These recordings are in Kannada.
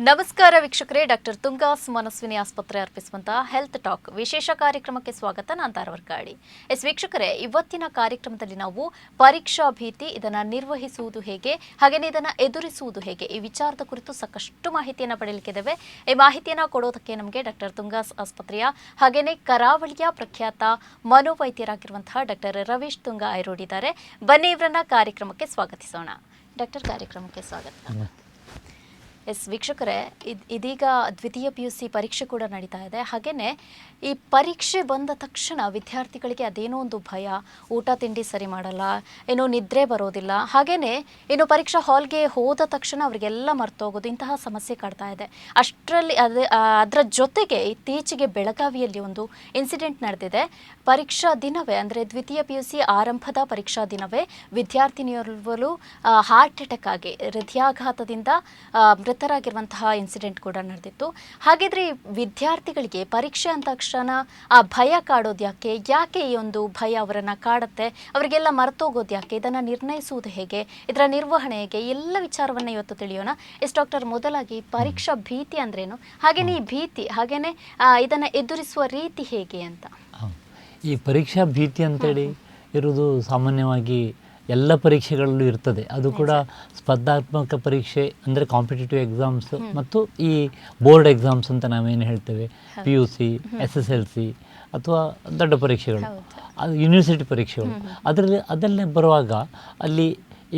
ನಮಸ್ಕಾರ ವೀಕ್ಷಕರೇ, ಡಾಕ್ಟರ್ ತುಂಗಾಸ್ ಮನಸ್ವಿನಿ ಆಸ್ಪತ್ರೆ ಅರ್ಪಿಸುವಂತಹ ಹೆಲ್ತ್ ಟಾಕ್ ವಿಶೇಷ ಕಾರ್ಯಕ್ರಮಕ್ಕೆ ಸ್ವಾಗತ. ನಾನು ತಾರವರ್ಕಾಡಿ. ವೀಕ್ಷಕರೇ, ಇವತ್ತಿನ ಕಾರ್ಯಕ್ರಮದಲ್ಲಿ ನಾವು ಪರೀಕ್ಷಾ ಭೀತಿ, ಇದನ್ನು ನಿರ್ವಹಿಸುವುದು ಹೇಗೆ, ಹಾಗೆಯೇ ಇದನ್ನು ಎದುರಿಸುವುದು ಹೇಗೆ, ಈ ವಿಚಾರದ ಕುರಿತು ಸಾಕಷ್ಟು ಮಾಹಿತಿಯನ್ನು ಪಡೆಯಲಿಕ್ಕಿದ್ದೇವೆ. ಈ ಮಾಹಿತಿಯನ್ನು ಕೊಡೋದಕ್ಕೆ ನಮಗೆ ಡಾಕ್ಟರ್ ತುಂಗಾಸ್ ಆಸ್ಪತ್ರೆಯ ಹಾಗೆಯೇ ಕರಾವಳಿಯ ಪ್ರಖ್ಯಾತ ಮನೋವೈದ್ಯರಾಗಿರುವಂತಹ ಡಾಕ್ಟರ್ ರವೀಶ್ ತುಂಗಾ ಐರೋಡಿದ್ದಾರೆ. ಬನ್ನಿ ಇವರನ್ನ ಕಾರ್ಯಕ್ರಮಕ್ಕೆ ಸ್ವಾಗತಿಸೋಣ. ಡಾಕ್ಟರ್, ಕಾರ್ಯಕ್ರಮಕ್ಕೆ ಸ್ವಾಗತ. ವೀಕ್ಷಕರೇ, ಇದೀಗ ದ್ವಿತೀಯ PUC ಪರೀಕ್ಷೆ ಕೂಡ ನಡೀತಾ ಇದೆ. ಹಾಗೆಯೇ ಈ ಪರೀಕ್ಷೆ ಬಂದ ತಕ್ಷಣ ವಿದ್ಯಾರ್ಥಿಗಳಿಗೆ ಅದೇನೋ ಒಂದು ಭಯ, ಊಟ ತಿಂಡಿ ಸರಿ ಮಾಡಲ್ಲ, ಏನೋ ನಿದ್ರೆ ಬರೋದಿಲ್ಲ, ಹಾಗೆಯೇ ಏನು ಪರೀಕ್ಷಾ ಹಾಲ್ಗೆ ಹೋದ ತಕ್ಷಣ ಅವರಿಗೆಲ್ಲ ಮರ್ತೋಗೋದು, ಇಂತಹ ಸಮಸ್ಯೆ ಕಾಡ್ತಾ ಇದೆ. ಅಷ್ಟರಲ್ಲಿ ಅದರ ಜೊತೆಗೆ ಇತ್ತೀಚೆಗೆ ಬೆಳಗಾವಿಯಲ್ಲಿ ಒಂದು ಇನ್ಸಿಡೆಂಟ್ ನಡೆದಿದೆ. ಪರೀಕ್ಷಾ ದಿನವೇ, ಅಂದರೆ ದ್ವಿತೀಯ PUC ಆರಂಭದ ಪರೀಕ್ಷಾ ದಿನವೇ ವಿದ್ಯಾರ್ಥಿನಿಯರು ಹಾರ್ಟ್ ಅಟ್ಯಾಕ್ ಆಗಿ ಹೃದಯಾಘಾತದಿಂದ ಮೃತರಾಗಿರುವಂತಹ ಇನ್ಸಿಡೆಂಟ್ ಕೂಡ ನಡೆದಿತ್ತು. ಹಾಗಿದ್ರೆ ವಿದ್ಯಾರ್ಥಿಗಳಿಗೆ ಪರೀಕ್ಷೆ ಅಂದ ತಕ್ಷಣ ಆ ಭಯ ಕಾಡೋದು ಯಾಕೆ ಈ ಒಂದು ಭಯ ಅವರನ್ನು ಕಾಡುತ್ತೆ, ಅವರಿಗೆಲ್ಲ ಮರ್ತೋಗೋದು ಯಾಕೆ, ಇದನ್ನು ನಿರ್ಣಯಿಸುವುದು ಹೇಗೆ, ಇದರ ನಿರ್ವಹಣೆ ಹೇಗೆ, ಎಲ್ಲ ವಿಚಾರವನ್ನು ಇವತ್ತು ತಿಳಿಯೋಣ. ಡಾಕ್ಟರ್, ಮೊದಲಾಗಿ ಪರೀಕ್ಷಾ ಭೀತಿ ಅಂದ್ರೇನು, ಹಾಗೆಯೇ ಈ ಭೀತಿ, ಹಾಗೆಯೇ ಇದನ್ನು ಎದುರಿಸುವ ರೀತಿ ಹೇಗೆ ಅಂತ. ಈ ಪರೀಕ್ಷಾ ಭೀತಿ ಅಂತೇಳಿ ಇರುವುದು ಸಾಮಾನ್ಯವಾಗಿ ಎಲ್ಲ ಪರೀಕ್ಷೆಗಳಲ್ಲೂ ಇರ್ತದೆ. ಅದು ಕೂಡ ಸ್ಪರ್ಧಾತ್ಮಕ ಪರೀಕ್ಷೆ ಅಂದರೆ ಕಾಂಪಿಟೇಟಿವ್ ಎಕ್ಸಾಮ್ಸ್ ಮತ್ತು ಈ ಬೋರ್ಡ್ ಎಕ್ಸಾಮ್ಸ್ ಅಂತ ನಾವೇನು ಹೇಳ್ತೇವೆ, PUC, SSLC ಅಥವಾ ದೊಡ್ಡ ಪರೀಕ್ಷೆಗಳು, ಅದು ಯೂನಿವರ್ಸಿಟಿ ಪರೀಕ್ಷೆಗಳು, ಅದರಲ್ಲೇ ಬರುವಾಗ ಅಲ್ಲಿ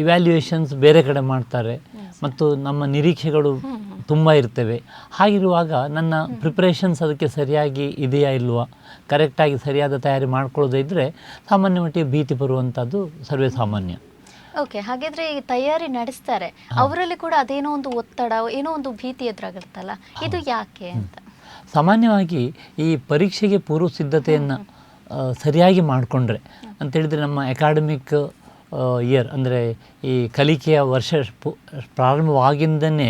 ಇವ್ಯಾಲ್ಯೂಯೇಷನ್ಸ್ ಬೇರೆ ಕಡೆ ಮಾಡ್ತಾರೆ ಮತ್ತು ನಮ್ಮ ನಿರೀಕ್ಷೆಗಳು ತುಂಬ ಇರ್ತವೆ. ಹಾಗಿರುವಾಗ ನನ್ನ ಪ್ರಿಪ್ರೇಷನ್ಸ್ ಅದಕ್ಕೆ ಸರಿಯಾಗಿ ಇದೆಯಾ ಇಲ್ವಾ, ಕರೆಕ್ಟಾಗಿ ಸರಿಯಾದ ತಯಾರಿ ಮಾಡ್ಕೊಳ್ಳೋದೇ ಇದ್ದರೆ ಸಾಮಾನ್ಯ ಮಟ್ಟಿಗೆ ಭೀತಿ ಬರುವಂಥದ್ದು ಸರ್ವೇ ಸಾಮಾನ್ಯ. ಓಕೆ, ಹಾಗಿದ್ರೆ ಈ ತಯಾರಿ ನಡೆಸ್ತಾರೆ, ಅವರಲ್ಲಿ ಕೂಡ ಅದೇನೋ ಒಂದು ಒತ್ತಡ, ಏನೋ ಒಂದು ಭೀತಿ ಎದುರಾಗಿರುತ್ತಲ್ಲ, ಇದು ಯಾಕೆ ಅಂತ? ಸಾಮಾನ್ಯವಾಗಿ ಈ ಪರೀಕ್ಷೆಗೆ ಪೂರ್ವ ಸಿದ್ಧತೆಯನ್ನು ಸರಿಯಾಗಿ ಮಾಡಿಕೊಂಡ್ರೆ ಅಂತೇಳಿದರೆ ನಮ್ಮ ಅಕಾಡೆಮಿಕ್ ಇಯರ್ ಅಂದರೆ ಈ ಕಲಿಕೆಯ ವರ್ಷ ಪ್ರಾರಂಭವಾಗಿಂದನೇ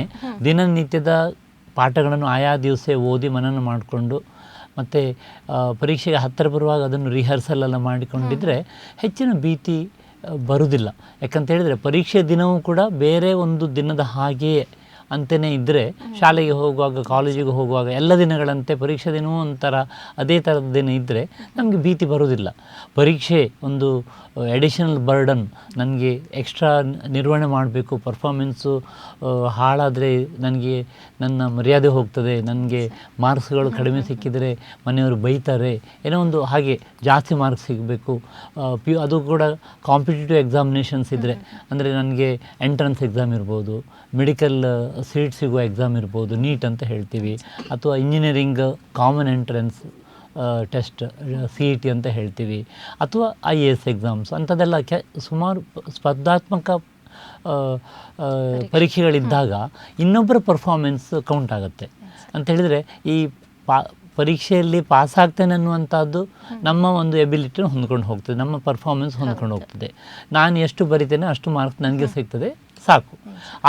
ದಿನನಿತ್ಯದ ಪಾಠಗಳನ್ನು ಆಯಾ ದಿವಸ ಓದಿ ಮನನ ಮಾಡಿಕೊಂಡು ಮತ್ತು ಪರೀಕ್ಷೆಗೆ ಹತ್ತಿರ ಬರುವಾಗ ಅದನ್ನು ರಿಹರ್ಸಲ್ ಎಲ್ಲ ಮಾಡಿಕೊಂಡಿದ್ದರೆ ಹೆಚ್ಚಿನ ಭೀತಿ ಬರುವುದಿಲ್ಲ. ಯಾಕಂತೇಳಿದರೆ ಪರೀಕ್ಷೆ ದಿನವೂ ಕೂಡ ಬೇರೆ ಒಂದು ದಿನದ ಹಾಗೆಯೇ ಅಂತಲೇ ಇದ್ದರೆ, ಶಾಲೆಗೆ ಹೋಗುವಾಗ, ಕಾಲೇಜಿಗೆ ಹೋಗುವಾಗ ಎಲ್ಲ ದಿನಗಳಂತೆ ಪರೀಕ್ಷೆ ದಿನವೂ ಒಂಥರ ಅದೇ ಥರದ ದಿನ ಇದ್ದರೆ ನಮಗೆ ಭೀತಿ ಬರೋದಿಲ್ಲ. ಪರೀಕ್ಷೆ ಒಂದು ಎಡಿಷನಲ್ ಬರ್ಡನ್, ನನಗೆ ಎಕ್ಸ್ಟ್ರಾ ನಿರ್ವಹಣೆ ಮಾಡಬೇಕು, ಪರ್ಫಾರ್ಮೆನ್ಸು ಹಾಳಾದರೆ ನನಗೆ ನನ್ನ ಮರ್ಯಾದೆ ಹೋಗ್ತದೆ, ನನಗೆ ಮಾರ್ಕ್ಸ್ಗಳು ಕಡಿಮೆ ಸಿಕ್ಕಿದರೆ ಮನೆಯವರು ಬೈತಾರೆ, ಏನೋ ಒಂದು ಹಾಗೆ ಜಾಸ್ತಿ ಮಾರ್ಕ್ಸ್ ಸಿಗಬೇಕು. ಅದು ಕೂಡ ಕಾಂಪಿಟೇಟಿವ್ ಎಕ್ಸಾಮಿನೇಷನ್ಸ್ ಇದ್ದರೆ, ಅಂದರೆ ನನಗೆ ಎಂಟ್ರೆನ್ಸ್ ಎಕ್ಸಾಮ್ ಇರ್ಬೋದು, ಮೆಡಿಕಲ್ ಸೀಟ್ ಸಿಗುವ ಎಕ್ಸಾಮ್ ಇರ್ಬೋದು, ನೀಟ್ ಅಂತ ಹೇಳ್ತೀವಿ, ಅಥವಾ engineering common entrance test CET ಅಂತ ಹೇಳ್ತೀವಿ, ಅಥವಾ IAS ಎಕ್ಸಾಮ್ಸ್ ಅಂಥದ್ದೆಲ್ಲ ಸುಮಾರು ಸ್ಪರ್ಧಾತ್ಮಕ ಪರೀಕ್ಷೆಗಳಿದ್ದಾಗ ಇನ್ನೊಬ್ಬರ ಪರ್ಫಾರ್ಮೆನ್ಸ್ ಕೌಂಟ್ ಆಗುತ್ತೆ. ಅಂತ ಹೇಳಿದರೆ ಈ ಪರೀಕ್ಷೆಯಲ್ಲಿ ಪಾಸ್ ಆಗ್ತೇನೆ ಅನ್ನುವಂಥದ್ದು ನಮ್ಮ ಒಂದು ಎಬಿಲಿಟಿನ ಹೊಂದ್ಕೊಂಡು ಹೋಗ್ತದೆ, ನಮ್ಮ ಪರ್ಫಾರ್ಮೆನ್ಸ್ ಹೊಂದ್ಕೊಂಡು ಹೋಗ್ತದೆ. ನಾನು ಎಷ್ಟು ಬರಿತೇನೆ ಅಷ್ಟು ಮಾರ್ಕ್ಸ್ ನನಗೆ ಸಿಗ್ತದೆ, ಸಾಕು.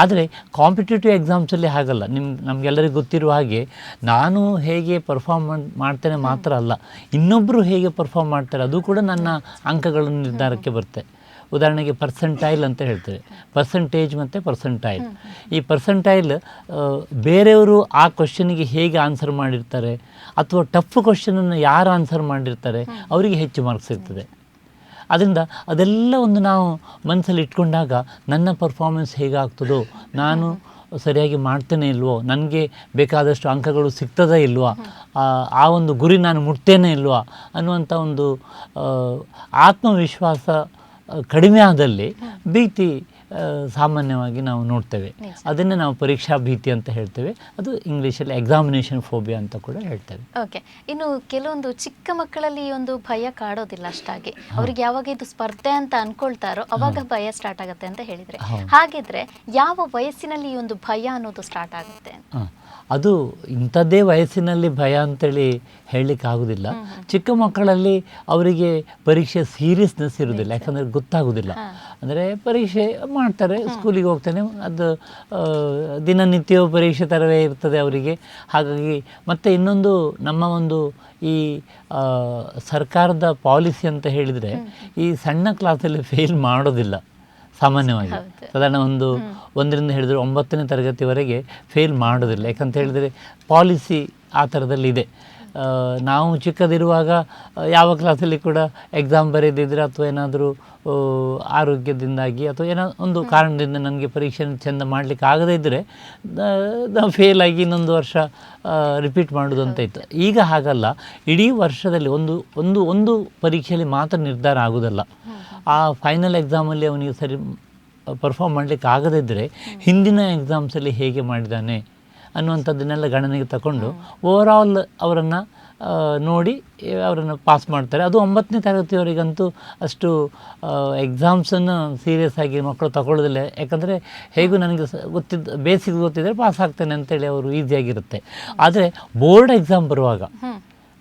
ಆದರೆ ಕಾಂಪಿಟೇಟಿವ್ ಎಕ್ಸಾಮ್ಸಲ್ಲಿ ಹಾಗಲ್ಲ. ನಮಗೆಲ್ಲರಿಗೂ ಗೊತ್ತಿರುವ ಹಾಗೆ ನಾನು ಹೇಗೆ ಪರ್ಫಾರ್ಮ್ ಮಾಡ್ತೇನೆ ಮಾತ್ರ ಅಲ್ಲ, ಇನ್ನೊಬ್ಬರು ಹೇಗೆ ಪರ್ಫಾರ್ಮ್ ಮಾಡ್ತಾರೆ ಅದು ಕೂಡ ನನ್ನ ಅಂಕಗಳ ನಿರ್ಧಾರಕ್ಕೆ ಬರುತ್ತೆ. ಉದಾಹರಣೆಗೆ ಪರ್ಸೆಂಟೈಲ್ ಅಂತ ಹೇಳ್ತೇವೆ, ಪರ್ಸೆಂಟೇಜ್ ಮತ್ತು ಪರ್ಸೆಂಟೈಲ್. ಈ ಪರ್ಸೆಂಟೈಲ್ ಬೇರೆಯವರು ಆ ಕ್ವಶನಿಗೆ ಹೇಗೆ ಆನ್ಸರ್ ಮಾಡಿರ್ತಾರೆ ಅಥವಾ ಟಫ್ ಕ್ವಶನನ್ನು ಯಾರು ಆನ್ಸರ್ ಮಾಡಿರ್ತಾರೆ ಅವರಿಗೆ ಹೆಚ್ಚು ಮಾರ್ಕ್ಸ್ ಸಿಗ್ತದೆ. ಅದರಿಂದ ಅದೆಲ್ಲ ಒಂದು ನಾವು ಮನಸ್ಸಲ್ಲಿ ಇಟ್ಕೊಂಡಾಗ ನನ್ನ ಪರ್ಫಾರ್ಮೆನ್ಸ್ ಹೇಗಾಗ್ತದೋ, ನಾನು ಸರಿಯಾಗಿ ಮಾಡ್ತೇನೆ ಇಲ್ವೋ, ನನಗೆ ಬೇಕಾದಷ್ಟು ಅಂಕಗಳು ಸಿಗ್ತದೋ ಇಲ್ವಾ, ಆ ಒಂದು ಗುರಿ ನಾನು ಮುಟ್ತೇನೆ ಇಲ್ವಾ ಅನ್ನುವಂಥ ಒಂದು ಆತ್ಮವಿಶ್ವಾಸ ಕಡಿಮೆ ಆದಲ್ಲಿ ಭೀತಿ ಸಾಮಾನ್ಯವಾಗಿ ನಾವು ನೋಡ್ತೇವೆ. ಅದನ್ನೇ ನಾವು ಪರೀಕ್ಷಾ ಭೀತಿ ಅಂತ ಹೇಳ್ತೇವೆ. ಅದು ಇಂಗ್ಲೀಷಲ್ಲಿ ಎಕ್ಸಾಮಿನೇಷನ್ ಫೋಬಿಯಾ ಅಂತ ಕೂಡ ಹೇಳ್ತೇವೆ. ಓಕೆ, ಇನ್ನು ಕೆಲವೊಂದು ಚಿಕ್ಕ ಮಕ್ಕಳಲ್ಲಿ ಈ ಒಂದು ಭಯ ಕಾಡೋದಿಲ್ಲ ಅಷ್ಟಾಗಿ. ಅವ್ರಿಗೆ ಯಾವಾಗ ಇದು ಸ್ಪರ್ಧೆ ಅಂತ ಅನ್ಕೊಳ್ತಾರೋ ಅವಾಗ ಭಯ ಸ್ಟಾರ್ಟ್ ಆಗುತ್ತೆ ಅಂತ ಹೇಳಿದ್ರೆ, ಹಾಗಿದ್ರೆ ಯಾವ ವಯಸ್ಸಿನಲ್ಲಿ ಈ ಒಂದು ಭಯ ಅನ್ನೋದು ಸ್ಟಾರ್ಟ್ ಆಗುತ್ತೆ? ಅದು ಇಂಥದ್ದೇ ವಯಸ್ಸಿನಲ್ಲಿ ಭಯ ಅಂತೇಳಿ ಹೇಳಲಿಕ್ಕೆ ಆಗೋದಿಲ್ಲ. ಚಿಕ್ಕ ಮಕ್ಕಳಲ್ಲಿ ಅವರಿಗೆ ಪರೀಕ್ಷೆ ಸೀರಿಯಸ್ನೆಸ್ ಇರೋದಿಲ್ಲ, ಯಾಕಂದರೆ ಗೊತ್ತಾಗೋದಿಲ್ಲ. ಅಂದರೆ ಪರೀಕ್ಷೆ ಮಾಡ್ತಾರೆ, ಸ್ಕೂಲಿಗೆ ಹೋಗ್ತಾನೆ, ಅದು ದಿನನಿತ್ಯವೂ ಪರೀಕ್ಷೆ ಥರವೇ ಇರ್ತದೆ ಅವರಿಗೆ. ಹಾಗಾಗಿ ಮತ್ತು ಇನ್ನೊಂದು ನಮ್ಮ ಒಂದು ಈ ಸರ್ಕಾರದ ಪಾಲಿಸಿ ಅಂತ ಹೇಳಿದರೆ, ಈ ಸಣ್ಣ ಕ್ಲಾಸಲ್ಲಿ ಫೇಲ್ ಮಾಡೋದಿಲ್ಲ, ಸಾಮಾನ್ಯವಾಗಿ ಸಾಧಾರಣ ಒಂದರಿಂದ ಹಿಡಿದ್ರೆ 9ನೇ ತರಗತಿವರೆಗೆ ಫೇಲ್ ಮಾಡೋದಿಲ್ಲ. ಯಾಕಂತ ಹೇಳಿದರೆ ಪಾಲಿಸಿ ಆ ಥರದಲ್ಲಿದೆ. ನಾವು ಚಿಕ್ಕದಿರುವಾಗ ಯಾವ ಕ್ಲಾಸಲ್ಲಿ ಕೂಡ ಎಕ್ಸಾಮ್ ಬರೆದಿದ್ರೆ ಅಥವಾ ಏನಾದರೂ ಆರೋಗ್ಯದಿಂದಾಗಿ ಅಥವಾ ಏನೋ ಒಂದು ಕಾರಣದಿಂದ ನನಗೆ ಪರೀಕ್ಷೆನ ಚೆಂದ ಮಾಡಲಿಕ್ಕೆ ಆಗದೇ ಇದ್ದರೆ ನಾವು ಫೇಲ್ ಆಗಿ ಇನ್ನೊಂದು ವರ್ಷ ರಿಪೀಟ್ ಮಾಡೋದು ಅಂತ ಇತ್ತು. ಈಗ ಹಾಗಲ್ಲ, ಇಡೀ ವರ್ಷದಲ್ಲಿ ಒಂದು ಪರೀಕ್ಷೆಯಲ್ಲಿ ಮಾತ್ರ ನಿರ್ಧಾರ ಆಗೋದಲ್ಲ. ಆ ಫೈನಲ್ ಎಕ್ಸಾಮಲ್ಲಿ ಅವನಿಗೆ ಸರಿ ಪರ್ಫಾರ್ಮ್ ಮಾಡಲಿಕ್ಕೆ ಆಗದಿದ್ದರೆ ಹಿಂದಿನ ಎಕ್ಸಾಮ್ಸಲ್ಲಿ ಹೇಗೆ ಮಾಡಿದ್ದಾನೆ ಅನ್ನುವಂಥದ್ದನ್ನೆಲ್ಲ ಗಣನೆಗೆ ತಗೊಂಡು ಓವರಾಲ್ ಅವರನ್ನು ನೋಡಿ ಅವರನ್ನು ಪಾಸ್ ಮಾಡ್ತಾರೆ. ಅದು 9ನೇ ತರಗತಿಯವರಿಗಂತೂ ಅಷ್ಟು ಎಕ್ಸಾಮ್ಸನ್ನು ಸೀರಿಯಸ್ ಆಗಿ ಮಕ್ಕಳು ತಗೊಳ್ಳೋದಿಲ್ಲ. ಯಾಕಂದರೆ ಹೇಗೂ ನನಗೆ ಬೇಸಿಕ್ ಗೊತ್ತಿದ್ದರೆ ಪಾಸ್ ಆಗ್ತೇನೆ ಅಂತೇಳಿ ಅವರು ಈಸಿಯಾಗಿರುತ್ತೆ. ಆದರೆ ಬೋರ್ಡ್ ಎಕ್ಸಾಮ್ ಬರುವಾಗ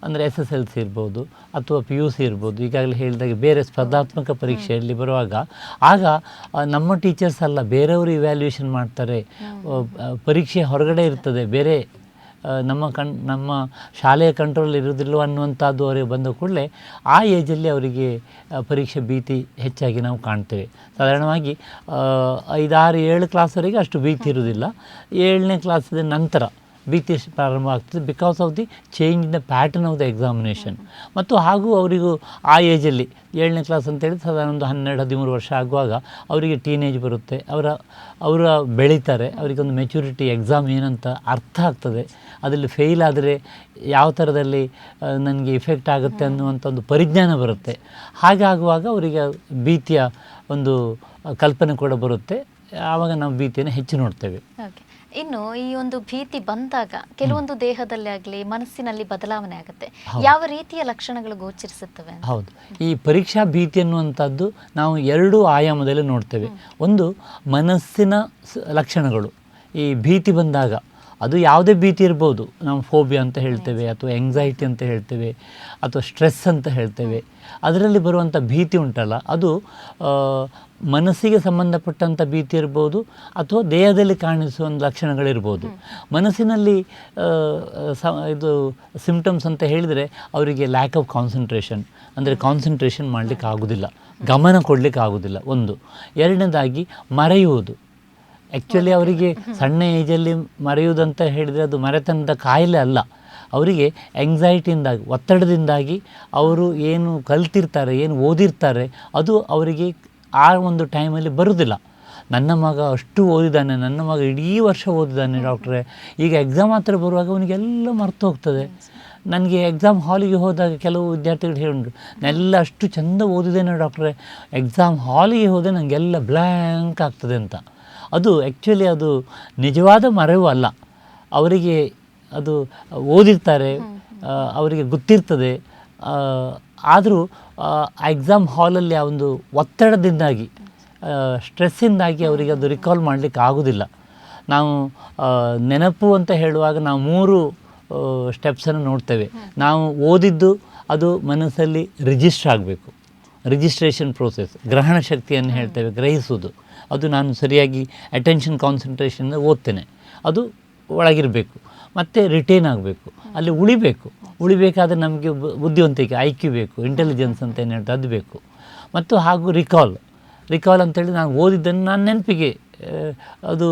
ಅಂದರೆ SSLC ಇರ್ಬೋದು ಅಥವಾ PUC ಇರ್ಬೋದು, ಈಗಾಗಲೇ ಹೇಳಿದಾಗೆ ಬೇರೆ ಸ್ಪರ್ಧಾತ್ಮಕ ಪರೀಕ್ಷೆಯಲ್ಲಿ ಬರುವಾಗ ಆಗ ನಮ್ಮ ಟೀಚರ್ಸ್ ಅಲ್ಲ, ಬೇರೆಯವರು ಇವ್ಯಾಲ್ಯೂಯೇಷನ್ ಮಾಡ್ತಾರೆ. ಪರೀಕ್ಷೆ ಹೊರಗಡೆ ಇರ್ತದೆ, ಬೇರೆ ನಮ್ಮ ಶಾಲೆಯ ಕಂಟ್ರೋಲ್ ಇರೋದಿಲ್ಲ ಅನ್ನುವಂಥದ್ದು ಅವರಿಗೆ ಬಂದ ಕೂಡಲೇ ಆ ಏಜಲ್ಲಿ ಅವರಿಗೆ ಪರೀಕ್ಷೆ ಭೀತಿ ಹೆಚ್ಚಾಗಿ ನಾವು ಕಾಣ್ತೇವೆ. ಸಾಧಾರಣವಾಗಿ 5, 6, 7 ಕ್ಲಾಸ್ವರೆಗೆ ಅಷ್ಟು ಭೀತಿ ಇರುವುದಿಲ್ಲ. 7ನೇ ಕ್ಲಾಸಿದ ನಂತರ ಭೀತಿ ಪ್ರಾರಂಭ ಆಗ್ತದೆ, because of the change in the pattern of the examination. ಮತ್ತು ಹಾಗೂ ಅವರಿಗೂ ಆ ಏಜಲ್ಲಿ 7ನೇ ಕ್ಲಾಸ್ ಅಂತೇಳಿ ಸಾಧಾರಣ ಒಂದು 12-13 ವರ್ಷ ಆಗುವಾಗ ಅವರಿಗೆ ಟೀನೇಜ್ ಬರುತ್ತೆ. ಅವರ ಬೆಳೀತಾರೆ, ಅವರಿಗೊಂದು ಮೆಚುರಿಟಿ, ಎಕ್ಸಾಮ್ ಏನಂತ ಅರ್ಥ ಆಗ್ತದೆ, ಅದರಲ್ಲಿ ಫೇಲ್ ಆದರೆ ಯಾವ ಥರದಲ್ಲಿ ನನಗೆ ಇಫೆಕ್ಟ್ ಆಗುತ್ತೆ ಅನ್ನುವಂಥ ಒಂದು ಪರಿಜ್ಞಾನ ಬರುತ್ತೆ. ಹಾಗಾಗುವಾಗ ಅವರಿಗೆ ಭೀತಿಯ ಒಂದು ಕಲ್ಪನೆ ಕೂಡ ಬರುತ್ತೆ. ಆವಾಗ ನಾವು ಭೀತಿಯನ್ನು ಹೆಚ್ಚು ನೋಡ್ತೇವೆ. ಇನ್ನು ಈ ಒಂದು ಭೀತಿ ಬಂದಾಗ ಕೆಲವೊಂದು ದೇಹದಲ್ಲಿ ಆಗಲಿ ಮನಸ್ಸಿನಲ್ಲಿ ಬದಲಾವಣೆ ಆಗುತ್ತೆ. ಯಾವ ರೀತಿಯ ಲಕ್ಷಣಗಳು ಗೋಚರಿಸುತ್ತವೆ? ಹೌದು, ಈ ಪರೀಕ್ಷಾ ಭೀತಿ ಅನ್ನುವಂಥದ್ದು ನಾವು 2 ಆಯಾಮದಲ್ಲಿ ನೋಡ್ತೇವೆ. ಒಂದು ಮನಸ್ಸಿನ ಲಕ್ಷಣಗಳು. ಈ ಭೀತಿ ಬಂದಾಗ ಅದು ಯಾವುದೇ ಭೀತಿ ಇರ್ಬೋದು, ನಾವು ಫೋಬಿಯಾ ಅಂತ ಹೇಳ್ತೇವೆ ಅಥವಾ ಎಂಗ್ಸೈಟಿ ಅಂತ ಹೇಳ್ತೇವೆ ಅಥವಾ ಸ್ಟ್ರೆಸ್ ಅಂತ ಹೇಳ್ತೇವೆ. ಅದರಲ್ಲಿ ಬರುವಂಥ ಭೀತಿ ಉಂಟಲ್ಲ, ಅದು ಮನಸ್ಸಿಗೆ ಸಂಬಂಧಪಟ್ಟಂಥ ಭೀತಿ ಇರ್ಬೋದು ಅಥವಾ ದೇಹದಲ್ಲಿ ಕಾಣಿಸುವ ಲಕ್ಷಣಗಳಿರ್ಬೋದು. ಮನಸ್ಸಿನಲ್ಲಿ ಇದು ಸಿಂಪ್ಟಮ್ಸ್ ಅಂತ ಹೇಳಿದರೆ ಅವರಿಗೆ ಲ್ಯಾಕ್ ಆಫ್ ಕಾನ್ಸಂಟ್ರೇಷನ್, ಅಂದರೆ ಕಾನ್ಸಂಟ್ರೇಷನ್ ಮಾಡಲಿಕ್ಕೆ ಆಗೋದಿಲ್ಲ, ಗಮನ ಕೊಡಲಿಕ್ಕೆ ಆಗೋದಿಲ್ಲ ಒಂದು. ಎರಡನೇದಾಗಿ ಮರೆಯುವುದು. ಆ್ಯಕ್ಚುಲಿ ಅವರಿಗೆ ಸಣ್ಣ ಏಜಲ್ಲಿ ಮರೆಯುವುದಂತ ಹೇಳಿದರೆ ಅದು ಮರೆತನದ ಕಾಯಿಲೆ ಅಲ್ಲ. ಅವರಿಗೆ ಎಂಗ್ಸೈಟಿಯಿಂದಾಗಿ, ಒತ್ತಡದಿಂದಾಗಿ ಅವರು ಏನು ಕಲ್ತಿರ್ತಾರೆ, ಏನು ಓದಿರ್ತಾರೆ ಅದು ಅವರಿಗೆ ಆ ಒಂದು ಟೈಮಲ್ಲಿ ಬರುವುದಿಲ್ಲ. ನನ್ನ ಮಗ ಅಷ್ಟು ಓದಿದ್ದಾನೆ, ನನ್ನ ಮಗ ಇಡೀ ವರ್ಷ ಓದಿದ್ದಾನೆ ಡಾಕ್ಟ್ರೇ, ಈಗ ಎಕ್ಸಾಮ್ ಹತ್ರ ಬರುವಾಗ ಅವನಿಗೆಲ್ಲ ಮರ್ತು ಹೋಗ್ತದೆ. ನನಗೆ ಎಕ್ಸಾಮ್ ಹಾಲಿಗೆ ಹೋದಾಗ ಕೆಲವು ವಿದ್ಯಾರ್ಥಿಗಳು ಹೇಳಿದ್ರು, ನಾನೆಲ್ಲ ಅಷ್ಟು ಚೆಂದ ಓದಿದ್ದೇನೆ ಡಾಕ್ಟ್ರೇ, ಎಕ್ಸಾಮ್ ಹಾಲಿಗೆ ಹೋದರೆ ನನಗೆಲ್ಲ ಬ್ಲ್ಯಾಂಕ್ ಆಗ್ತದೆ ಅಂತ. ಅದು ಆ್ಯಕ್ಚುಲಿ ಅದು ನಿಜವಾದ ಮರೆವು ಅಲ್ಲ. ಅವರಿಗೆ ಅದು ಓದಿರ್ತಾರೆ, ಅವರಿಗೆ ಗೊತ್ತಿರ್ತದೆ. ಆದರೂ ಆ ಎಕ್ಸಾಮ್ ಹಾಲಲ್ಲಿ ಆ ಒಂದು ಒತ್ತಡದಿಂದಾಗಿ, ಸ್ಟ್ರೆಸ್ಸಿಂದಾಗಿ ಅವರಿಗೆ ಅದು ರಿಕಾಲ್ ಮಾಡಲಿಕ್ಕೆ ಆಗೋದಿಲ್ಲ. ನಾವು ನೆನಪು ಅಂತ ಹೇಳುವಾಗ ನಾವು 3 ಸ್ಟೆಪ್ಸನ್ನು ನೋಡ್ತೇವೆ. ನಾವು ಓದಿದ್ದು ಅದು ಮನಸ್ಸಲ್ಲಿ ರಿಜಿಸ್ಟರ್ ಆಗಬೇಕು, ರಿಜಿಸ್ಟ್ರೇಷನ್ ಪ್ರೋಸೆಸ್, ಗ್ರಹಣ ಶಕ್ತಿಯನ್ನು ಹೇಳ್ತೇವೆ, ಗ್ರಹಿಸುವುದು. ಅದು ನಾನು ಸರಿಯಾಗಿ ಅಟೆನ್ಷನ್ ಕಾನ್ಸಂಟ್ರೇಷನ್ ಓದ್ತೇನೆ, ಅದು ಒಳಗಿರಬೇಕು. ಮತ್ತು ರಿಟೇನ್ ಆಗಬೇಕು, ಅಲ್ಲಿ ಉಳಿಬೇಕಾದ್ರೆ ನಮಗೆ ಬುದ್ಧಿವಂತಿಕೆ, IQ ಬೇಕು, ಇಂಟೆಲಿಜೆನ್ಸ್ ಅಂತ ಏನು ಹೇಳ್ತಾರೆ ಅದು ಬೇಕು. ಮತ್ತು ಹಾಗೂ ರಿಕಾಲ್ ಅಂತೇಳಿ ನಾನು ಓದಿದ್ದನ್ನು ನಾನು ನೆನಪಿಗೆ, ಅದು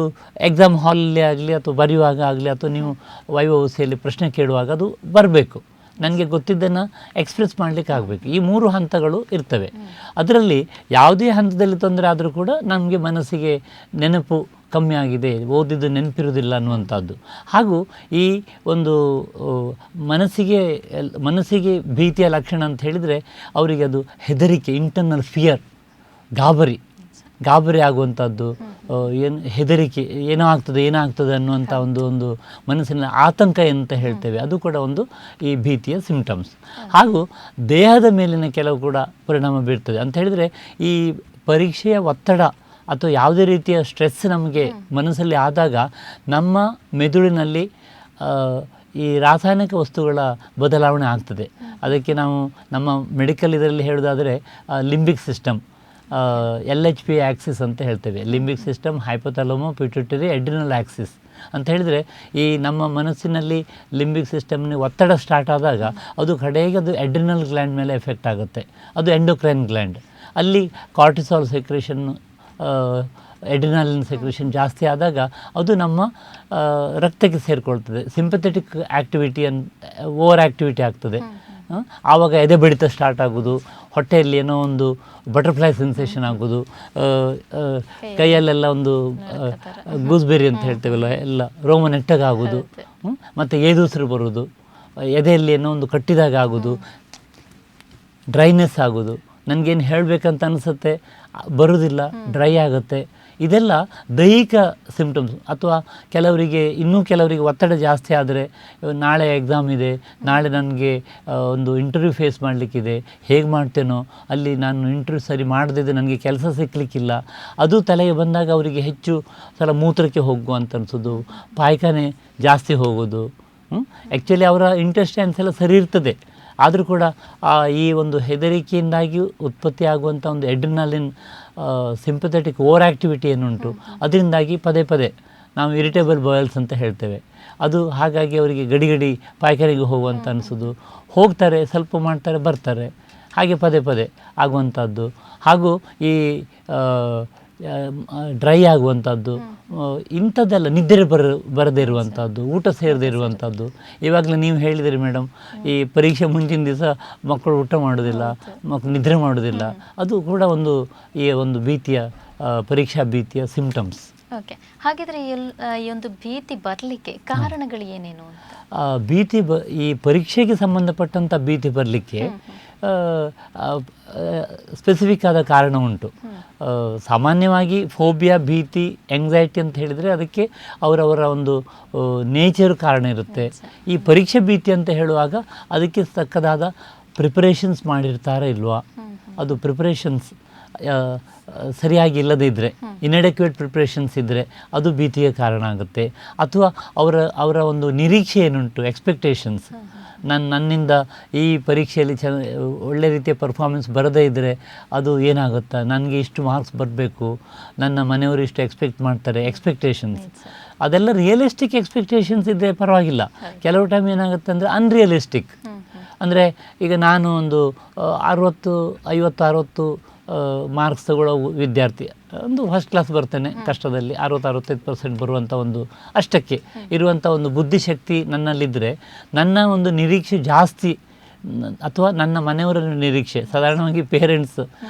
ಎಕ್ಸಾಮ್ ಹಾಲಲ್ಲಿ ಆಗಲಿ ಅಥವಾ ಬರೆಯುವಾಗ ಆಗಲಿ ಅಥವಾ ನೀವು ವೈವೌಸಿಯಲ್ಲಿ ಪ್ರಶ್ನೆ ಕೇಳುವಾಗ ಅದು ಬರಬೇಕು, ನನಗೆ ಗೊತ್ತಿದ್ದನ್ನು ಎಕ್ಸ್ಪ್ರೆಸ್ ಮಾಡಲಿಕ್ಕೆ ಆಗಬೇಕು. ಈ 3 ಹಂತಗಳು ಇರ್ತವೆ. ಅದರಲ್ಲಿ ಯಾವುದೇ ಹಂತದಲ್ಲಿ ತೊಂದರೆ ಆದರೂ ಕೂಡ ನಮಗೆ ಮನಸ್ಸಿಗೆ ನೆನಪು ಕಮ್ಮಿ ಆಗಿದೆ, ಓದಿದ್ದು ನೆನಪಿರುವುದಿಲ್ಲ ಅನ್ನುವಂಥದ್ದು. ಹಾಗೂ ಈ ಒಂದು ಮನಸ್ಸಿಗೆ ಭೀತಿಯ ಲಕ್ಷಣ ಅಂತ ಹೇಳಿದರೆ ಅವರಿಗೆ ಅದು ಹೆದರಿಕೆ, ಇಂಟರ್ನಲ್ ಫಿಯರ್, ಗಾಬರಿ ಆಗುವಂಥದ್ದು, ಹೆದರಿಕೆ, ಏನಾಗ್ತದೆ ಅನ್ನುವಂಥ ಒಂದು ಮನಸ್ಸಿನ ಆತಂಕ ಅಂತ ಹೇಳ್ತೇವೆ, ಅದು ಕೂಡ ಒಂದು ಈ ಭೀತಿಯ ಸಿಂಪ್ಟಮ್ಸ್. ಹಾಗೂ ದೇಹದ ಮೇಲಿನ ಕೆಲವು ಕೂಡ ಪರಿಣಾಮ ಬೀರ್ತದೆ ಅಂತ ಹೇಳಿದರೆ ಈ ಪರೀಕ್ಷೆಯ ಒತ್ತಡ ಅಥವಾ ಯಾವುದೇ ರೀತಿಯ ಸ್ಟ್ರೆಸ್ ನಮಗೆ ಮನಸ್ಸಲ್ಲಿ ಆದಾಗ ನಮ್ಮ ಮೆದುಳಿನಲ್ಲಿ ಈ ರಾಸಾಯನಿಕ ವಸ್ತುಗಳ ಬದಲಾವಣೆ ಆಗ್ತದೆ. ಅದಕ್ಕೆ ನಾವು ನಮ್ಮ ಮೆಡಿಕಲ್ ಇದರಲ್ಲಿ ಹೇಳೋದಾದರೆ ಲಿಂಬಿಕ್ ಸಿಸ್ಟಮ್, LHP ಆ್ಯಕ್ಸಿಸ್ ಅಂತ ಹೇಳ್ತೇವೆ. Limbic system, hypothalamo pituitary adrenal axis ಅಂತ ಹೇಳಿದರೆ ಈ ನಮ್ಮ ಮನಸ್ಸಿನಲ್ಲಿ ಲಿಂಬಿಕ್ ಸಿಸ್ಟಮ್ನ ಒತ್ತಡ ಸ್ಟಾರ್ಟ್ ಆದಾಗ ಅದು ಕಡೆಗೆ ಅದು ಅಡ್ರಿನಲ್ ಗ್ಲ್ಯಾಂಡ್ ಮೇಲೆ ಎಫೆಕ್ಟ್ ಆಗುತ್ತೆ, ಅದು ಎಂಡೋಕ್ರೈನ್ ಗ್ಲ್ಯಾಂಡ್. ಅಲ್ಲಿ ಕಾರ್ಟಿಸಾಲ್ ಸೆಕ್ರೇಷನ್ ಎಡ್ರಿನಾಲಿನ್ ಸೆಕ್ರೇಷನ್ ಜಾಸ್ತಿ ಆದಾಗ ಅದು ನಮ್ಮ ರಕ್ತಕ್ಕೆ ಸೇರಿಕೊಳ್ತದೆ. ಸಿಂಪಥೆಟಿಕ್ ಆ್ಯಕ್ಟಿವಿಟಿ ಓವರ್ ಆ್ಯಕ್ಟಿವಿಟಿ ಆಗ್ತದೆ. ಆವಾಗ ಎದೆ ಬಡಿತ ಸ್ಟಾರ್ಟ್ ಆಗೋದು, ಹೊಟ್ಟೆಯಲ್ಲಿ ಏನೋ ಒಂದು ಬಟರ್ಫ್ಲೈ ಸೆನ್ಸೇಷನ್ ಆಗೋದು, ಕೈಯಲ್ಲೆಲ್ಲ ಒಂದು ಗೂಸ್ಬೆರಿ ಅಂತ ಹೇಳ್ತೇವಲ್ಲ ಎಲ್ಲ ರೋಮ ನೆಟ್ಟಗಾಗೋದು, ಮತ್ತು ಏದುಸಿರು ಬರೋದು, ಎದೆಯಲ್ಲಿ ಏನೋ ಒಂದು ಕಟ್ಟಿದಾಗ ಆಗೋದು, ಡ್ರೈನೆಸ್ ಆಗೋದು, ನನಗೇನು ಹೇಳಬೇಕಂತ ಅನಿಸುತ್ತೆ ಬರೋದಿಲ್ಲ, ಡ್ರೈ ಆಗುತ್ತೆ. ಇದೆಲ್ಲ ದೈಹಿಕ ಸಿಂಪ್ಟಮ್ಸ್. ಅಥವಾ ಕೆಲವರಿಗೆ ಒತ್ತಡ ಜಾಸ್ತಿ ಆದರೆ, ನಾಳೆ ಎಕ್ಸಾಮ್ ಇದೆ, ನಾಳೆ ನನಗೆ ಒಂದು ಇಂಟರ್ವ್ಯೂ ಫೇಸ್ ಮಾಡಲಿಕ್ಕಿದೆ, ಹೇಗೆ ಮಾಡ್ತೇನೋ, ಅಲ್ಲಿ ನಾನು ಇಂಟರ್ವ್ಯೂ ಸರಿ ಮಾಡದಿದ್ದರೆ ನನಗೆ ಕೆಲಸ ಸಿಕ್ಕಲಿಕ್ಕಿಲ್ಲ, ಅದು ತಲೆಗೆ ಬಂದಾಗ ಅವರಿಗೆ ಹೆಚ್ಚು ಸಲ ಮೂತ್ರಕ್ಕೆ ಹೋಗುವಂತ ಅನಿಸೋದು, ಪಾಯ್ಖಾನೆ ಜಾಸ್ತಿ ಹೋಗೋದು. ಆ್ಯಕ್ಚುಲಿ ಅವರ ಇಂಟೆಸ್ಟೈನ್ಸ್ ಎಲ್ಲ ಸರಿ ಇರ್ತದೆ, ಆದರೂ ಕೂಡ ಈ ಒಂದು ಹೆದರಿಕೆಯಿಂದಾಗಿ ಉತ್ಪತ್ತಿ ಆಗುವಂಥ ಒಂದು ಎಡ್ರಿನಾಲಿನ್ ಸಿಂಪಥೆಟಿಕ್ ಓವರ್ ಆ್ಯಕ್ಟಿವಿಟಿ ಏನುಂಟು, ಅದರಿಂದಾಗಿ ಪದೇ ಪದೇ ನಾವು ಇರಿಟೇಬಲ್ ಬಾಯಲ್ಸ್ ಅಂತ ಹೇಳ್ತೇವೆ. ಅದು ಹಾಗಾಗಿ ಅವರಿಗೆ ಗಡಿ ಪಾಯ್ಖಾನೆಗೆ ಹೋಗುವಂತ ಅನಿಸೋದು, ಹೋಗ್ತಾರೆ, ಸ್ವಲ್ಪ ಮಾಡ್ತಾರೆ, ಬರ್ತಾರೆ, ಹಾಗೆ ಪದೇ ಪದೇ ಆಗುವಂಥದ್ದು. ಹಾಗೂ ಈ ಡ್ರೈ ಆಗುವಂಥದ್ದು, ಇಂಥದ್ದೆಲ್ಲ ನಿದ್ರೆ ಬರದೇ ಇರುವಂಥದ್ದು, ಊಟ ಸೇರದೇ ಇರುವಂಥದ್ದು. ಇವಾಗಲೇ ನೀವು ಹೇಳಿದಿರಿ ಮೇಡಮ್, ಈ ಪರೀಕ್ಷೆ ಮುಂಚಿನ ದಿವಸ ಮಕ್ಕಳು ಊಟ ಮಾಡೋದಿಲ್ಲ, ಮಕ್ಕಳು ನಿದ್ರೆ ಮಾಡೋದಿಲ್ಲ, ಅದು ಕೂಡ ಈ ಒಂದು ಭೀತಿಯ ಪರೀಕ್ಷಾ ಭೀತಿಯ ಸಿಂಪ್ಟಮ್ಸ್. ಓಕೆ, ಹಾಗಿದ್ರೆ ಈ ಒಂದು ಭೀತಿ ಬರಲಿಕ್ಕೆ ಕಾರಣಗಳು ಏನೇನು ಅಂತ? ಈ ಪರೀಕ್ಷೆಗೆ ಸಂಬಂಧಪಟ್ಟಂಥ ಭೀತಿ ಬರಲಿಕ್ಕೆ ಸ್ಪೆಸಿಫಿಕ್ ಆದ ಕಾರಣ ಉಂಟು. ಸಾಮಾನ್ಯವಾಗಿ ಫೋಬಿಯಾ, ಭೀತಿ, ಎಂಗ್ಸೈಟಿ ಅಂತ ಹೇಳಿದರೆ ಅದಕ್ಕೆ ಅವರವರ ಒಂದು ನೇಚರ್ ಕಾರಣ ಇರುತ್ತೆ. ಈ ಪರೀಕ್ಷೆ ಭೀತಿ ಅಂತ ಹೇಳುವಾಗ ಅದಕ್ಕೆ ತಕ್ಕದಾದ ಪ್ರಿಪರೇಷನ್ಸ್ ಮಾಡಿರ್ತಾರೆ ಇಲ್ವಾ, ಅದು ಪ್ರಿಪರೇಷನ್ಸ್ ಸರಿಯಾಗಿ ಇಲ್ಲದೇ ಇದ್ದರೆ, ಇನ್ಎಡೆಕ್ವೇಟ್ ಪ್ರಿಪ್ರೇಷನ್ಸ್ ಇದ್ದರೆ ಅದು ಭೀತಿಗೆ ಕಾರಣ ಆಗುತ್ತೆ. ಅಥವಾ ಅವರ ಒಂದು ನಿರೀಕ್ಷೆ ಏನುಂಟು, ಎಕ್ಸ್ಪೆಕ್ಟೇಷನ್ಸ್, ನನ್ನಿಂದ ಈ ಪರೀಕ್ಷೆಯಲ್ಲಿ ಒಳ್ಳೆ ರೀತಿಯ ಪರ್ಫಾರ್ಮೆನ್ಸ್ ಬರದೇ ಇದ್ದರೆ ಅದು ಏನಾಗುತ್ತಾ, ನನಗೆ ಇಷ್ಟು ಮಾರ್ಕ್ಸ್ ಬರಬೇಕು, ನನ್ನ ಮನೆಯವರು ಇಷ್ಟು ಎಕ್ಸ್ಪೆಕ್ಟ್ ಮಾಡ್ತಾರೆ, ಎಕ್ಸ್ಪೆಕ್ಟೇಷನ್ಸ್. ಅದೆಲ್ಲ ರಿಯಲಿಸ್ಟಿಕ್ ಎಕ್ಸ್ಪೆಕ್ಟೇಷನ್ಸ್ ಇದ್ದರೆ ಪರವಾಗಿಲ್ಲ. ಕೆಲವು ಟೈಮ್ ಏನಾಗುತ್ತೆ ಅಂದರೆ ಅನ್ರಿಯಲಿಸ್ಟಿಕ್. ಅಂದರೆ ಈಗ ನಾನು ಒಂದು 50-60 ಮಾರ್ಕ್ಸ್ ತಗೊಳ್ಳೋ ವಿದ್ಯಾರ್ಥಿ, ಒಂದು ಫಸ್ಟ್ ಕ್ಲಾಸ್ ಬರ್ತೇನೆ ಕಷ್ಟದಲ್ಲಿ, 60-65% ಬರುವಂಥ ಒಂದು ಅಷ್ಟಕ್ಕೆ ಇರುವಂಥ ಒಂದು ಬುದ್ಧಿಶಕ್ತಿ ನನ್ನಲ್ಲಿದ್ದರೆ, ನನ್ನ ಒಂದು ನಿರೀಕ್ಷೆ ಜಾಸ್ತಿ, ಅಥವಾ ನನ್ನ ಮನೆಯವರ ನಿರೀಕ್ಷೆ, ಸಾಧಾರಣವಾಗಿ ಪೇರೆಂಟ್ಸ್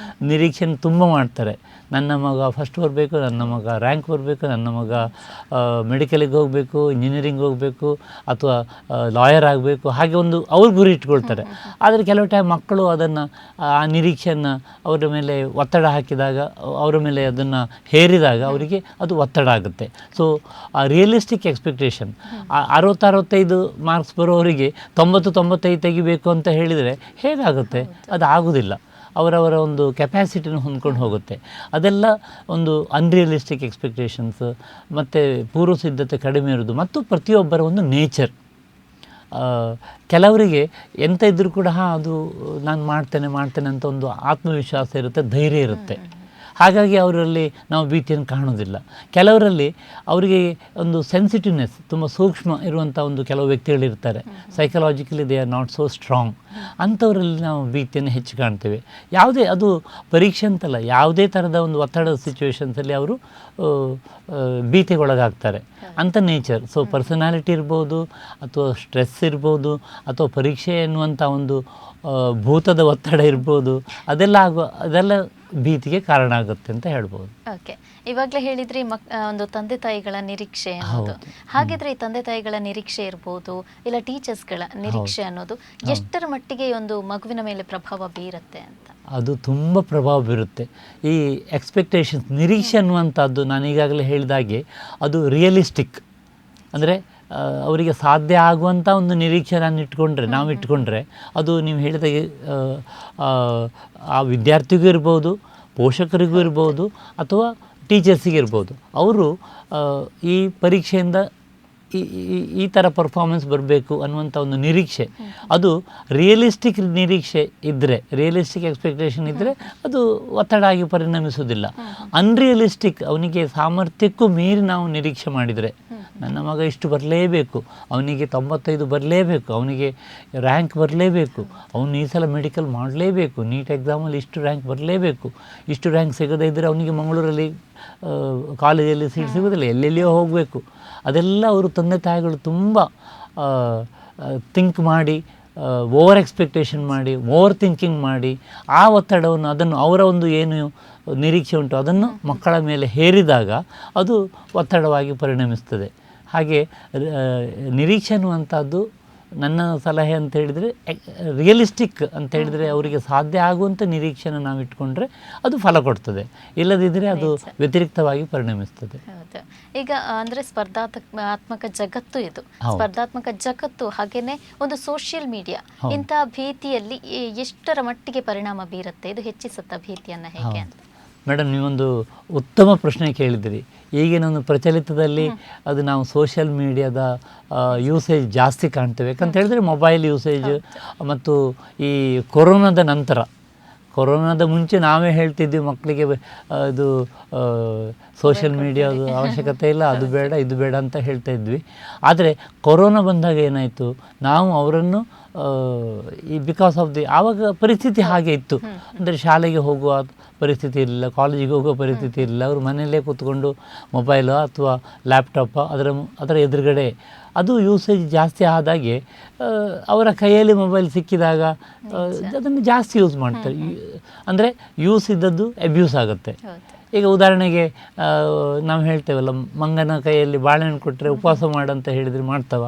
ನಿರೀಕ್ಷೆಯನ್ನು ತುಂಬ ಮಾಡ್ತಾರೆ. ನನ್ನ ಮಗ ಫಸ್ಟ್ ಬರಬೇಕು, ನನ್ನ ಮಗ ರ್ಯಾಂಕ್ ಬರಬೇಕು, ನನ್ನ ಮಗ ಮೆಡಿಕಲಿಗೆ ಹೋಗಬೇಕು, ಇಂಜಿನಿಯರಿಂಗ್ ಹೋಗಬೇಕು, ಅಥವಾ ಲಾಯರ್ ಆಗಬೇಕು, ಹಾಗೆ ಒಂದು ಅವ್ರು ಗುರಿ ಇಟ್ಕೊಳ್ತಾರೆ. ಆದರೆ ಕೆಲವು ಟೈಮ್ ಮಕ್ಕಳು ಆ ನಿರೀಕ್ಷೆಯನ್ನು ಅವರ ಮೇಲೆ ಒತ್ತಡ ಹಾಕಿದಾಗ, ಅವರ ಮೇಲೆ ಅದನ್ನು ಹೇರಿದಾಗ ಅವರಿಗೆ ಅದು ಒತ್ತಡ ಆಗುತ್ತೆ. ಸೊ ಆ ರಿಯಲಿಸ್ಟಿಕ್ ಎಕ್ಸ್ಪೆಕ್ಟೇಷನ್, 60-65 ಮಾರ್ಕ್ಸ್ ಬರೋವರಿಗೆ 90-95 ತೆಗಿಬೇಕು ಅಂತ ಹೇಳಿದರೆ ಹೇಗಾಗುತ್ತೆ? ಅದು ಆಗೋದಿಲ್ಲ. ಅವರವರ ಒಂದು ಕೆಪ್ಯಾಸಿಟಿನ ಹೊಂದ್ಕೊಂಡು ಹೋಗುತ್ತೆ. ಅದೆಲ್ಲ ಒಂದು ಅನ್ರಿಯಲಿಸ್ಟಿಕ್ ಎಕ್ಸ್ಪೆಕ್ಟೇಷನ್ಸ್, ಮತ್ತು ಪೂರ್ವ ಸಿದ್ಧತೆ ಕಡಿಮೆ ಇರೋದು, ಮತ್ತು ಪ್ರತಿಯೊಬ್ಬರ ಒಂದು ನೇಚರ್. ಕೆಲವರಿಗೆ ಎಂತ ಇದ್ದರೂ ಕೂಡ ಅದು ನಾನು ಮಾಡ್ತೇನೆ ಅಂತ ಒಂದು ಆತ್ಮವಿಶ್ವಾಸ ಇರುತ್ತೆ, ಧೈರ್ಯ ಇರುತ್ತೆ. ಹಾಗಾಗಿ ಅವರಲ್ಲಿ ನಾವು ಭೀತಿಯನ್ನು ಕಾಣೋದಿಲ್ಲ. ಕೆಲವರಲ್ಲಿ ಅವರಿಗೆ ಒಂದು ಸೆನ್ಸಿಟಿವ್ನೆಸ್, ತುಂಬ ಸೂಕ್ಷ್ಮ ಇರುವಂಥ ಒಂದು ಕೆಲವು ವ್ಯಕ್ತಿಗಳಿರ್ತಾರೆ, psychologically they are not so strong. ಅಂಥವರಲ್ಲಿ ನಾವು ಭೀತಿಯನ್ನು ಹೆಚ್ಚು ಕಾಣ್ತೇವೆ. ಯಾವುದೇ, ಅದು ಪರೀಕ್ಷೆ ಅಂತಲ್ಲ, ಯಾವುದೇ ಥರದ ಒಂದು ಒತ್ತಡದ ಸಿಚುವೇಶನ್ಸಲ್ಲಿ ಅವರು ಭೀತಿಗೊಳಗಾಗ್ತಾರೆ ಅಂಥ ನೇಚರ್. ಸೊ ಪರ್ಸನಾಲಿಟಿ ಇರ್ಬೋದು, ಅಥವಾ ಸ್ಟ್ರೆಸ್ ಇರ್ಬೋದು, ಅಥವಾ ಪರೀಕ್ಷೆ ಎನ್ನುವಂಥ ಒಂದು ಭೂತದ ಒತ್ತಡ ಇರ್ಬೋದು, ಅದೆಲ್ಲ ಭೀತಿಗೆ ಕಾರಣ ಆಗುತ್ತೆ ಅಂತ ಹೇಳ್ಬೋದು. ಓಕೆ, ಇವಾಗಲೇ ಹೇಳಿದ್ರಿ ಒಂದು ತಂದೆ ತಾಯಿಗಳ ನಿರೀಕ್ಷೆ ಅನ್ನೋದು. ಹಾಗಿದ್ರೆ ಈ ತಂದೆ ತಾಯಿಗಳ ನಿರೀಕ್ಷೆ ಇರ್ಬೋದು, ಇಲ್ಲ ಟೀಚರ್ಸ್ಗಳ ನಿರೀಕ್ಷೆ ಅನ್ನೋದು ಎಷ್ಟರ ಮಟ್ಟಿಗೆ ಒಂದು ಮಗುವಿನ ಮೇಲೆ ಪ್ರಭಾವ ಬೀರುತ್ತೆ ಅಂತ? ಅದು ತುಂಬ ಪ್ರಭಾವ ಬೀರುತ್ತೆ. ಈ ಎಕ್ಸ್ಪೆಕ್ಟೇಷನ್ಸ್, ನಿರೀಕ್ಷೆ ಅನ್ನುವಂಥದ್ದು ನಾನು ಈಗಾಗಲೇ ಹೇಳಿದಾಗೆ ಅದು ರಿಯಲಿಸ್ಟಿಕ್. ಅಂದರೆ ಅವರಿಗೆ ಸಾಧ್ಯ ಆಗುವಂಥ ಒಂದು ನಿರೀಕ್ಷೆ ನಾವು ಇಟ್ಕೊಂಡ್ರೆ ಅದು ನೀವು ಹೇಳಿದಾಗೆ ಆ ವಿದ್ಯಾರ್ಥಿಗೂ ಇರ್ಬೋದು, ಪೋಷಕರಿಗೂ ಇರ್ಬೋದು, ಅಥವಾ ಟೀಚರ್ಸಿಗೆ ಇರ್ಬೋದು. ಅವರು ಈ ಪರೀಕ್ಷೆಯಿಂದ ಈ ಥರ ಪರ್ಫಾರ್ಮೆನ್ಸ್ ಬರಬೇಕು ಅನ್ನುವಂಥ ಒಂದು ನಿರೀಕ್ಷೆ, ಅದು ರಿಯಲಿಸ್ಟಿಕ್ ನಿರೀಕ್ಷೆ ಇದ್ದರೆ, ರಿಯಲಿಸ್ಟಿಕ್ ಎಕ್ಸ್ಪೆಕ್ಟೇಷನ್ ಇದ್ದರೆ ಅದು ಒತ್ತಡ ಆಗಿ ಪರಿಣಮಿಸುವುದಿಲ್ಲ. ಅನ್ರಿಯಲಿಸ್ಟಿಕ್, ಅವನಿಗೆ ಸಾಮರ್ಥ್ಯಕ್ಕೂ ಮೀರಿ ನಾವು ನಿರೀಕ್ಷೆ ಮಾಡಿದರೆ ನನ್ನ ಮಗ ಇಷ್ಟು ಬರಲೇಬೇಕು, ಅವನಿಗೆ 95 ಬರಲೇಬೇಕು, ಅವನಿಗೆ ರ್ಯಾಂಕ್ ಬರಲೇಬೇಕು, ಅವನು ಈ ಸಲ ಮೆಡಿಕಲ್ ಮಾಡಲೇಬೇಕು, ನೀಟ್ ಎಕ್ಸಾಮಲ್ಲಿ ಇಷ್ಟು ರ್ಯಾಂಕ್ ಬರಲೇಬೇಕು, ಇಷ್ಟು ರ್ಯಾಂಕ್ ಸಿಗದೇ ಇದ್ದರೆ ಅವನಿಗೆ ಮಂಗಳೂರಲ್ಲಿ ಕಾಲೇಜಲ್ಲಿ ಸೀಟ್ ಸಿಗೋದಿಲ್ಲ, ಎಲ್ಲೆಲ್ಲಿಯೋ ಹೋಗಬೇಕು. ಅದೆಲ್ಲ ಅವರು ತಂದೆ ತಾಯಿಗಳು ತುಂಬ ಥಿಂಕ್ ಮಾಡಿ, ಓವರ್ ಎಕ್ಸ್ಪೆಕ್ಟೇಷನ್ ಮಾಡಿ, ಓವರ್ ಥಿಂಕಿಂಗ್ ಮಾಡಿ, ಆ ಒತ್ತಡವನ್ನು ಅದನ್ನು ಅವರ ಒಂದು ಏನು ನಿರೀಕ್ಷೆ ಉಂಟು ಅದನ್ನು ಮಕ್ಕಳ ಮೇಲೆ ಹೇರಿದಾಗ ಅದು ಒತ್ತಡವಾಗಿ ಪರಿಣಮಿಸ್ತದೆ. ಹಾಗೆ ನಿರೀಕ್ಷೆ ಅನ್ನುವಂಥದ್ದು ನನ್ನ ಸಲಹೆ ಅಂತ ಹೇಳಿದರೆ ರಿಯಲಿಸ್ಟಿಕ್ ಅಂತ ಹೇಳಿದರೆ ಅವರಿಗೆ ಸಾಧ್ಯ ಆಗುವಂಥ ನಿರೀಕ್ಷೆನ ನಾವು ಇಟ್ಕೊಂಡ್ರೆ ಅದು ಫಲ ಕೊಡ್ತದೆ, ಇಲ್ಲದಿದ್ದರೆ ಅದು ವ್ಯತಿರಿಕ್ತವಾಗಿ ಪರಿಣಮಿಸ್ತದೆ. ಹೌದು. ಈಗ ಅಂದರೆ ಸ್ಪರ್ಧಾತ್ಮಕ ಜಗತ್ತು ಇದು, ಸ್ಪರ್ಧಾತ್ಮಕ ಜಗತ್ತು ಹಾಗೇನೆ ಒಂದು ಸೋಷಿಯಲ್ ಮೀಡಿಯಾ ಇಂಥ ಭೀತಿಯಲ್ಲಿ ಎಷ್ಟರ ಮಟ್ಟಿಗೆ ಪರಿಣಾಮ ಬೀರುತ್ತೆ, ಇದು ಹೆಚ್ಚಿಸುತ್ತಾ ಭೀತಿಯನ್ನು ಹೇಗೆ ಅಂತ? ಮೇಡಮ್, ನೀವೊಂದು ಉತ್ತಮ ಪ್ರಶ್ನೆ ಕೇಳಿದಿರಿ. ಈಗಿನ ಒಂದು ಪ್ರಚಲಿತದಲ್ಲಿ ಅದು ನಾವು ಸೋಷಿಯಲ್ ಮೀಡಿಯಾದ ಯೂಸೇಜ್ ಜಾಸ್ತಿ ಕಾಣ್ತೇವೆ. ಯಾಕಂತ ಹೇಳಿದ್ರೆ ಮೊಬೈಲ್ ಯೂಸೇಜ್ ಮತ್ತು ಈ ಕೊರೋನಾದ ನಂತರ, ಕೊರೋನಾದ ಮುಂಚೆ ನಾವೇ ಹೇಳ್ತಿದ್ವಿ ಮಕ್ಕಳಿಗೆ ಇದು ಸೋಷಿಯಲ್ ಮೀಡಿಯಾದ ಅವಶ್ಯಕತೆ ಇಲ್ಲ, ಅದು ಬೇಡ ಇದು ಬೇಡ ಅಂತ ಹೇಳ್ತಾ ಇದ್ವಿ. ಆದರೆ ಕೊರೋನಾ ಬಂದಾಗ ಏನಾಯಿತು, ನಾವು ಅವರನ್ನು ಬಿಕಾಸ್ ಆಫ್ ಆವಾಗ ಪರಿಸ್ಥಿತಿ ಹಾಗೆ ಇತ್ತು. ಅಂದರೆ ಶಾಲೆಗೆ ಹೋಗುವ ಪರಿಸ್ಥಿತಿ ಇರಲಿಲ್ಲ, ಕಾಲೇಜಿಗೆ ಹೋಗೋ ಪರಿಸ್ಥಿತಿ ಇರಲಿಲ್ಲ, ಅವರು ಮನೆಯಲ್ಲೇ ಕೂತ್ಕೊಂಡು ಮೊಬೈಲು ಅಥವಾ ಲ್ಯಾಪ್ಟಾಪ್ ಅದರ ಎದುರುಗಡೆ ಅದು ಯೂಸೇಜ್ ಜಾಸ್ತಿ ಆದಾಗೆ ಅವರ ಕೈಯಲ್ಲಿ ಮೊಬೈಲ್ ಸಿಕ್ಕಿದಾಗ ಅದನ್ನು ಜಾಸ್ತಿ ಯೂಸ್ ಮಾಡ್ತಾರೆ. ಅಂದರೆ ಯೂಸ್ ಇದ್ದದ್ದು ಅಬ್ಯೂಸ್ ಆಗುತ್ತೆ. ಈಗ ಉದಾಹರಣೆಗೆ ನಾವು ಹೇಳ್ತೇವಲ್ಲ, ಮಂಗನ ಕೈಯಲ್ಲಿ ಬಾಳೆಹಣ್ಣು ಕೊಟ್ಟರೆ ಉಪವಾಸ ಮಾಡಂತ ಹೇಳಿದರೆ ಮಾಡ್ತಾವ?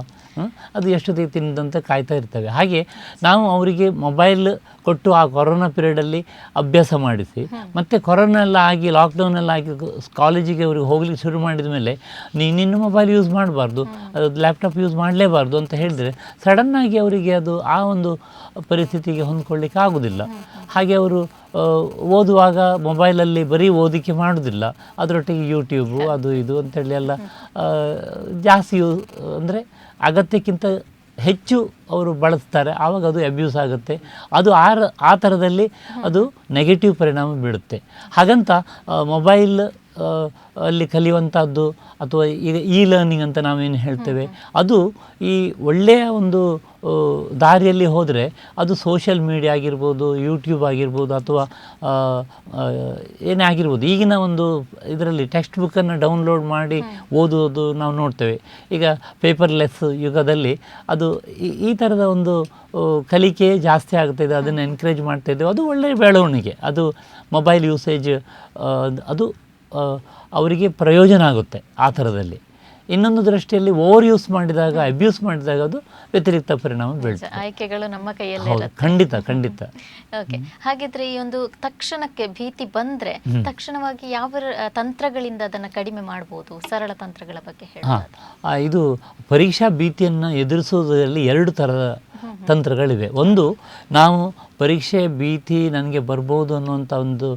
ಅದು ಎಷ್ಟೊತ್ತಿಗೆ ತಿನ್ನದಂತ ಕಾಯ್ತಾ ಇರ್ತವೆ. ಹಾಗೆ ನಾವು ಅವರಿಗೆ ಮೊಬೈಲ್ ಕೊಟ್ಟು ಆ ಕೊರೋನಾ ಪೀರಿಯಡಲ್ಲಿ ಅಭ್ಯಾಸ ಮಾಡಿಸಿ, ಮತ್ತು ಕೊರೋನಾ ಎಲ್ಲ ಆಗಿ ಲಾಕ್ಡೌನೆಲ್ಲ ಆಗಿ ಕಾಲೇಜಿಗೆ ಅವ್ರಿಗೆ ಹೋಗ್ಲಿಕ್ಕೆ ಶುರು ಮಾಡಿದ ಮೇಲೆ ನೀನು ಮೊಬೈಲ್ ಯೂಸ್ ಮಾಡಬಾರ್ದು, ಅದು ಲ್ಯಾಪ್ಟಾಪ್ ಯೂಸ್ ಮಾಡಲೇಬಾರ್ದು ಅಂತ ಹೇಳಿದರೆ ಸಡನ್ನಾಗಿ ಅವರಿಗೆ ಅದು ಆ ಒಂದು ಪರಿಸ್ಥಿತಿಗೆ ಹೊಂದ್ಕೊಳ್ಳಿಕ್ಕೆ ಆಗೋದಿಲ್ಲ. ಹಾಗೆ ಅವರು ಓದುವಾಗ ಮೊಬೈಲಲ್ಲಿ ಬರೀ ಓದಿಕೆ ಮಾಡೋದಿಲ್ಲ, ಅದರೊಟ್ಟಿಗೆ ಯೂಟ್ಯೂಬು ಅದು ಇದು ಅಂತೇಳಿ ಎಲ್ಲ ಜಾಸ್ತಿ ಅಂದರೆ ಅಗತ್ಯಕ್ಕಿಂತ ಹೆಚ್ಚು ಅವರು ಬಳಸ್ತಾರೆ. ಆವಾಗ ಅದು ಅಬ್ಯೂಸ್ ಆಗುತ್ತೆ. ಅದು ಆ ಥರದಲ್ಲಿ ಅದು ನೆಗೆಟಿವ್ ಪರಿಣಾಮ ಬೀಳುತ್ತೆ. ಹಾಗಂತ ಮೊಬೈಲ್ ಅಲ್ಲಿ ಕಲಿಯುವಂಥದ್ದು ಅಥವಾ ಈಗ ಲರ್ನಿಂಗ್ ಅಂತ ನಾವೇನು ಹೇಳ್ತೇವೆ, ಅದು ಈ ಒಳ್ಳೆಯ ಒಂದು ದಾರಿಯಲ್ಲಿ ಹೋದರೆ ಅದು ಸೋಷಿಯಲ್ ಮೀಡಿಯಾ ಆಗಿರ್ಬೋದು, ಯೂಟ್ಯೂಬ್ ಆಗಿರ್ಬೋದು, ಅಥವಾ ಏನೇ ಆಗಿರ್ಬೋದು. ಈಗಿನ ಒಂದು ಇದರಲ್ಲಿ ಟೆಕ್ಸ್ಟ್ ಬುಕ್ಕನ್ನು ಡೌನ್ಲೋಡ್ ಮಾಡಿ ಓದುವುದು ನಾವು ನೋಡ್ತೇವೆ. ಈಗ ಪೇಪರ್ಲೆಸ್ ಯುಗದಲ್ಲಿ ಅದು ಈ ಥರದ ಒಂದು ಕಲಿಕೆ ಜಾಸ್ತಿ ಆಗ್ತಾಯಿದೆ, ಅದನ್ನು ಎನ್ಕರೇಜ್ ಮಾಡ್ತಾಯಿದ್ದೇವೆ. ಅದು ಒಳ್ಳೆಯ ಬೆಳವಣಿಗೆ. ಅದು ಮೊಬೈಲ್ ಯೂಸೇಜ್ ಅದು ಅವರಿಗೆ ಪ್ರಯೋಜನ ಆಗುತ್ತೆ ಆ ಥರದಲ್ಲಿ. ಇನ್ನೊಂದು ದೃಷ್ಟಿಯಲ್ಲಿ ಓವರ್ ಯೂಸ್ ಮಾಡಿದಾಗ, ಅಬ್ಯೂಸ್ ಮಾಡಿದಾಗ ಅದು ವ್ಯತಿರಿಕ್ತ ಪರಿಣಾಮ ಬೀಳ್ತದೆ. ಆಯ್ಕೆಗಳು ನಮ್ಮ ಕೈಯಲ್ಲಿ. ಖಂಡಿತ. ಓಕೆ, ಹಾಗಿದ್ರೆ ಈ ಒಂದು ತಕ್ಷಣಕ್ಕೆ ಭೀತಿ ಬಂದ್ರೆ ತಕ್ಷಣವಾಗಿ ಯಾವ ತಂತ್ರಗಳಿಂದ ಅದನ್ನು ಕಡಿಮೆ ಮಾಡಬಹುದು? ಸರಳ ತಂತ್ರಗಳ ಬಗ್ಗೆ ಹೇಳಿ. ಇದು ಪರೀಕ್ಷಾ ಭೀತಿಯನ್ನು ಎದುರಿಸುವುದರಲ್ಲಿ 2 ಥರದ ತಂತ್ರಗಳಿವೆ. ಒಂದು, ನಾವು ಪರೀಕ್ಷೆ ಭೀತಿ ನನಗೆ ಬರ್ಬೋದು ಅನ್ನುವಂಥ ಒಂದು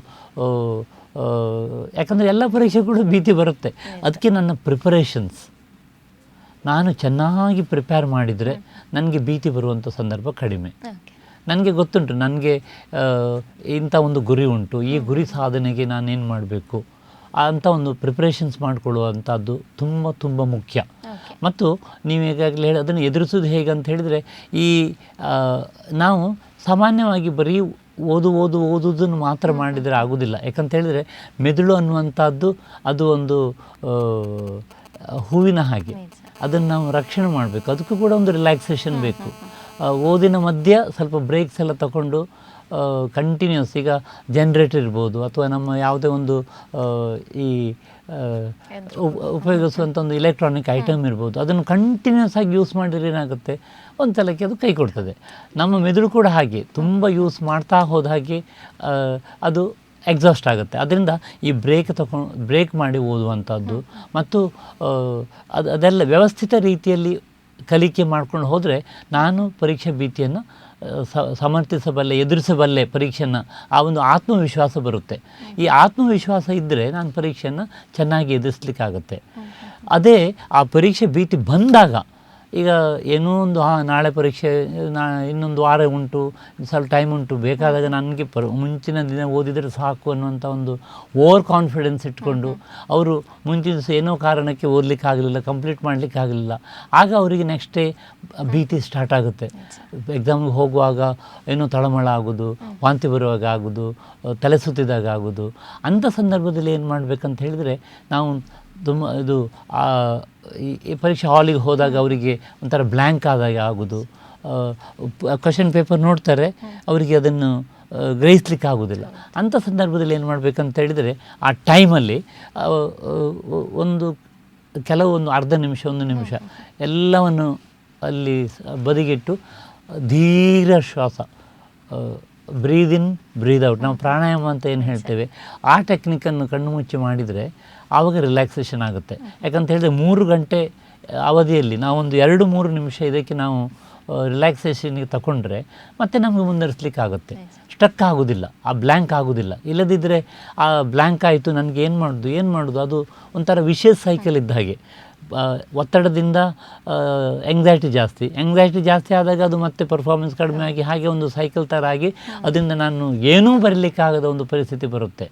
ಯಾಕಂದರೆ ಎಲ್ಲ ಪರೀಕ್ಷೆಗಳು ಭೀತಿ ಬರುತ್ತೆ. ಅದಕ್ಕೆ ನನ್ನ ಪ್ರಿಪರೇಷನ್ಸ್ ನಾನು ಚೆನ್ನಾಗಿ ಪ್ರಿಪೇರ್ ಮಾಡಿದರೆ ನನಗೆ ಭೀತಿ ಬರುವಂಥ ಸಂದರ್ಭ ಕಡಿಮೆ. ನನಗೆ ಗೊತ್ತುಂಟು, ನನಗೆ ಇಂಥ ಒಂದು ಗುರಿ ಉಂಟು, ಈ ಗುರಿ ಸಾಧನೆಗೆ ನಾನೇನು ಮಾಡಬೇಕು ಅಂತ ಒಂದು ಪ್ರಿಪ್ರೇಷನ್ಸ್ ಮಾಡಿಕೊಳ್ಳುವಂಥದ್ದು ತುಂಬ ಮುಖ್ಯ. ಮತ್ತು ನೀವು ಈಗಾಗಲೇ ಹೇಳಿ ಅದನ್ನು ಎದುರಿಸೋದು ಹೇಗೆ ಅಂತ ಹೇಳಿದರೆ, ಈ ನಾವು ಸಾಮಾನ್ಯವಾಗಿ ಬರೀ ಓದುವುದನ್ನು ಮಾತ್ರ ಮಾಡಿದರೆ ಆಗೋದಿಲ್ಲ. ಯಾಕಂತ ಹೇಳಿದರೆ ಮೆದುಳು ಅನ್ನುವಂಥದ್ದು ಅದು ಒಂದು ಹೂವಿನ ಹಾಗೆ, ಅದನ್ನು ನಾವು ರಕ್ಷಣೆ ಮಾಡಬೇಕು. ಅದಕ್ಕೂ ಕೂಡ ಒಂದು ರಿಲ್ಯಾಕ್ಸೇಷನ್ ಬೇಕು. ಓದಿನ ಮಧ್ಯೆ ಸ್ವಲ್ಪ ಬ್ರೇಕ್ಸ್ ಎಲ್ಲ ತಗೊಂಡು ಕಂಟಿನ್ಯೂಸ್, ಈಗ ಜನ್ರೇಟರ್ ಇರ್ಬೋದು ಅಥವಾ ನಮ್ಮ ಯಾವುದೇ ಒಂದು ಈ ಉಪಯೋಗಿಸುವಂಥ ಒಂದು ಇಲೆಕ್ಟ್ರಾನಿಕ್ ಐಟಮ್ ಇರ್ಬೋದು, ಅದನ್ನು ಕಂಟಿನ್ಯೂಸ್ ಆಗಿ ಯೂಸ್ ಮಾಡಿದ್ರೆ ಏನಾಗುತ್ತೆ, ಒಂದು ಸಲಕ್ಕೆ ಅದು ಕೈ ಕೊಡ್ತದೆ. ನಮ್ಮ ಮೆದುಳು ಕೂಡ ಹಾಗೆ ತುಂಬ ಯೂಸ್ ಮಾಡ್ತಾ ಹೋದ ಹಾಗೆ ಅದು ಎಕ್ಸಾಸ್ಟ್ ಆಗುತ್ತೆ. ಅದರಿಂದ ಈ ಬ್ರೇಕ್ ಮಾಡಿ ಓದುವಂಥದ್ದು ಮತ್ತು ಅದೆಲ್ಲ ವ್ಯವಸ್ಥಿತ ರೀತಿಯಲ್ಲಿ ಕಲಿಕೆ ಮಾಡ್ಕೊಂಡು ಹೋದರೆ ನಾನು ಪರೀಕ್ಷೆ ಭೀತಿಯನ್ನು ಸಮರ್ಥಿಸಬಲ್ಲೆ, ಎದುರಿಸಬಲ್ಲೆ ಪರೀಕ್ಷೆಯನ್ನು, ಆ ಒಂದು ಆತ್ಮವಿಶ್ವಾಸ ಬರುತ್ತೆ. ಈ ಆತ್ಮವಿಶ್ವಾಸ ಇದ್ದರೆ ನಾನು ಪರೀಕ್ಷೆಯನ್ನು ಚೆನ್ನಾಗಿ ಎದುರಿಸಲಿಕ್ಕಾಗತ್ತೆ. ಅದೇ ಆ ಪರೀಕ್ಷೆ ಭೀತಿ ಬಂದಾಗ ಈಗ ಏನೋ ಒಂದು ನಾಳೆ ಪರೀಕ್ಷೆ, ಇನ್ನೊಂದು ವಾರ ಉಂಟು, ಸ್ವಲ್ಪ ಟೈಮ್ ಉಂಟು, ಬೇಕಾದಾಗ ನನಗೆ ಮುಂಚಿನ ದಿನ ಓದಿದರೆ ಸಾಕು ಅನ್ನುವಂಥ ಒಂದು ಓವರ್ ಕಾನ್ಫಿಡೆನ್ಸ್ ಇಟ್ಕೊಂಡು ಅವರು ಮುಂಚಿನ ದಿವಸ ಏನೋ ಕಾರಣಕ್ಕೆ ಓದಲಿಕ್ಕೆ ಆಗಲಿಲ್ಲ, ಕಂಪ್ಲೀಟ್ ಮಾಡಲಿಕ್ಕೆ ಆಗಲಿಲ್ಲ, ಆಗ ಅವರಿಗೆ ನೆಕ್ಸ್ಟ್ ಡೇ ಭೀತಿ ಸ್ಟಾರ್ಟ್ ಆಗುತ್ತೆ. ಎಕ್ಸಾಮ್ಗೆ ಹೋಗುವಾಗ ಏನೋ ತಳಮಳ ಆಗೋದು, ವಾಂತಿ ಬರುವಾಗ ಆಗೋದು, ತಲೆ ಸುತ್ತಿದಾಗ ಆಗೋದು. ಅಂಥ ಸಂದರ್ಭದಲ್ಲಿ ಏನು ಮಾಡಬೇಕಂತ ಹೇಳಿದರೆ, ನಾವು ತುಂಬ ಇದು ಈ ಪರೀಕ್ಷೆ ಹಾಲಿಗೆ ಹೋದಾಗ ಅವರಿಗೆ ಒಂಥರ ಬ್ಲ್ಯಾಂಕ್ ಆದಾಗ ಆಗೋದು, ಕ್ವಶನ್ ಪೇಪರ್ ನೋಡ್ತಾರೆ, ಅವರಿಗೆ ಅದನ್ನು ಗ್ರಹಿಸ್ಲಿಕ್ಕೆ ಆಗೋದಿಲ್ಲ. ಅಂಥ ಸಂದರ್ಭದಲ್ಲಿ ಏನು ಮಾಡಬೇಕಂತ ಹೇಳಿದರೆ, ಆ ಟೈಮಲ್ಲಿ ಕೆಲವೊಂದು ಅರ್ಧ ನಿಮಿಷ, 1 ನಿಮಿಷ ಎಲ್ಲವನ್ನು ಅಲ್ಲಿ ಬದಿಗಿಟ್ಟು ಧೀರ ಶ್ವಾಸ, ಬ್ರೀದ್ ಇನ್ ಬ್ರೀದ್ ಔಟ್, ನಾವು ಪ್ರಾಣಾಯಾಮ ಅಂತ ಏನು ಹೇಳ್ತೇವೆ, ಆ ಟೆಕ್ನಿಕನ್ನು ಕಣ್ಣು ಮುಚ್ಚಿ ಮಾಡಿದರೆ ಆವಾಗ ರಿಲ್ಯಾಕ್ಸೇಷನ್ ಆಗುತ್ತೆ. ಯಾಕಂತ ಹೇಳಿದ್ರೆ 3 ಗಂಟೆ ಅವಧಿಯಲ್ಲಿ ನಾವೊಂದು 2-3 ನಿಮಿಷ ಇದಕ್ಕೆ ನಾವು ರಿಲ್ಯಾಕ್ಸೇಷನ್ಗೆ ತಗೊಂಡ್ರೆ ಮತ್ತೆ ನಮಗೆ ಮುಂದುವರಿಸ್ಲಿಕ್ಕೆ ಆಗುತ್ತೆ, ಸ್ಟಕ್ ಆಗೋದಿಲ್ಲ, ಆ ಬ್ಲ್ಯಾಂಕ್ ಆಗೋದಿಲ್ಲ. ಇಲ್ಲದಿದ್ದರೆ ಆ ಬ್ಲ್ಯಾಂಕ್ ಆಯಿತು, ನನಗೆ ಏನು ಮಾಡೋದು, ಅದು ಒಂಥರ ವಿಶೇಷ ಸೈಕಲ್ ಇದ್ದ ಹಾಗೆ. ಒತ್ತಡದಿಂದ ಎಂಗ್ಸೈಟಿ ಜಾಸ್ತಿ ಆದಾಗ ಅದು ಮತ್ತೆ ಪರ್ಫಾರ್ಮೆನ್ಸ್ ಕಡಿಮೆ ಆಗಿ ಹಾಗೆ ಒಂದು ಸೈಕಲ್ ಥರ ಆಗಿ ಅದರಿಂದ ನಾನು ಏನೂ ಬರಲಿಕ್ಕಾಗದ ಒಂದು ಪರಿಸ್ಥಿತಿ ಬರುತ್ತೆ.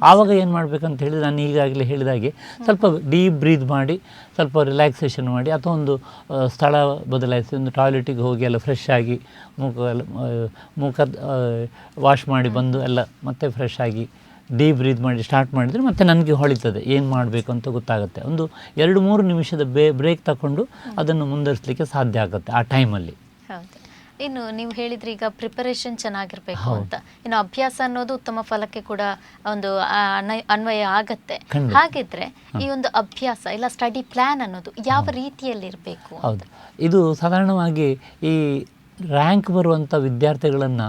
ಆವಾಗ ಏನು ಮಾಡಬೇಕಂತ ಹೇಳಿದರೆ, ನಾನು ಈಗಾಗಲೇ ಹೇಳಿದಾಗೆ ಸ್ವಲ್ಪ ಡೀಪ್ ಬ್ರೀದ್ ಮಾಡಿ, ಸ್ವಲ್ಪ ರಿಲ್ಯಾಕ್ಸೇಷನ್ ಮಾಡಿ, ಅಥವಾ ಒಂದು ಸ್ಥಳ ಬದಲಾಯಿಸಿ, ಒಂದು ಟಾಯ್ಲೆಟಿಗೆ ಹೋಗಿ ಎಲ್ಲ ಫ್ರೆಶ್ ಆಗಿ ಮುಖ ವಾಶ್ ಮಾಡಿ ಬಂದು ಎಲ್ಲ ಮತ್ತೆ ಫ್ರೆಶ್ ಆಗಿ ಡೀಪ್ ಬ್ರೀದ್ ಮಾಡಿ ಸ್ಟಾರ್ಟ್ ಮಾಡಿದರೆ ಮತ್ತೆ ನನಗೆ ಹೊಳಿತದೆ ಏನು ಮಾಡಬೇಕು ಅಂತ ಗೊತ್ತಾಗುತ್ತೆ. ಒಂದು 2-3 ನಿಮಿಷದ ಬ್ರೇಕ್ ತಗೊಂಡು ಅದನ್ನು ಮುಂದುವರಿಸಲಿಕ್ಕೆ ಸಾಧ್ಯ ಆಗುತ್ತೆ ಆ ಟೈಮಲ್ಲಿ. ಹೌದು. ಇನ್ನು ನೀವು ಹೇಳಿದ್ರಿ ಈಗ ಪ್ರಿಪರೇಷನ್ ಚೆನ್ನಾಗಿರ್ಬೇಕು ಅಂತ, ಇನ್ನು ಅಭ್ಯಾಸ ಅನ್ನೋದು ಉತ್ತಮ ಫಲಕ್ಕೆ ಕೂಡ ಒಂದು ಅನ್ವಯ ಆಗತ್ತೆ. ಹಾಗಿದ್ರೆ ಈ ಒಂದು ಅಭ್ಯಾಸ ಇಲ್ಲ ಸ್ಟಡಿ ಪ್ಲಾನ್ ಅನ್ನೋದು ಯಾವ ರೀತಿಯಲ್ಲಿ ಇರಬೇಕು? ಹೌದು, ಇದು ಸಾಧಾರಣವಾಗಿ ಈ ರ್ಯಾಂಕ್ ಬರುವಂಥ ವಿದ್ಯಾರ್ಥಿಗಳನ್ನು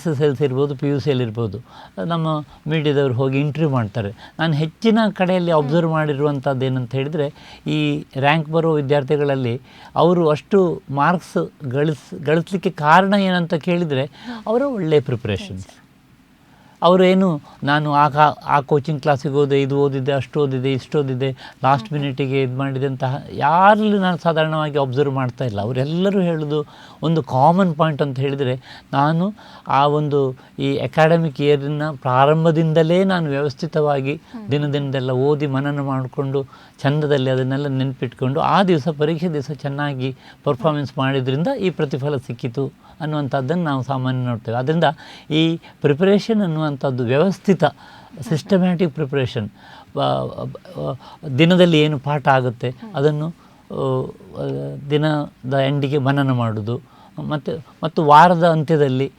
SSLC ಇರ್ಬೋದು, PUC ಇರ್ಬೋದು, ನಮ್ಮ ಮೀಡಿಯಾದವರು ಹೋಗಿ ಇಂಟರ್ವ್ಯೂ ಮಾಡ್ತಾರೆ. ನಾನು ಹೆಚ್ಚಿನ ಕಡೆಯಲ್ಲಿ ಅಬ್ಸರ್ವ್ ಮಾಡಿರುವಂಥದ್ದು ಏನಂತ ಹೇಳಿದರೆ, ಈ ರ್ಯಾಂಕ್ ಬರೋ ವಿದ್ಯಾರ್ಥಿಗಳಲ್ಲಿ ಅವರು ಅಷ್ಟು ಮಾರ್ಕ್ಸ್ ಗಳಿಸಲಿಕ್ಕೆ ಕಾರಣ ಏನಂತ ಕೇಳಿದರೆ, ಅವರ ಒಳ್ಳೆಯ ಪ್ರಿಪ್ರೇಷನ್ಸ್. ಅವರೇನು ನಾನು ಆ ಕೋಚಿಂಗ್ ಕ್ಲಾಸಿಗೆ ಹೋದೆ, ಇದು ಓದಿದ್ದೆ, ಅಷ್ಟು ಓದಿದೆ, ಇಷ್ಟು ಓದಿದೆ, ಲಾಸ್ಟ್ ಮಿನಿಟಿಗೆ ಇದು ಮಾಡಿದೆ ಅಂತ ಯಾರಲ್ಲೂ ನಾನು ಸಾಧಾರಣವಾಗಿ ಅಬ್ಸರ್ವ್ ಮಾಡ್ತಾ ಇಲ್ಲ. ಅವರೆಲ್ಲರೂ ಹೇಳೋದು ಒಂದು ಕಾಮನ್ ಪಾಯಿಂಟ್ ಅಂತ ಹೇಳಿದರೆ, ನಾನು ಆ ಒಂದು ಈ ಅಕಾಡೆಮಿಕ್ ಇಯರಿನ ಪ್ರಾರಂಭದಿಂದಲೇ ನಾನು ವ್ಯವಸ್ಥಿತವಾಗಿ ದಿನದಿಂದೆಲ್ಲ ಓದಿ ಮನನ ಮಾಡಿಕೊಂಡು ಚಂದದಲ್ಲಿ ಅದನ್ನೆಲ್ಲ ನೆನಪಿಟ್ಕೊಂಡು ಆ ದಿವಸ ಪರೀಕ್ಷೆ ದಿವಸ ಚೆನ್ನಾಗಿ ಪರ್ಫಾರ್ಮೆನ್ಸ್ ಮಾಡಿದ್ರಿಂದ ಈ ಪ್ರತಿಫಲ ಸಿಕ್ಕಿತು ಅನ್ನುವಂಥದ್ದನ್ನು ನಾವು ಸಾಮಾನ್ಯ ನೋಡ್ತೇವೆ. ಆದ್ದರಿಂದ ಈ ಪ್ರಿಪರೇಷನ್ ಅನ್ನುವಂಥದ್ದು ವ್ಯವಸ್ಥಿತ ಸಿಸ್ಟಮ್ಯಾಟಿಕ್ ಪ್ರಿಪ್ರೇಷನ್, ದಿನದಲ್ಲಿ ಏನು ಪಾಠ ಆಗುತ್ತೆ ಅದನ್ನು ದಿನದ ಎಂಡಿಗೆ ಮನನ ಮಾಡೋದು, ಮತ್ತು ವಾರದ ಅಂತ್ಯದಲ್ಲಿ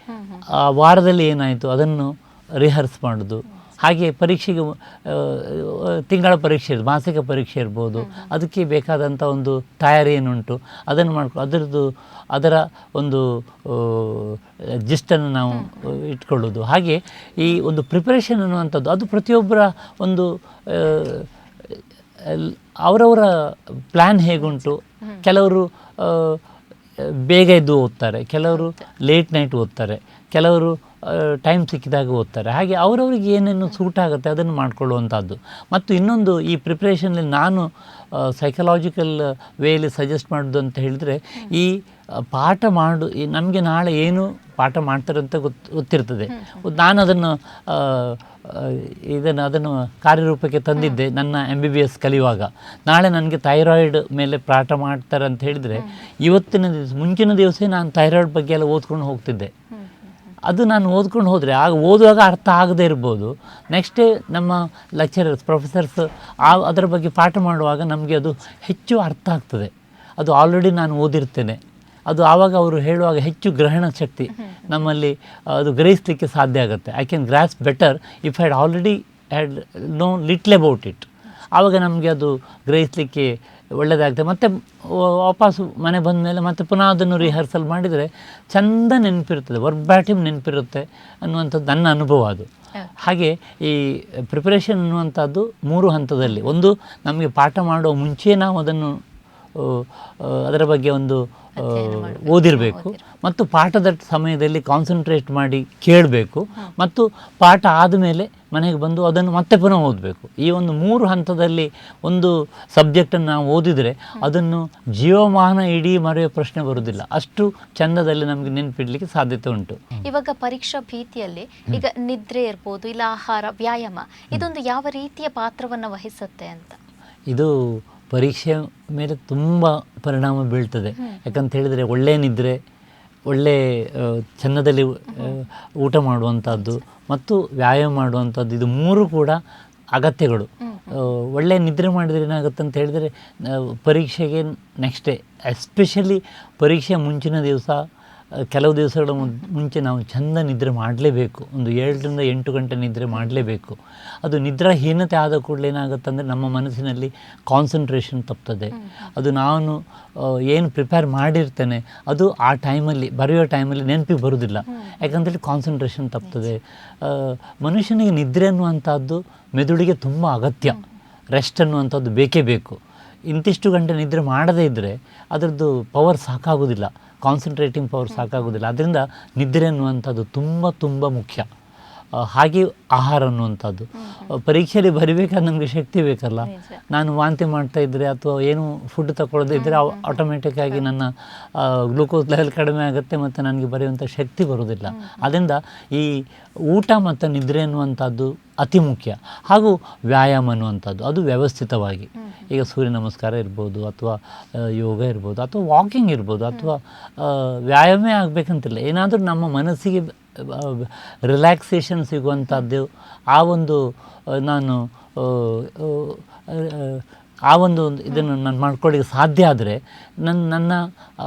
ಆ ವಾರದಲ್ಲಿ ಏನಾಯಿತು ಅದನ್ನು ರಿಹರ್ಸ್ ಮಾಡೋದು. ಹಾಗೆ ಪರೀಕ್ಷೆಗೆ ತಿಂಗಳ ಪರೀಕ್ಷೆ, ಮಾಸಿಕ ಪರೀಕ್ಷೆ ಇರ್ಬೋದು, ಅದಕ್ಕೆ ಬೇಕಾದಂಥ ಒಂದು ತಯಾರಿ ಏನುಂಟು ಅದನ್ನು ಅದರ ಒಂದು ಜಿಸ್ಟನ್ನು ನಾವು ಇಟ್ಕೊಳ್ಳೋದು. ಹಾಗೆ ಈ ಒಂದು ಪ್ರಿಪರೇಷನ್ ಅನ್ನುವಂಥದ್ದು ಅದು ಪ್ರತಿಯೊಬ್ಬರ ಒಂದು ಅವರವರ ಪ್ಲ್ಯಾನ್ ಹೇಗುಂಟು. ಕೆಲವರು ಬೇಗ ಎದ್ದು ಓದ್ತಾರೆ, ಕೆಲವರು ಲೇಟ್ ನೈಟ್ ಓದ್ತಾರೆ, ಕೆಲವರು ಟೈಮ್ ಸಿಕ್ಕಿದಾಗ ಓದ್ತಾರೆ. ಹಾಗೆ ಅವರವ್ರಿಗೆ ಏನೇನು ಸೂಟ್ ಆಗುತ್ತೆ ಅದನ್ನು ಮಾಡಿಕೊಳ್ಳುವಂಥದ್ದು. ಮತ್ತು ಇನ್ನೊಂದು, ಈ ಪ್ರಿಪ್ರೇಷನಲ್ಲಿ ನಾನು ಸೈಕಲಾಜಿಕಲ್ ವೇಲಿ ಸಜೆಸ್ಟ್ ಮಾಡೋದು ಅಂತ ಹೇಳಿದರೆ, ಈ ಪಾಠ ನಮಗೆ ನಾಳೆ ಏನು ಪಾಠ ಮಾಡ್ತಾರೆ ಅಂತ ಗೊತ್ತಿರ್ತದೆ. ನಾನು ಅದನ್ನು ಕಾರ್ಯರೂಪಕ್ಕೆ ತಂದಿದ್ದೆ ನನ್ನ MBBS ಕಲಿಯುವಾಗ. ನಾಳೆ ನನಗೆ ಥೈರಾಯ್ಡ್ ಮೇಲೆ ಪಾಠ ಮಾಡ್ತಾರೆ ಅಂತ ಹೇಳಿದರೆ, ಮುಂಚಿನ ದಿವಸ ನಾನು ಥೈರಾಯ್ಡ್ ಬಗ್ಗೆ ಎಲ್ಲ ಓದ್ಕೊಂಡು ಹೋಗ್ತಿದ್ದೆ. ಅದು ನಾನು ಓದ್ಕೊಂಡು ಹೋದರೆ ಓದುವಾಗ ಅರ್ಥ ಆಗದೇ ಇರ್ಬೋದು, ನೆಕ್ಸ್ಟ್ ಡೇ ನಮ್ಮ ಲೆಕ್ಚರರ್ಸ್, ಪ್ರೊಫೆಸರ್ಸ್ ಅದರ ಬಗ್ಗೆ ಪಾಠ ಮಾಡುವಾಗ ನಮಗೆ ಅದು ಹೆಚ್ಚು ಅರ್ಥ ಆಗ್ತದೆ. ಅದು ಆಲ್ರೆಡಿ ನಾನು ಓದಿರ್ತೇನೆ. ಅದು ಆವಾಗ ಅವರು ಹೇಳುವಾಗ ಹೆಚ್ಚು ಗ್ರಹಣ ಶಕ್ತಿ ನಮ್ಮಲ್ಲಿ ಅದು ಗ್ರಹಿಸಲಿಕ್ಕೆ ಸಾಧ್ಯ ಆಗುತ್ತೆ. I can grasp better if I already had known little about it. ಆವಾಗ ನಮಗೆ ಅದು ಗ್ರಹಿಸಲಿಕ್ಕೆ ಒಳ್ಳೆಯದಾಗ್ತದೆ. ಮತ್ತು ವಾಪಸ್ಸು ಮನೆ ಬಂದ ಮೇಲೆ ಮತ್ತೆ ಪುನಃ ಅದನ್ನು ರಿಹರ್ಸಲ್ ಮಾಡಿದರೆ ಚೆಂದ ನೆನಪಿರ್ತದೆ, ವರ್ಬ್ಯಾಟಿಮ್ ನೆನಪಿರುತ್ತೆ ಅನ್ನುವಂಥದ್ದು ನನ್ನ ಅನುಭವ ಅದು. ಹಾಗೆ ಈ ಪ್ರಿಪರೇಷನ್ ಅನ್ನುವಂಥದ್ದು 3 ಹಂತದಲ್ಲಿ. ಒಂದು, ನಮಗೆ ಪಾಠ ಮಾಡೋ ಮುಂಚೆ ನಾವು ಅದರ ಬಗ್ಗೆ ಒಂದು ಓದಿರಬೇಕು ಮತ್ತು ಪಾಠದ ಸಮಯದಲ್ಲಿ ಕಾನ್ಸಂಟ್ರೇಟ್ ಮಾಡಿ ಕೇಳಬೇಕು ಮತ್ತು ಪಾಠ ಆದಮೇಲೆ ಮನೆಗೆ ಬಂದು ಅದನ್ನು ಮತ್ತೆ ಪುನಃ ಓದಬೇಕು. ಈ ಒಂದು 3 ಹಂತದಲ್ಲಿ ಒಂದು ಸಬ್ಜೆಕ್ಟನ್ನು ನಾವು ಓದಿದರೆ ಅದನ್ನು ಜೀವಮಾನ ಇಡೀ ಮರೆಯೋ ಪ್ರಶ್ನೆ ಬರುವುದಿಲ್ಲ, ಅಷ್ಟು ಚಂದದಲ್ಲಿ ನಮಗೆ ನೆನಪಿಡಲಿಕ್ಕೆ ಸಾಧ್ಯತೆ ಉಂಟು. ಇವಾಗ ಪರೀಕ್ಷಾ ಭೀತಿಯಲ್ಲಿ ಈಗ ನಿದ್ರೆ ಇರ್ಬೋದು, ಇಲ್ಲ ಆಹಾರ, ವ್ಯಾಯಾಮ, ಇದೊಂದು ಯಾವ ರೀತಿಯ ಪಾತ್ರವನ್ನು ವಹಿಸುತ್ತೆ ಅಂತ? ಇದು ಪರೀಕ್ಷೆಯ ಮೇಲೆ ತುಂಬ ಪರಿಣಾಮ ಬೀಳ್ತದೆ. ಯಾಕಂತ ಹೇಳಿದರೆ ಒಳ್ಳೆಯ ನಿದ್ರೆ, ಒಳ್ಳೆ ಚೆನ್ನದಲ್ಲಿ ಊಟ ಮಾಡುವಂಥದ್ದು ಮತ್ತು ವ್ಯಾಯಾಮ ಮಾಡುವಂಥದ್ದು, ಇದು 3 ಕೂಡ ಅಗತ್ಯಗಳು. ಒಳ್ಳೆಯ ನಿದ್ರೆ ಮಾಡಿದರೆ ಏನಾಗುತ್ತೆ ಅಂತ ಹೇಳಿದರೆ ಪರೀಕ್ಷೆಗೆ ನೆಕ್ಸ್ಟ್ ಡೇ, ಎಸ್ಪೆಷಲಿ ಪರೀಕ್ಷೆಯ ಮುಂಚಿನ ದಿವಸ ಕೆಲವು ದಿವಸಗಳ ಮುಂಚೆ ನಾವು ಚೆಂದ ನಿದ್ರೆ ಮಾಡಲೇಬೇಕು. ಒಂದು 7ರಿಂದ 8 ಗಂಟೆ ನಿದ್ರೆ ಮಾಡಲೇಬೇಕು. ಅದು ನಿದ್ರಾಹೀನತೆ ಆದ ಕೂಡಲೇ ಏನಾಗುತ್ತೆ ಅಂದರೆ ನಮ್ಮ ಮನಸ್ಸಿನಲ್ಲಿ ಕಾನ್ಸಂಟ್ರೇಷನ್ ತಪ್ತದೆ. ಅದು ನಾನು ಏನು ಪ್ರಿಪೇರ್ ಮಾಡಿರ್ತೇನೆ ಅದು ಆ ಟೈಮಲ್ಲಿ ಬರೆಯೋ ಟೈಮಲ್ಲಿ ನೆನಪಿಗೆ ಬರೋದಿಲ್ಲ. ಯಾಕಂತೇಳಿ ಕಾನ್ಸಂಟ್ರೇಷನ್ ತಪ್ತದೆ. ಮನುಷ್ಯನಿಗೆ ನಿದ್ರೆ ಅನ್ನುವಂಥದ್ದು ಮೆದುಳಿಗೆ ತುಂಬ ಅಗತ್ಯ. ರೆಸ್ಟ್ ಅನ್ನುವಂಥದ್ದು ಬೇಕೇ ಬೇಕು. ಇಂತಿಷ್ಟು ಗಂಟೆ ನಿದ್ರೆ ಮಾಡದೇ ಇದ್ದರೆ ಅದರದ್ದು ಪವರ್ ಸಾಕಾಗೋದಿಲ್ಲ, ಕಾನ್ಸಂಟ್ರೇಟಿಂಗ್ ಪವರ್ ಸಾಕಾಗೋದಿಲ್ಲ. ಅದರಿಂದ ನಿದ್ರೆ ಅನ್ನುವಂಥದ್ದು ತುಂಬ ತುಂಬ ಮುಖ್ಯ. ಹಾಗೆ ಆಹಾರ ಅನ್ನುವಂಥದ್ದು, ಪರೀಕ್ಷೆಯಲ್ಲಿ ಬರಿಬೇಕಾದ್ರೆ ನಮಗೆ ಶಕ್ತಿ ಬೇಕಲ್ಲ. ನಾನು ವಾಂತಿ ಮಾಡ್ತಾ ಇದ್ದರೆ ಅಥವಾ ಏನು ಫುಡ್ ತಗೊಳ್ಳದೇ ಇದ್ದರೆ ಆಟೋಮೆಟಿಕ್ಕಾಗಿ ನನ್ನ ಗ್ಲೂಕೋಸ್ ಲೆವೆಲ್ ಕಡಿಮೆ ಆಗುತ್ತೆ ಮತ್ತು ನನಗೆ ಬರೆಯುವಂಥ ಶಕ್ತಿ ಬರೋದಿಲ್ಲ. ಅದರಿಂದ ಈ ಊಟ ಮತ್ತು ನಿದ್ರೆ ಅನ್ನುವಂಥದ್ದು ಅತಿ ಮುಖ್ಯ. ಹಾಗೂ ವ್ಯಾಯಾಮ ಅನ್ನುವಂಥದ್ದು ಅದು ವ್ಯವಸ್ಥಿತವಾಗಿ, ಈಗ ಸೂರ್ಯ ನಮಸ್ಕಾರ ಇರ್ಬೋದು ಅಥವಾ ಯೋಗ ಇರ್ಬೋದು ಅಥವಾ ವಾಕಿಂಗ್ ಇರ್ಬೋದು ಅಥವಾ ವ್ಯಾಯಾಮ ಆಗಬೇಕಂತಿಲ್ಲ, ಏನಾದರೂ ನಮ್ಮ ಮನಸ್ಸಿಗೆ ರಿಲ್ಯಾಕ್ಸೇಷನ್ ಸಿಗುವಂಥದ್ದು ಆ ಒಂದು ನಾನು ಆ ಒಂದು ಇದನ್ನು ನಾನು ಮಾಡ್ಕೊಳ್ಳಿಕ್ಕೆ ಸಾಧ್ಯ ಆದರೆ ನನ್ನ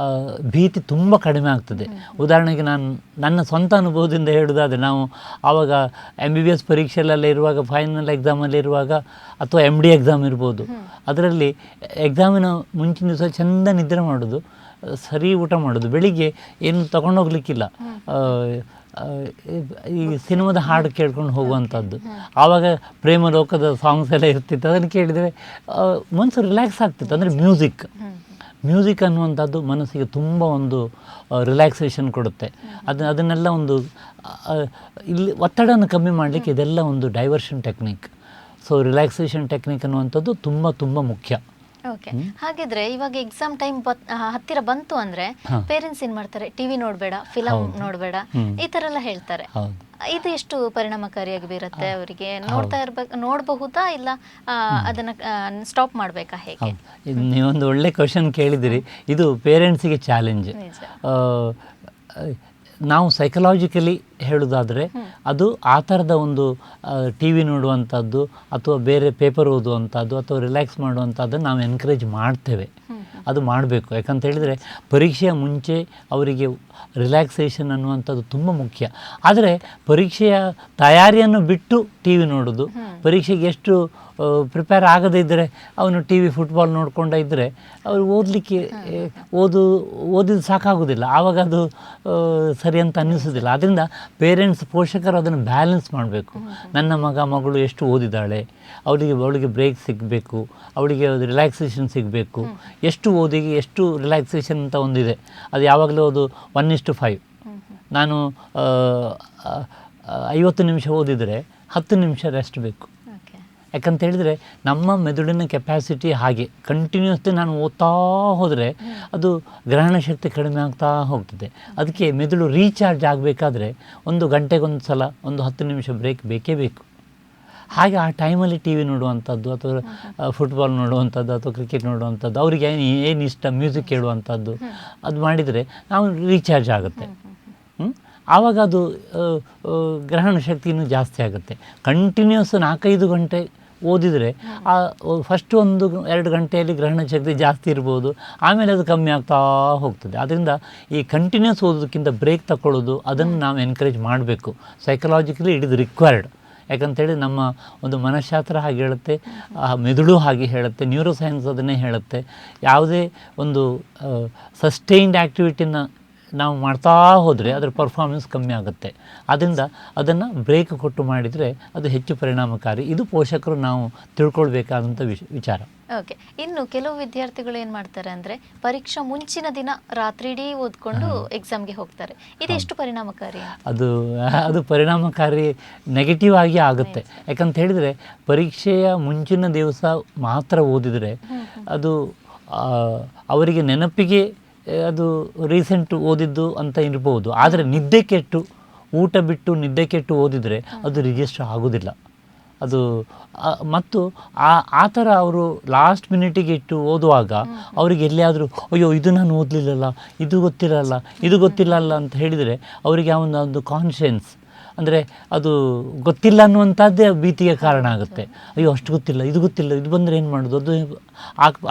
ಭೀತಿ ತುಂಬ ಕಡಿಮೆ ಆಗ್ತದೆ. ಉದಾಹರಣೆಗೆ ನಾನು ನನ್ನ ಸ್ವಂತ ಅನುಭವದಿಂದ ಹೇಳೋದಾದರೆ, ನಾವು ಆವಾಗ MBBS ಪರೀಕ್ಷೆಯಲ್ಲೆಲ್ಲ ಇರುವಾಗ, ಫೈನಲ್ ಎಕ್ಸಾಮಲ್ಲಿ ಇರುವಾಗ ಅಥವಾ MD ಎಕ್ಸಾಮ್ ಇರ್ಬೋದು, ಅದರಲ್ಲಿ ಎಕ್ಸಾಮಿನ ಮುಂಚಿನ ದಿವಸ ಚೆಂದ ನಿದ್ರೆ ಮಾಡೋದು, ಸರಿ ಊಟ ಮಾಡೋದು, ಬೆಳಿಗ್ಗೆ ಏನು ತಗೊಂಡೋಗ್ಲಿಕ್ಕಿಲ್ಲ, ಈ ಸಿನಿಮಾದ ಹಾಡು ಕೇಳ್ಕೊಂಡು ಹೋಗುವಂಥದ್ದು. ಆವಾಗ ಪ್ರೇಮ ಲೋಕದ ಸಾಂಗ್ಸ್ ಎಲ್ಲ ಇರ್ತಿತ್ತು, ಅದನ್ನು ಕೇಳಿದರೆ ಮನಸ್ಸು ರಿಲ್ಯಾಕ್ಸ್ ಆಗ್ತಿತ್ತು. ಅಂದರೆ ಮ್ಯೂಸಿಕ್ ಅನ್ನುವಂಥದ್ದು ಮನಸ್ಸಿಗೆ ತುಂಬ ಒಂದು ರಿಲ್ಯಾಕ್ಸೇಷನ್ ಕೊಡುತ್ತೆ. ಅದನ್ನೆಲ್ಲ ಒಂದು ಇಲ್ಲಿ ಒತ್ತಡವನ್ನು ಕಮ್ಮಿ ಮಾಡಲಿಕ್ಕೆ ಇದೆಲ್ಲ ಒಂದು diversion technique. So relaxation technique ಅನ್ನುವಂಥದ್ದು ತುಂಬ ತುಂಬ ಮುಖ್ಯ. ಓಕೆ, ಹಾಗಿದ್ರೆ ಇವಾಗ ಎಕ್ಸಾಮ್ ಟೈಮ್ ಹತ್ತಿರ ಬಂತು ಅಂದ್ರೆ ಪೇರೆಂಟ್ಸ್ ಏನ್ ಮಾಡ್ತಾರೆ, ಟಿವಿ ನೋಡ್ಬೇಡ, ಫಿಲಂ ನೋಡ್ಬೇಡ, ಈ ತರ ಎಲ್ಲ ಹೇಳ್ತಾರೆ. ಇದು ಎಷ್ಟು ಪರಿಣಾಮಕಾರಿಯಾಗಿ ಬೀರುತ್ತೆ ಅವರಿಗೆ? ನೋಡಬಹುದಾ ಇಲ್ಲ ಅದನ್ನ ಸ್ಟಾಪ್ ಮಾಡ್ಬೇಕಾ, ಹೇಗೆ? ನೀವೊಂದು ಒಳ್ಳೆ ಕ್ವಶನ್ ಕೇಳಿದಿರಿ. ಇದು ಪೇರೆಂಟ್ಸಿಗೆ ಚಾಲೆಂಜ್. ನಾವು ಸೈಕಲಾಜಿಕಲಿ ಹೇಳೋದಾದರೆ ಅದು ಆ ಥರದ ಒಂದು ಟಿ ವಿ ನೋಡುವಂಥದ್ದು ಅಥವಾ ಬೇರೆ ಪೇಪರ್ ಓದುವಂಥದ್ದು ಅಥವಾ ರಿಲ್ಯಾಕ್ಸ್ ಮಾಡುವಂಥದ್ದನ್ನು ನಾವು ಎನ್ಕರೇಜ್ ಮಾಡ್ತೇವೆ. ಅದು ಮಾಡಬೇಕು. ಯಾಕಂತ ಹೇಳಿದರೆ ಪರೀಕ್ಷೆಯ ಮುಂಚೆ ಅವರಿಗೆ ರಿಲ್ಯಾಕ್ಸೇಷನ್ ಅನ್ನುವಂಥದ್ದು ತುಂಬ ಮುಖ್ಯ. ಆದರೆ ಪರೀಕ್ಷೆಯ ತಯಾರಿಯನ್ನು ಬಿಟ್ಟು ಟಿ ವಿ ನೋಡೋದು, ಪರೀಕ್ಷೆಗೆ ಎಷ್ಟು ಪ್ರಿಪೇರ್ ಆಗದೇ ಇದ್ದರೆ ಅವನು ಟಿ ವಿ ಫುಟ್ಬಾಲ್ ನೋಡ್ಕೊಂಡ ಇದ್ದರೆ ಅವರು ಓದಲಿಕ್ಕೆ ಓದಿದ್ದು ಸಾಕಾಗೋದಿಲ್ಲ. ಆವಾಗ ಅದು ಸರಿ ಅಂತ ಅನ್ನಿಸೋದಿಲ್ಲ. ಆದ್ದರಿಂದ ಪೇರೆಂಟ್ಸ್, ಪೋಷಕರು ಅದನ್ನು ಬ್ಯಾಲೆನ್ಸ್ ಮಾಡಬೇಕು. ನನ್ನ ಮಗಳು ಎಷ್ಟು ಓದಿದ್ದಾಳೆ, ಅವಳಿಗೆ ಬ್ರೇಕ್ ಸಿಗಬೇಕು, ಅವಳಿಗೆ ರಿಲ್ಯಾಕ್ಸೇಷನ್ ಸಿಗಬೇಕು. ಎಷ್ಟು ಓದಿಗೆ ಎಷ್ಟು ರಿಲ್ಯಾಕ್ಸೇಷನ್ ಅಂತ ಒಂದಿದೆ, ಅದು ಯಾವಾಗಲೂ ಅದು 1:5. ನಾನು 50 ನಿಮಿಷ ಓದಿದರೆ 10 ನಿಮಿಷ ರೆಸ್ಟ್ ಬೇಕು. ಯಾಕಂತ ಹೇಳಿದರೆ ನಮ್ಮ ಮೆದುಳಿನ ಕೆಪ್ಯಾಸಿಟಿ ಹಾಗೆ. ಕಂಟಿನ್ಯೂಸ್ಲಿ ನಾನು ಓದ್ತಾ ಹೋದರೆ ಅದು ಗ್ರಹಣ ಶಕ್ತಿ ಕಡಿಮೆ ಆಗ್ತಾ ಹೋಗ್ತದೆ. ಅದಕ್ಕೆ ಮೆದುಳು ರೀಚಾರ್ಜ್ ಆಗಬೇಕಾದ್ರೆ 1 ಗಂಟೆಗೊಂದು ಸಲ ಒಂದು 10 ನಿಮಿಷ ಬ್ರೇಕ್ ಬೇಕೇ ಬೇಕು. ಹಾಗೆ ಆ ಟೈಮಲ್ಲಿ ಟಿ ವಿ ನೋಡುವಂಥದ್ದು ಅಥವಾ ಫುಟ್ಬಾಲ್ ನೋಡುವಂಥದ್ದು ಅಥವಾ ಕ್ರಿಕೆಟ್ ನೋಡುವಂಥದ್ದು, ಅವರಿಗೆ ಏನು ಇಷ್ಟ, ಮ್ಯೂಸಿಕ್ ಕೇಳುವಂಥದ್ದು, ಅದು ಮಾಡಿದರೆ ನಾವು ರೀಚಾರ್ಜ್ ಆಗುತ್ತೆ. ಆವಾಗ ಅದು ಗ್ರಹಣ ಶಕ್ತಿ ಇನ್ನೂ ಜಾಸ್ತಿ ಆಗುತ್ತೆ. ಕಂಟಿನ್ಯೂಸ್ 4-5 ಗಂಟೆ ಓದಿದರೆ ಫಸ್ಟ್ 1-2 ಗಂಟೆಯಲ್ಲಿ ಗ್ರಹಣ ಶಕ್ತಿ ಜಾಸ್ತಿ ಇರ್ಬೋದು, ಆಮೇಲೆ ಅದು ಕಮ್ಮಿ ಆಗ್ತಾ ಹೋಗ್ತದೆ. ಅದರಿಂದ ಈ ಕಂಟಿನ್ಯೂಸ್ ಓದೋದಕ್ಕಿಂತ ಬ್ರೇಕ್ ತಗೊಳ್ಳೋದು, ಅದನ್ನು ನಾವು ಎನ್ಕರೇಜ್ ಮಾಡಬೇಕು. Psychologically it is required. ಯಾಕಂತೇಳಿ ನಮ್ಮ ಒಂದು ಮನಃಶಾಸ್ತ್ರ ಹಾಗೆ ಹೇಳುತ್ತೆ, ಮೆದುಳು ಹಾಗೆ ಹೇಳುತ್ತೆ, ನ್ಯೂರೋ ಸೈನ್ಸ್ ಅದನ್ನೇ ಹೇಳುತ್ತೆ. ಯಾವುದೇ ಒಂದು ಸಸ್ಟೈನ್ಡ್ ಆ್ಯಕ್ಟಿವಿಟಿನ ನಾವು ಮಾಡ್ತಾ ಹೋದರೆ ಅದರ ಪರ್ಫಾರ್ಮೆನ್ಸ್ ಕಮ್ಮಿ ಆಗುತ್ತೆ. ಆದ್ದರಿಂದ ಅದನ್ನು ಬ್ರೇಕ್ ಕೊಟ್ಟು ಮಾಡಿದರೆ ಅದು ಹೆಚ್ಚು ಪರಿಣಾಮಕಾರಿ. ಇದು ಪೋಷಕರು ನಾವು ತಿಳ್ಕೊಳ್ಬೇಕಾದಂಥ ವಿಚಾರ. ಓಕೆ. ಇನ್ನು ಕೆಲವು ವಿದ್ಯಾರ್ಥಿಗಳು ಏನು ಮಾಡ್ತಾರೆ ಅಂದರೆ ಪರೀಕ್ಷಾ ಮುಂಚಿನ ದಿನ ರಾತ್ರಿ ಇಡೀ ಓದ್ಕೊಂಡು ಎಕ್ಸಾಮ್ಗೆ ಹೋಗ್ತಾರೆ. ಇದು ಎಷ್ಟು ಪರಿಣಾಮಕಾರಿ? ಅದು ಪರಿಣಾಮಕಾರಿ ನೆಗೆಟಿವ್ ಆಗಿ ಆಗುತ್ತೆ. ಯಾಕಂತ ಹೇಳಿದರೆ ಪರೀಕ್ಷೆಯ ಮುಂಚಿನ ದಿವಸ ಮಾತ್ರ ಓದಿದರೆ ಅದು ಅವರಿಗೆ ನೆನಪಿಗೆ ಅದು ರೀಸೆಂಟ್ ಓದಿದ್ದು ಅಂತ ಇರ್ಬೋದು. ಆದರೆ ನಿದ್ದೆ ಕೆಟ್ಟು, ಊಟ ಬಿಟ್ಟು ನಿದ್ದೆ ಕೆಟ್ಟು ಓದಿದರೆ ಅದು ರಿಜಿಸ್ಟರ್ ಆಗೋದಿಲ್ಲ. ಅದು ಮತ್ತು ಆ ಥರ ಅವರು ಲಾಸ್ಟ್ ಮಿನಿಟಿಗೆ ಇಟ್ಟು ಓದುವಾಗ ಅವರಿಗೆ ಎಲ್ಲಿಯಾದರೂ ಅಯ್ಯೋ ಇದು ನಾನು ಓದಲಿಲ್ಲಲ್ಲ, ಇದು ಗೊತ್ತಿಲ್ಲಲ್ಲ ಅಂತ ಹೇಳಿದರೆ ಅವರಿಗೆ ಆ ಒಂದು ಕಾನ್ಷಿಯನ್ಸ್ ಅಂದರೆ ಅದು ಗೊತ್ತಿಲ್ಲ ಅನ್ನುವಂಥದ್ದೇ ಭೀತಿಗೆ ಕಾರಣ ಆಗುತ್ತೆ. ಅಯ್ಯೋ ಅಷ್ಟು ಗೊತ್ತಿಲ್ಲ, ಇದು ಬಂದರೆ ಏನು ಮಾಡೋದು, ಅದು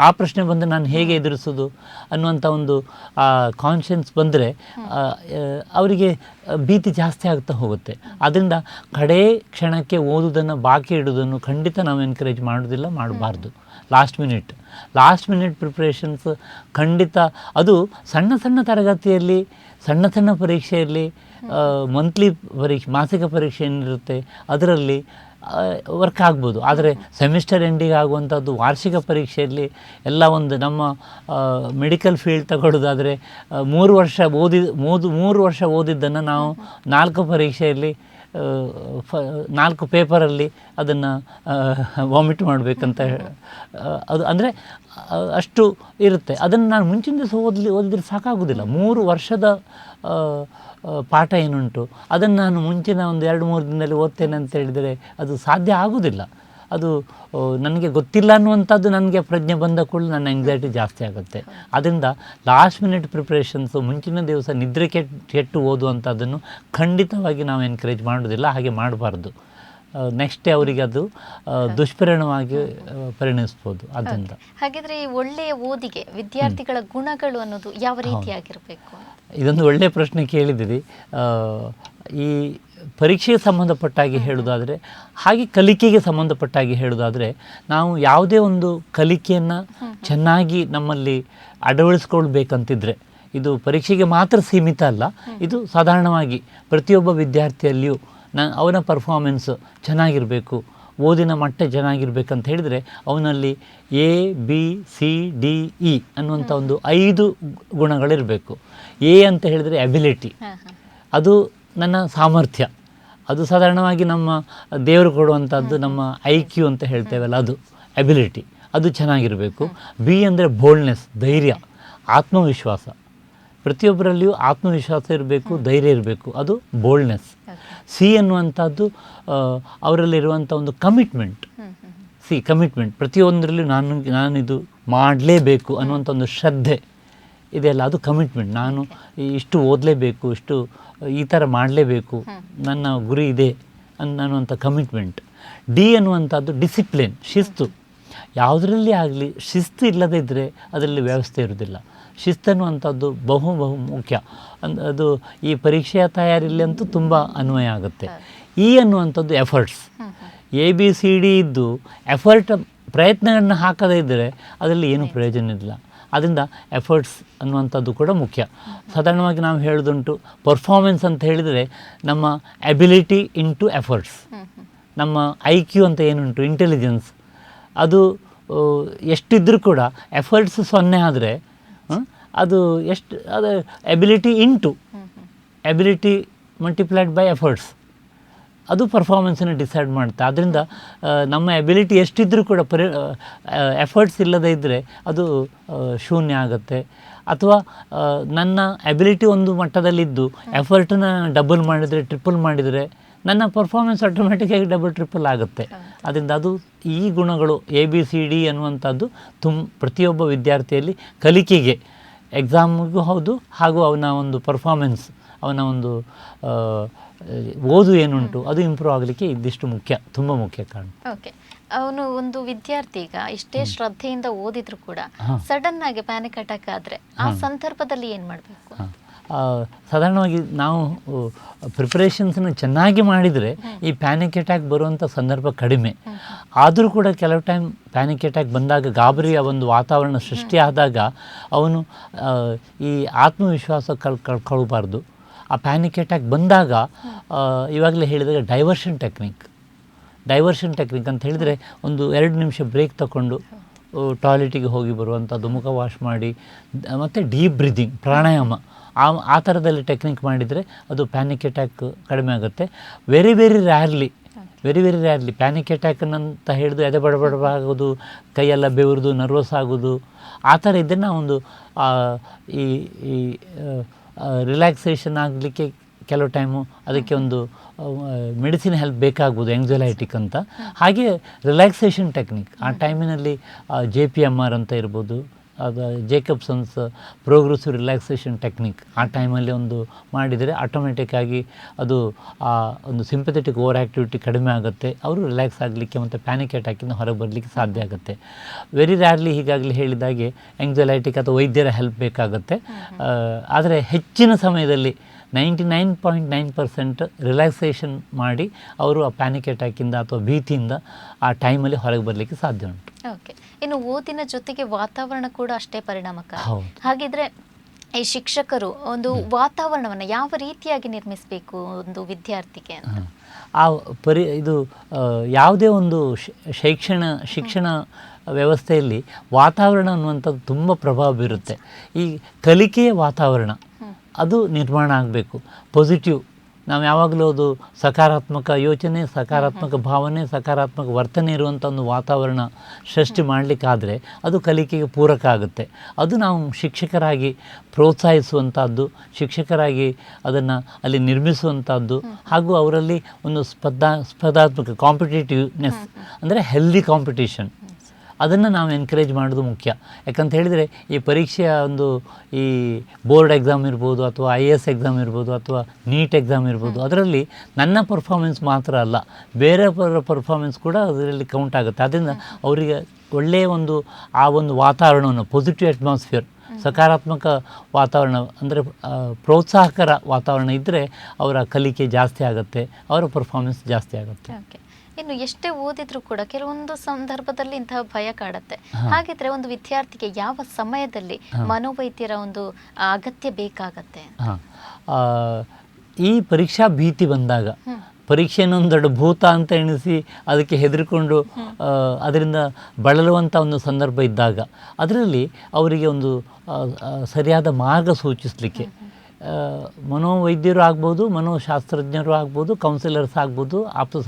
ಆ ಪ್ರಶ್ನೆ ಬಂದರೆ ನಾನು ಹೇಗೆ ಎದುರಿಸೋದು ಅನ್ನುವಂಥ ಒಂದು ಕಾನ್ಷಿಯನ್ಸ್ ಬಂದರೆ ಅವರಿಗೆ ಭೀತಿ ಜಾಸ್ತಿ ಆಗ್ತಾ ಹೋಗುತ್ತೆ. ಅದರಿಂದ ಕಡೇ ಕ್ಷಣಕ್ಕೆ ಓದುವುದನ್ನು ಬಾಕಿ ಇಡೋದನ್ನು ಖಂಡಿತ ನಾವು ಎನ್ಕರೇಜ್ ಮಾಡೋದಿಲ್ಲ, ಮಾಡಬಾರ್ದು. ಲಾಸ್ಟ್ ಮಿನಿಟ್ ಪ್ರಿಪ್ರೇಷನ್ಸ್ ಖಂಡಿತ ಅದು ಸಣ್ಣ ತರಗತಿಯಲ್ಲಿ, ಸಣ್ಣ ಪರೀಕ್ಷೆಯಲ್ಲಿ, ಮಂತ್ಲಿ ಪರೀಕ್ಷೆ, ಮಾಸಿಕ ಪರೀಕ್ಷೆ ಏನಿರುತ್ತೆ ಅದರಲ್ಲಿ ವರ್ಕ್ ಆಗ್ಬೋದು. ಆದರೆ ಸೆಮಿಸ್ಟರ್ ಎಂಡಿಗೆ ಆಗುವಂಥದ್ದು ವಾರ್ಷಿಕ ಪರೀಕ್ಷೆಯಲ್ಲಿ ಎಲ್ಲ ಒಂದು ನಮ್ಮ ಮೆಡಿಕಲ್ ಫೀಲ್ಡ್ ತಗೊಳ್ಳೋದಾದರೆ 3 ವರ್ಷ ಓದಿದ್ದನ್ನು ನಾವು 4 ಪರೀಕ್ಷೆಯಲ್ಲಿ 4 ಪೇಪರಲ್ಲಿ ಅದನ್ನು ವಾಮಿಟ್ ಮಾಡಬೇಕಂತ ಅದು ಅಂದರೆ ಅಷ್ಟು ಇರುತ್ತೆ. ಅದನ್ನು ನಾನು ಮುಂಚಿನ ದಿವಸ ಓದಿದ್ರೆ ಸಾಕಾಗೋದಿಲ್ಲ. 3 ವರ್ಷದ ಪಾಠ ಏನುಂಟು ಅದನ್ನು ನಾನು ಮುಂಚಿನ ಒಂದು 2-3 ದಿನದಲ್ಲಿ ಓದ್ತೇನೆ ಅಂತ ಹೇಳಿದರೆ ಅದು ಸಾಧ್ಯ ಆಗೋದಿಲ್ಲ. ಅದು ನನಗೆ ಗೊತ್ತಿಲ್ಲ ಅನ್ನುವಂಥದ್ದು ನನಗೆ ಪ್ರಜ್ಞೆ ಬಂದ ಕೂಡಲೇ ನನ್ನ ಆಂಗ್ಸೈಟಿ ಜಾಸ್ತಿ ಆಗುತ್ತೆ. ಅದರಿಂದ ಲಾಸ್ಟ್ ಮಿನಿಟ್ ಪ್ರಿಪ್ರೇಷನ್ಸು, ಮುಂಚಿನ ದಿವಸ ನಿದ್ರೆ ಕೆಟ್ಟು ಓದುವಂಥದ್ದನ್ನು ಖಂಡಿತವಾಗಿ ನಾವು ಎನ್ಕರೇಜ್ ಮಾಡೋದಿಲ್ಲ, ಹಾಗೆ ಮಾಡಬಾರ್ದು. ನೆಕ್ಸ್ಟ್ ಡೇ ಅವರಿಗೆ ಅದು ದುಷ್ಪರಿಣಾಮವಾಗಿ ಪರಿಣಿಸ್ಬೋದು. ಅದರಿಂದ ಹಾಗಿದ್ರೆ ಈ ಒಳ್ಳೆಯ ಓದಿಗೆ ವಿದ್ಯಾರ್ಥಿಗಳ ಗುಣಗಳು ಅನ್ನೋದು ಯಾವ ರೀತಿಯಾಗಿರಬೇಕು? ಇದೊಂದು ಒಳ್ಳೆಯ ಪ್ರಶ್ನೆ ಕೇಳಿದಿರಿ. ಈ ಪರೀಕ್ಷೆಗೆ ಸಂಬಂಧಪಟ್ಟಾಗಿ ಹೇಳೋದಾದರೆ, ಹಾಗೆ ಕಲಿಕೆಗೆ ಸಂಬಂಧಪಟ್ಟಾಗಿ ಹೇಳೋದಾದರೆ, ನಾವು ಯಾವುದೇ ಒಂದು ಕಲಿಕೆಯನ್ನು ಚೆನ್ನಾಗಿ ನಮ್ಮಲ್ಲಿ ಅಳವಡಿಸ್ಕೊಳ್ಬೇಕಂತಿದ್ರೆ ಇದು ಪರೀಕ್ಷೆಗೆ ಮಾತ್ರ ಸೀಮಿತ ಅಲ್ಲ. ಇದು ಸಾಧಾರಣವಾಗಿ ಪ್ರತಿಯೊಬ್ಬ ವಿದ್ಯಾರ್ಥಿಯಲ್ಲಿಯೂ ಅವನ ಪರ್ಫಾರ್ಮೆನ್ಸ್ ಚೆನ್ನಾಗಿರಬೇಕು, ಓದಿನ ಮಟ್ಟ ಚೆನ್ನಾಗಿರ್ಬೇಕಂತ ಹೇಳಿದರೆ ಅವನಲ್ಲಿ ABCDE ಅನ್ನುವಂಥ ಒಂದು 5 ಗುಣಗಳಿರಬೇಕು. ಎ ಅಂತ ಹೇಳಿದರೆ ಎಬಿಲಿಟಿ, ಅದು ನನ್ನ ಸಾಮರ್ಥ್ಯ, ಅದು ಸಾಧಾರಣವಾಗಿ ನಮ್ಮ ದೇವರು ಕೊಡುವಂಥದ್ದು, ನಮ್ಮ IQ ಅಂತ ಹೇಳ್ತೇವಲ್ಲ, ಅದು ಎಬಿಲಿಟಿ, ಅದು ಚೆನ್ನಾಗಿರಬೇಕು. ಬಿ ಅಂದರೆ ಬೋಲ್ಡ್ನೆಸ್, ಧೈರ್ಯ, ಆತ್ಮವಿಶ್ವಾಸ. ಪ್ರತಿಯೊಬ್ಬರಲ್ಲಿಯೂ ಆತ್ಮವಿಶ್ವಾಸ ಇರಬೇಕು, ಧೈರ್ಯ ಇರಬೇಕು, ಅದು ಬೋಲ್ಡ್ನೆಸ್. ಸಿ ಅನ್ನುವಂಥದ್ದು ಅವರಲ್ಲಿರುವಂಥ ಒಂದು ಕಮಿಟ್ಮೆಂಟ್. ಕಮಿಟ್ಮೆಂಟ್, ಪ್ರತಿಯೊಂದರಲ್ಲೂ ನಾನಿದು ಮಾಡಲೇಬೇಕು ಅನ್ನುವಂಥ ಒಂದು ಶ್ರದ್ಧೆ ಇದೆಯಲ್ಲ, ಅದು ಕಮಿಟ್ಮೆಂಟ್. ನಾನು ಇಷ್ಟು ಓದಲೇಬೇಕು, ಈ ಥರ ಮಾಡಲೇಬೇಕು, ನನ್ನ ಗುರಿ ಇದೆ ಅನ್ನುವಂಥ ಕಮಿಟ್ಮೆಂಟ್. ಡಿ ಅನ್ನುವಂಥದ್ದು ಡಿಸಿಪ್ಲಿನ್, ಶಿಸ್ತು. ಯಾವುದರಲ್ಲಿ ಆಗಲಿ ಶಿಸ್ತು ಇಲ್ಲದೇ ಇದ್ದರೆ ಅದರಲ್ಲಿ ವ್ಯವಸ್ಥೆ ಇರೋದಿಲ್ಲ. ಶಿಸ್ತನ್ನುವಂಥದ್ದು ಬಹು ಮುಖ್ಯ. ಅದು ಈ ಪರೀಕ್ಷೆಯ ತಯಾರಿಯಲ್ಲಿ ಅಂತೂ ತುಂಬ ಅನ್ವಯ ಆಗುತ್ತೆ. ಈ ಅನ್ನುವಂಥದ್ದು ಎಫರ್ಟ್ಸ್. ABCD ಇದ್ದು ಪ್ರಯತ್ನಗಳನ್ನು ಹಾಕದೇ ಇದ್ದರೆ ಅದರಲ್ಲಿ ಏನೂ ಪ್ರಯೋಜನ ಇಲ್ಲ. ಅದರಿಂದ ಎಫರ್ಟ್ಸ್ ಅನ್ನುವಂಥದ್ದು ಕೂಡ ಮುಖ್ಯ. ಸಾಧಾರಣವಾಗಿ ನಾವು ಹೇಳೋದುಂಟು, ಪರ್ಫಾರ್ಮೆನ್ಸ್ ಅಂತ ಹೇಳಿದರೆ ನಮ್ಮ ಎಬಿಲಿಟಿ ಇಂಟು ಎಫರ್ಟ್ಸ್. ನಮ್ಮ IQ ಅಂತ ಏನುಂಟು, ಇಂಟೆಲಿಜೆನ್ಸ್, ಅದು ಎಷ್ಟಿದ್ದರೂ ಕೂಡ ಎಫರ್ಟ್ಸ್ 0 ಆದರೆ ಅದು ability into ability multiplied by efforts, ಅದು ಪರ್ಫಾರ್ಮೆನ್ಸನ್ನು ಡಿಸೈಡ್ ಮಾಡುತ್ತೆ. ಆದ್ದರಿಂದ ನಮ್ಮ ಎಬಿಲಿಟಿ ಎಷ್ಟಿದ್ದರೂ ಕೂಡ ಎಫರ್ಟ್ಸ್ ಇಲ್ಲದೇ ಇದ್ದರೆ ಅದು ಶೂನ್ಯ ಆಗುತ್ತೆ. ಅಥವಾ ನನ್ನ ಎಬಿಲಿಟಿ ಒಂದು ಮಟ್ಟದಲ್ಲಿದ್ದು ಎಫರ್ಟನ್ನು ಡಬಲ್ ಮಾಡಿದರೆ, ಟ್ರಿಪಲ್ ಮಾಡಿದರೆ ನನ್ನ ಪರ್ಫಾರ್ಮೆನ್ಸ್ ಆಟೋಮೆಟಿಕ್ಕಾಗಿ ಡಬಲ್ ಟ್ರಿಪಲ್ ಆಗುತ್ತೆ. ಅದರಿಂದ ಅದು ಈ ಗುಣಗಳು ABCD ಅನ್ನುವಂಥದ್ದು ಪ್ರತಿಯೊಬ್ಬ ವಿದ್ಯಾರ್ಥಿಯಲ್ಲಿ ಕಲಿಕೆಗೆ, ಎಕ್ಸಾಮ್ಗೂ ಹೌದು, ಹಾಗೂ ಅವನ ಒಂದು ಪರ್ಫಾರ್ಮೆನ್ಸ್, ಅವನ ಒಂದು ಓದು ಏನುಂಟು ಅದು ಇಂಪ್ರೂವ್ ಆಗಲಿಕ್ಕೆ ಇದಿಷ್ಟು ಮುಖ್ಯ, ತುಂಬ ಮುಖ್ಯ ಕಾರಣ. ಓಕೆ. ಅವನು ಒಂದು ವಿದ್ಯಾರ್ಥಿ ಈಗ ಇಷ್ಟೇ ಶ್ರದ್ಧೆಯಿಂದ ಓದಿದ್ರು ಕೂಡ ಸಡನ್ ಆಗಿ ಪ್ಯಾನಿಕ್ ಅಟ್ಯಾಕ್ ಆದರೆ ಆ ಸಂದರ್ಭದಲ್ಲಿ ಏನು ಮಾಡಬೇಕು? ಸಾಧಾರಣವಾಗಿ ನಾವು ಪ್ರಿಪ್ರೇಷನ್ಸನ್ನು ಚೆನ್ನಾಗಿ ಮಾಡಿದರೆ ಈ ಪ್ಯಾನಿಕ್ ಅಟ್ಯಾಕ್ ಬರುವಂಥ ಸಂದರ್ಭ ಕಡಿಮೆ. ಆದರೂ ಕೂಡ ಕೆಲವು ಟೈಮ್ ಪ್ಯಾನಿಕ್ ಅಟ್ಯಾಕ್ ಬಂದಾಗ ಗಾಬರಿಯ ಒಂದು ವಾತಾವರಣ ಸೃಷ್ಟಿಯಾದಾಗ ಅವನು ಈ ಆತ್ಮವಿಶ್ವಾಸ ಕಳ್ಕೊಳ್ಬಾರ್ದು. ಆ ಪ್ಯಾನಿಕ್ ಅಟ್ಯಾಕ್ ಬಂದಾಗ ಇವಾಗಲೇ ಹೇಳಿದಾಗ ಡೈವರ್ಷನ್ ಟೆಕ್ನಿಕ್ ಅಂತ ಹೇಳಿದರೆ ಒಂದು 2 ನಿಮಿಷ ಬ್ರೇಕ್ ತಗೊಂಡು ಟಾಯ್ಲೆಟಿಗೆ ಹೋಗಿ ಬರುವಂಥದ್ದು, ಮುಖ ವಾಶ್ ಮಾಡಿ ಮತ್ತು ಡೀಪ್ ಬ್ರೀದಿಂಗ್, ಪ್ರಾಣಾಯಾಮ ಆ ಥರದಲ್ಲಿ ಟೆಕ್ನಿಕ್ ಮಾಡಿದರೆ ಅದು ಪ್ಯಾನಿಕ್ ಅಟ್ಯಾಕ್ ಕಡಿಮೆ ಆಗುತ್ತೆ. ವೆರಿ ರ್ಯಾರ್ಲಿ ಪ್ಯಾನಿಕ್ ಅಟ್ಯಾಕ್ನಂತ ಹಿಡಿದು ಎದೆ ಬಡಬಡವಾಗೋದು, ಕೈಯೆಲ್ಲ ಬೆವರೋದು, ನರ್ವಸ್ ಆಗೋದು, ಆ ಥರ ಇದನ್ನು ಒಂದು ಈ ರಿಲ್ಯಾಕ್ಸೇಷನ್ ಆಗಲಿಕ್ಕೆ ಕೆಲವು ಟೈಮು ಅದಕ್ಕೆ ಒಂದು ಮೆಡಿಸಿನ್ ಹೆಲ್ಪ್ ಬೇಕಾಗ್ಬೋದು, ಎಂಗ್ಸೈಟಿಕ್ ಅಂತ. ಹಾಗೆ ರಿಲ್ಯಾಕ್ಸೇಷನ್ ಟೆಕ್ನಿಕ್ ಆ ಟೈಮಿನಲ್ಲಿ JPMR ಅಂತ ಇರ್ಬೋದು, ಅದು ಜೇಕಬ್ಸನ್ಸ್ ಪ್ರೋಗ್ರೆಸಿವ್ ರಿಲ್ಯಾಕ್ಸೇಷನ್ ಟೆಕ್ನಿಕ್ ಆ ಟೈಮಲ್ಲಿ ಒಂದು ಮಾಡಿದರೆ ಆಟೋಮೆಟಿಕ್ಕಾಗಿ ಅದು ಒಂದು ಸಿಂಪಥೆಟಿಕ್ ಓವರ್ ಆ್ಯಕ್ಟಿವಿಟಿ ಕಡಿಮೆ ಆಗುತ್ತೆ, ಅವರು ರಿಲ್ಯಾಕ್ಸ್ ಆಗಲಿಕ್ಕೆ ಮತ್ತು ಪ್ಯಾನಿಕ್ ಅಟ್ಯಾಕಿಂದ ಹೊರಗೆ ಬರಲಿಕ್ಕೆ ಸಾಧ್ಯ ಆಗುತ್ತೆ. ವೆರಿ ರ್ಯಾರ್ಲಿ ಹೀಗಾಗಲೇ ಹೇಳಿದಾಗೆ ಎಂಗ್ಸೈಟಿಕ್ ಅಥವಾ ವೈದ್ಯರ ಹೆಲ್ಪ್ ಬೇಕಾಗುತ್ತೆ. ಆದರೆ ಹೆಚ್ಚಿನ ಸಮಯದಲ್ಲಿ 99.9% ರಿಲ್ಯಾಕ್ಸೇಷನ್ ಮಾಡಿ ಅವರು ಆ ಪ್ಯಾನಿಕ್ ಅಟ್ಯಾಕಿಂದ ಅಥವಾ ಭೀತಿಯಿಂದ ಆ ಟೈಮಲ್ಲಿ ಹೊರಗೆ ಬರಲಿಕ್ಕೆ ಸಾಧ್ಯ ಉಂಟು. ಓಕೆ, ಇನ್ನು ಓದಿನ ಜೊತೆಗೆ ವಾತಾವರಣ ಕೂಡ ಅಷ್ಟೇ ಪರಿಣಾಮಕಾರಿ. ಹಾಗಿದ್ರೆ ಈ ಶಿಕ್ಷಕರು ಒಂದು ವಾತಾವರಣವನ್ನು ಯಾವ ರೀತಿಯಾಗಿ ನಿರ್ಮಿಸಬೇಕು ಒಂದು ವಿದ್ಯಾರ್ಥಿಗೆ ಅಂತ? ಇದು ಯಾವುದೇ ಒಂದು ಶಿಕ್ಷಣ ವ್ಯವಸ್ಥೆಯಲ್ಲಿ ವಾತಾವರಣ ಅನ್ನುವಂಥದ್ದು ತುಂಬ ಪ್ರಭಾವ ಬೀರುತ್ತೆ. ಈ ಕಲಿಕೆಯ ವಾತಾವರಣ ಅದು ನಿರ್ಮಾಣ ಆಗಬೇಕು. ಪಾಸಿಟಿವ್, ನಾವು ಯಾವಾಗಲೂ ಅದು ಸಕಾರಾತ್ಮಕ ಯೋಚನೆ, ಸಕಾರಾತ್ಮಕ ಭಾವನೆ, ಸಕಾರಾತ್ಮಕ ವರ್ತನೆ ಇರುವಂಥ ಒಂದು ವಾತಾವರಣ ಸೃಷ್ಟಿ ಮಾಡಲಿಕ್ಕಾದರೆ ಅದು ಕಲಿಕೆಗೆ ಪೂರಕ ಆಗುತ್ತೆ. ಅದು ನಾವು ಶಿಕ್ಷಕರಾಗಿ ಪ್ರೋತ್ಸಾಹಿಸುವಂಥದ್ದು, ಶಿಕ್ಷಕರಾಗಿ ಅದನ್ನು ಅಲ್ಲಿ ನಿರ್ಮಿಸುವಂಥದ್ದು, ಹಾಗೂ ಅವರಲ್ಲಿ ಒಂದು ಸ್ಪರ್ಧಾತ್ಮಕ ಕಾಂಪಿಟೇಟಿವ್ನೆಸ್ ಅಂದರೆ ಹೆಲ್ದಿ ಕಾಂಪಿಟೇಷನ್ ಅದನ್ನು ನಾವು ಎನ್ಕರೇಜ್ ಮಾಡೋದು ಮುಖ್ಯ. ಯಾಕಂತ ಹೇಳಿದರೆ ಈ ಪರೀಕ್ಷೆಯ ಒಂದು ಈ ಬೋರ್ಡ್ ಎಕ್ಸಾಮ್ ಇರ್ಬೋದು, ಅಥವಾ IAS ಎಕ್ಸಾಮ್ ಇರ್ಬೋದು, ಅಥವಾ ನೀಟ್ ಎಕ್ಸಾಮ್ ಇರ್ಬೋದು, ಅದರಲ್ಲಿ ನನ್ನ ಪರ್ಫಾರ್ಮೆನ್ಸ್ ಮಾತ್ರ ಅಲ್ಲ, ಬೇರೆಯವರ ಪರ್ಫಾರ್ಮೆನ್ಸ್ ಕೂಡ ಅದರಲ್ಲಿ ಕೌಂಟ್ ಆಗುತ್ತೆ. ಅದರಿಂದ ಅವರಿಗೆ ಒಳ್ಳೆಯ ಒಂದು ವಾತಾವರಣವನ್ನು, ಪಾಸಿಟಿವ್ ಅಟ್ಮಾಸ್ಫಿಯರ್, ಸಕಾರಾತ್ಮಕ ವಾತಾವರಣ ಅಂದರೆ ಪ್ರೋತ್ಸಾಹಕರ ವಾತಾವರಣ ಇದ್ದರೆ ಅವರ ಕಲಿಕೆ ಜಾಸ್ತಿ ಆಗುತ್ತೆ, ಅವರ ಪರ್ಫಾರ್ಮೆನ್ಸ್ ಜಾಸ್ತಿ ಆಗುತ್ತೆ. ಇನ್ನು ಎಷ್ಟೇ ಓದಿದ್ರೂ ಕೂಡ ಕೆಲವೊಂದು ಸಂದರ್ಭದಲ್ಲಿ ಇಂತಹ ಭಯ ಕಾಡುತ್ತೆ. ಹಾಗಿದ್ರೆ ಒಂದು ವಿದ್ಯಾರ್ಥಿಗೆ ಯಾವ ಸಮಯದಲ್ಲಿ ಮನೋವೈದ್ಯರ ಒಂದು ಅಗತ್ಯ ಬೇಕಾಗತ್ತೆ? ಈ ಪರೀಕ್ಷಾ ಭೀತಿ ಬಂದಾಗ, ಪರೀಕ್ಷೆಯನ್ನೊಂದು ದೊಡ್ಡ ಭೂತ ಅಂತ ಎಣಿಸಿ ಅದಕ್ಕೆ ಹೆದರಿಕೊಂಡು ಅದರಿಂದ ಬಳಲುವಂಥ ಒಂದು ಸಂದರ್ಭ ಇದ್ದಾಗ ಅದರಲ್ಲಿ ಅವರಿಗೆ ಒಂದು ಸರಿಯಾದ ಮಾರ್ಗ ಸೂಚಿಸಲಿಕ್ಕೆ ಮನೋವೈದ್ಯರು ಆಗ್ಬೋದು, ಮನೋಶಾಸ್ತ್ರಜ್ಞರು ಆಗ್ಬೋದು, ಕೌನ್ಸಿಲರ್ಸ್ ಆಗ್ಬೋದು, ಆಪ್ತ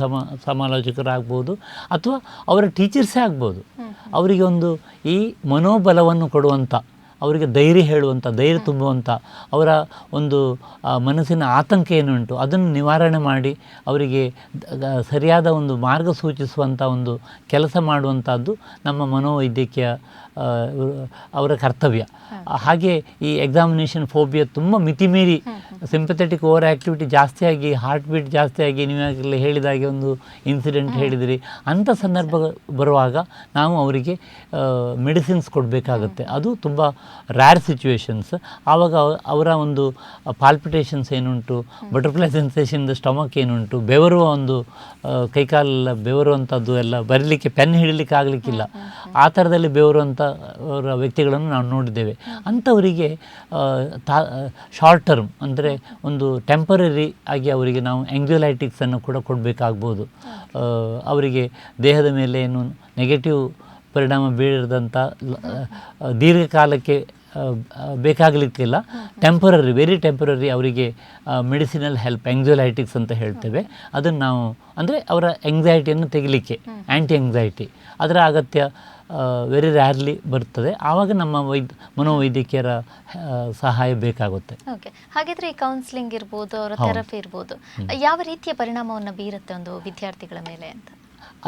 ಸಮಾಲೋಚಕರು ಆಗ್ಬೋದು, ಅಥವಾ ಅವರ ಟೀಚರ್ಸೇ ಆಗ್ಬೋದು. ಅವರಿಗೆ ಒಂದು ಈ ಮನೋಬಲವನ್ನು ಕೊಡುವಂಥ, ಅವರಿಗೆ ಧೈರ್ಯ ಹೇಳುವಂಥ, ಧೈರ್ಯ ತುಂಬುವಂಥ, ಅವರ ಒಂದು ಮನಸ್ಸಿನ ಆತಂಕ ಏನುಂಟು ಅದನ್ನು ನಿವಾರಣೆ ಮಾಡಿ ಅವರಿಗೆ ಸರಿಯಾದ ಒಂದು ಮಾರ್ಗ ಸೂಚಿಸುವಂಥ ಒಂದು ಕೆಲಸ ಮಾಡುವಂಥದ್ದು ನಮ್ಮ ಮನೋವೈದ್ಯಕೀಯ ಅವರ ಕರ್ತವ್ಯ. ಹಾಗೆ ಈ ಎಕ್ಸಾಮಿನೇಷನ್ ಫೋಬಿಯಾ ತುಂಬ ಮಿತಿಮೀರಿ ಸಿಂಪಥೆಟಿಕ್ ಓವರ್ ಆ್ಯಕ್ಟಿವಿಟಿ ಜಾಸ್ತಿಯಾಗಿ, ಹಾರ್ಟ್ ಬೀಟ್ ಜಾಸ್ತಿಯಾಗಿ, ನೀವಾಗಲೇ ಹೇಳಿದಾಗೆ ಒಂದು ಇನ್ಸಿಡೆಂಟ್ ಹೇಳಿದಿರಿ, ಅಂಥ ಸಂದರ್ಭ ಬರುವಾಗ ನಾವು ಅವರಿಗೆ ಮೆಡಿಸಿನ್ಸ್ ಕೊಡಬೇಕಾಗುತ್ತೆ. ಅದು ತುಂಬ ರ್ಯಾರ್ ಸಿಚುವೇಶನ್ಸ್. ಆವಾಗ ಅವರ ಒಂದು ಪಾಲ್ಪಿಟೇಷನ್ಸ್ ಏನುಂಟು, ಬಟರ್ಫ್ಲೈ ಸೆನ್ಸೇಷನ್, ಸ್ಟಮಕ್ ಏನುಂಟು, ಬೆವರುವ ಒಂದು ಕೈಕಾಲೆಲ್ಲ ಬೆವರುವಂಥದ್ದು ಎಲ್ಲ ಬರಲಿಕ್ಕೆ, ಪೆನ್ ಹಿಡಲಿಕ್ಕೆ ಆಗಲಿಕ್ಕಿಲ್ಲ, ಆ ಥರದಲ್ಲಿ ಬೆವರುವಂಥ ಅವರ ವ್ಯಕ್ತಿಗಳನ್ನು ನಾವು ನೋಡಿದ್ದೇವೆ. ಅಂಥವರಿಗೆ ಶಾರ್ಟ್ ಟರ್ಮ್ ಅಂದರೆ ಒಂದು ಟೆಂಪರರಿ ಆಗಿ ಅವರಿಗೆ ನಾವು ಎಂಗ್ಸೈಟಿಕ್ಸನ್ನು ಕೂಡ ಕೊಡಬೇಕಾಗ್ಬೋದು. ಅವರಿಗೆ ದೇಹದ ಮೇಲೆ ಏನು ನೆಗೆಟಿವ್ ಪರಿಣಾಮ ಬೀರಿದಂಥ ದೀರ್ಘಕಾಲಕ್ಕೆ ಬೇಕಾಗಲಿಕ್ಕಿಲ್ಲ, ಟೆಂಪರರಿ, ವೆರಿ ಟೆಂಪರರಿ ಅವರಿಗೆ ಮೆಡಿಸಿನಲ್ ಹೆಲ್ಪ್, ಎಂಗ್ಸೈಟಿಕ್ಸ್ ಅಂತ ಹೇಳ್ತೇವೆ. ಅದನ್ನು ನಾವು ಅಂದರೆ ಅವರ ಎಂಗ್ಸೈಟಿಯನ್ನು ತೆಗಿಲಿಕ್ಕೆ, ಆ್ಯಂಟಿ ಎಂಗ್ಸೈಟಿ, ಅದರ ಅಗತ್ಯ ವೆರಿ ರ್ಯಾರ್ಲಿ ಬರ್ತದೆ. ಆವಾಗ ನಮ್ಮ ಮನೋವೈದ್ಯಕೀಯರ ಸಹಾಯ ಬೇಕಾಗುತ್ತೆ. ಓಕೆ, ಹಾಗಿದ್ರೆ ಈ ಕೌನ್ಸಿಲಿಂಗ್ ಇರ್ಬೋದು, ಅವರ ಥೆರಪಿ ಇರ್ಬೋದು, ಯಾವ ರೀತಿಯ ಪರಿಣಾಮವನ್ನು ಬೀರುತ್ತೆ ಒಂದು ವಿದ್ಯಾರ್ಥಿಗಳ ಮೇಲೆ ಅಂತ?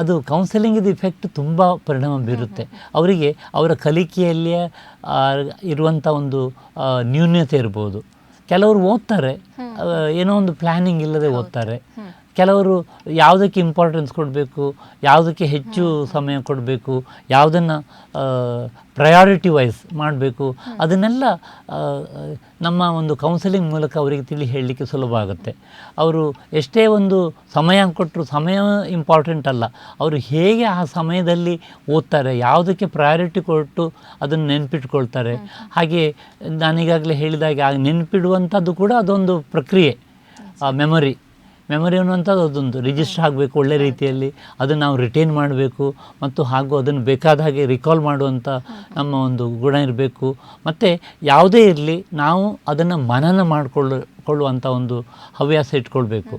ಅದು ಕೌನ್ಸಿಲಿಂಗಿದ ಇಫೆಕ್ಟ್ ತುಂಬ ಪರಿಣಾಮ ಬೀರುತ್ತೆ. ಅವರಿಗೆ ಅವರ ಕಲಿಕೆಯಲ್ಲಿಯೇ ಇರುವಂಥ ಒಂದು ನ್ಯೂನ್ಯತೆ ಇರ್ಬೋದು. ಕೆಲವರು ಓದ್ತಾರೆ, ಏನೋ ಒಂದು ಪ್ಲ್ಯಾನಿಂಗ್ ಇಲ್ಲದೆ ಓದ್ತಾರೆ, ಕೆಲವರು ಯಾವುದಕ್ಕೆ ಇಂಪಾರ್ಟೆನ್ಸ್ ಕೊಡಬೇಕು, ಯಾವುದಕ್ಕೆ ಹೆಚ್ಚು ಸಮಯ ಕೊಡಬೇಕು, ಯಾವುದನ್ನು ಪ್ರಯಾರಿಟಿ ವೈಸ್ ಮಾಡಬೇಕು, ಅದನ್ನೆಲ್ಲ ನಮ್ಮ ಒಂದು ಕೌನ್ಸಿಲಿಂಗ್ ಮೂಲಕ ಅವರಿಗೆ ತಿಳಿ ಹೇಳಲಿಕ್ಕೆ ಸುಲಭ ಆಗುತ್ತೆ. ಅವರು ಎಷ್ಟೇ ಒಂದು ಸಮಯ ಕೊಟ್ಟರು, ಸಮಯ ಇಂಪಾರ್ಟೆಂಟ್ ಅಲ್ಲ, ಅವರು ಹೇಗೆ ಆ ಸಮಯದಲ್ಲಿ ಓದ್ತಾರೆ, ಯಾವುದಕ್ಕೆ ಪ್ರಯಾರಿಟಿ ಕೊಟ್ಟು ಅದನ್ನು ನೆನಪಿಟ್ಕೊಳ್ತಾರೆ. ಹಾಗೆ ನಾನೀಗಾಗಲೇ ಹೇಳಿದಾಗೆ ಆ ನೆನಪಿಡುವಂಥದ್ದು ಕೂಡ ಅದೊಂದು ಪ್ರಕ್ರಿಯೆ. ಮೆಮೊರಿ ಅನ್ನುವಂಥದ್ದು ಅದೊಂದು ರಿಜಿಸ್ಟರ್ ಆಗಬೇಕು ಒಳ್ಳೆ ರೀತಿಯಲ್ಲಿ, ಅದನ್ನು ನಾವು ರಿಟೈನ್ ಮಾಡಬೇಕು ಮತ್ತು ಹಾಗೂ ಅದನ್ನು ಬೇಕಾದ ಹಾಗೆ ರಿಕಾಲ್ ಮಾಡುವಂಥ ನಮ್ಮ ಒಂದು ಗುಣ ಇರಬೇಕು. ಮತ್ತು ಯಾವುದೇ ಇರಲಿ ನಾವು ಅದನ್ನು ಮನನ ಮಾಡಿಕೊಳ್ಳುವಂಥ ಒಂದು ಹವ್ಯಾಸ ಇಟ್ಕೊಳ್ಬೇಕು.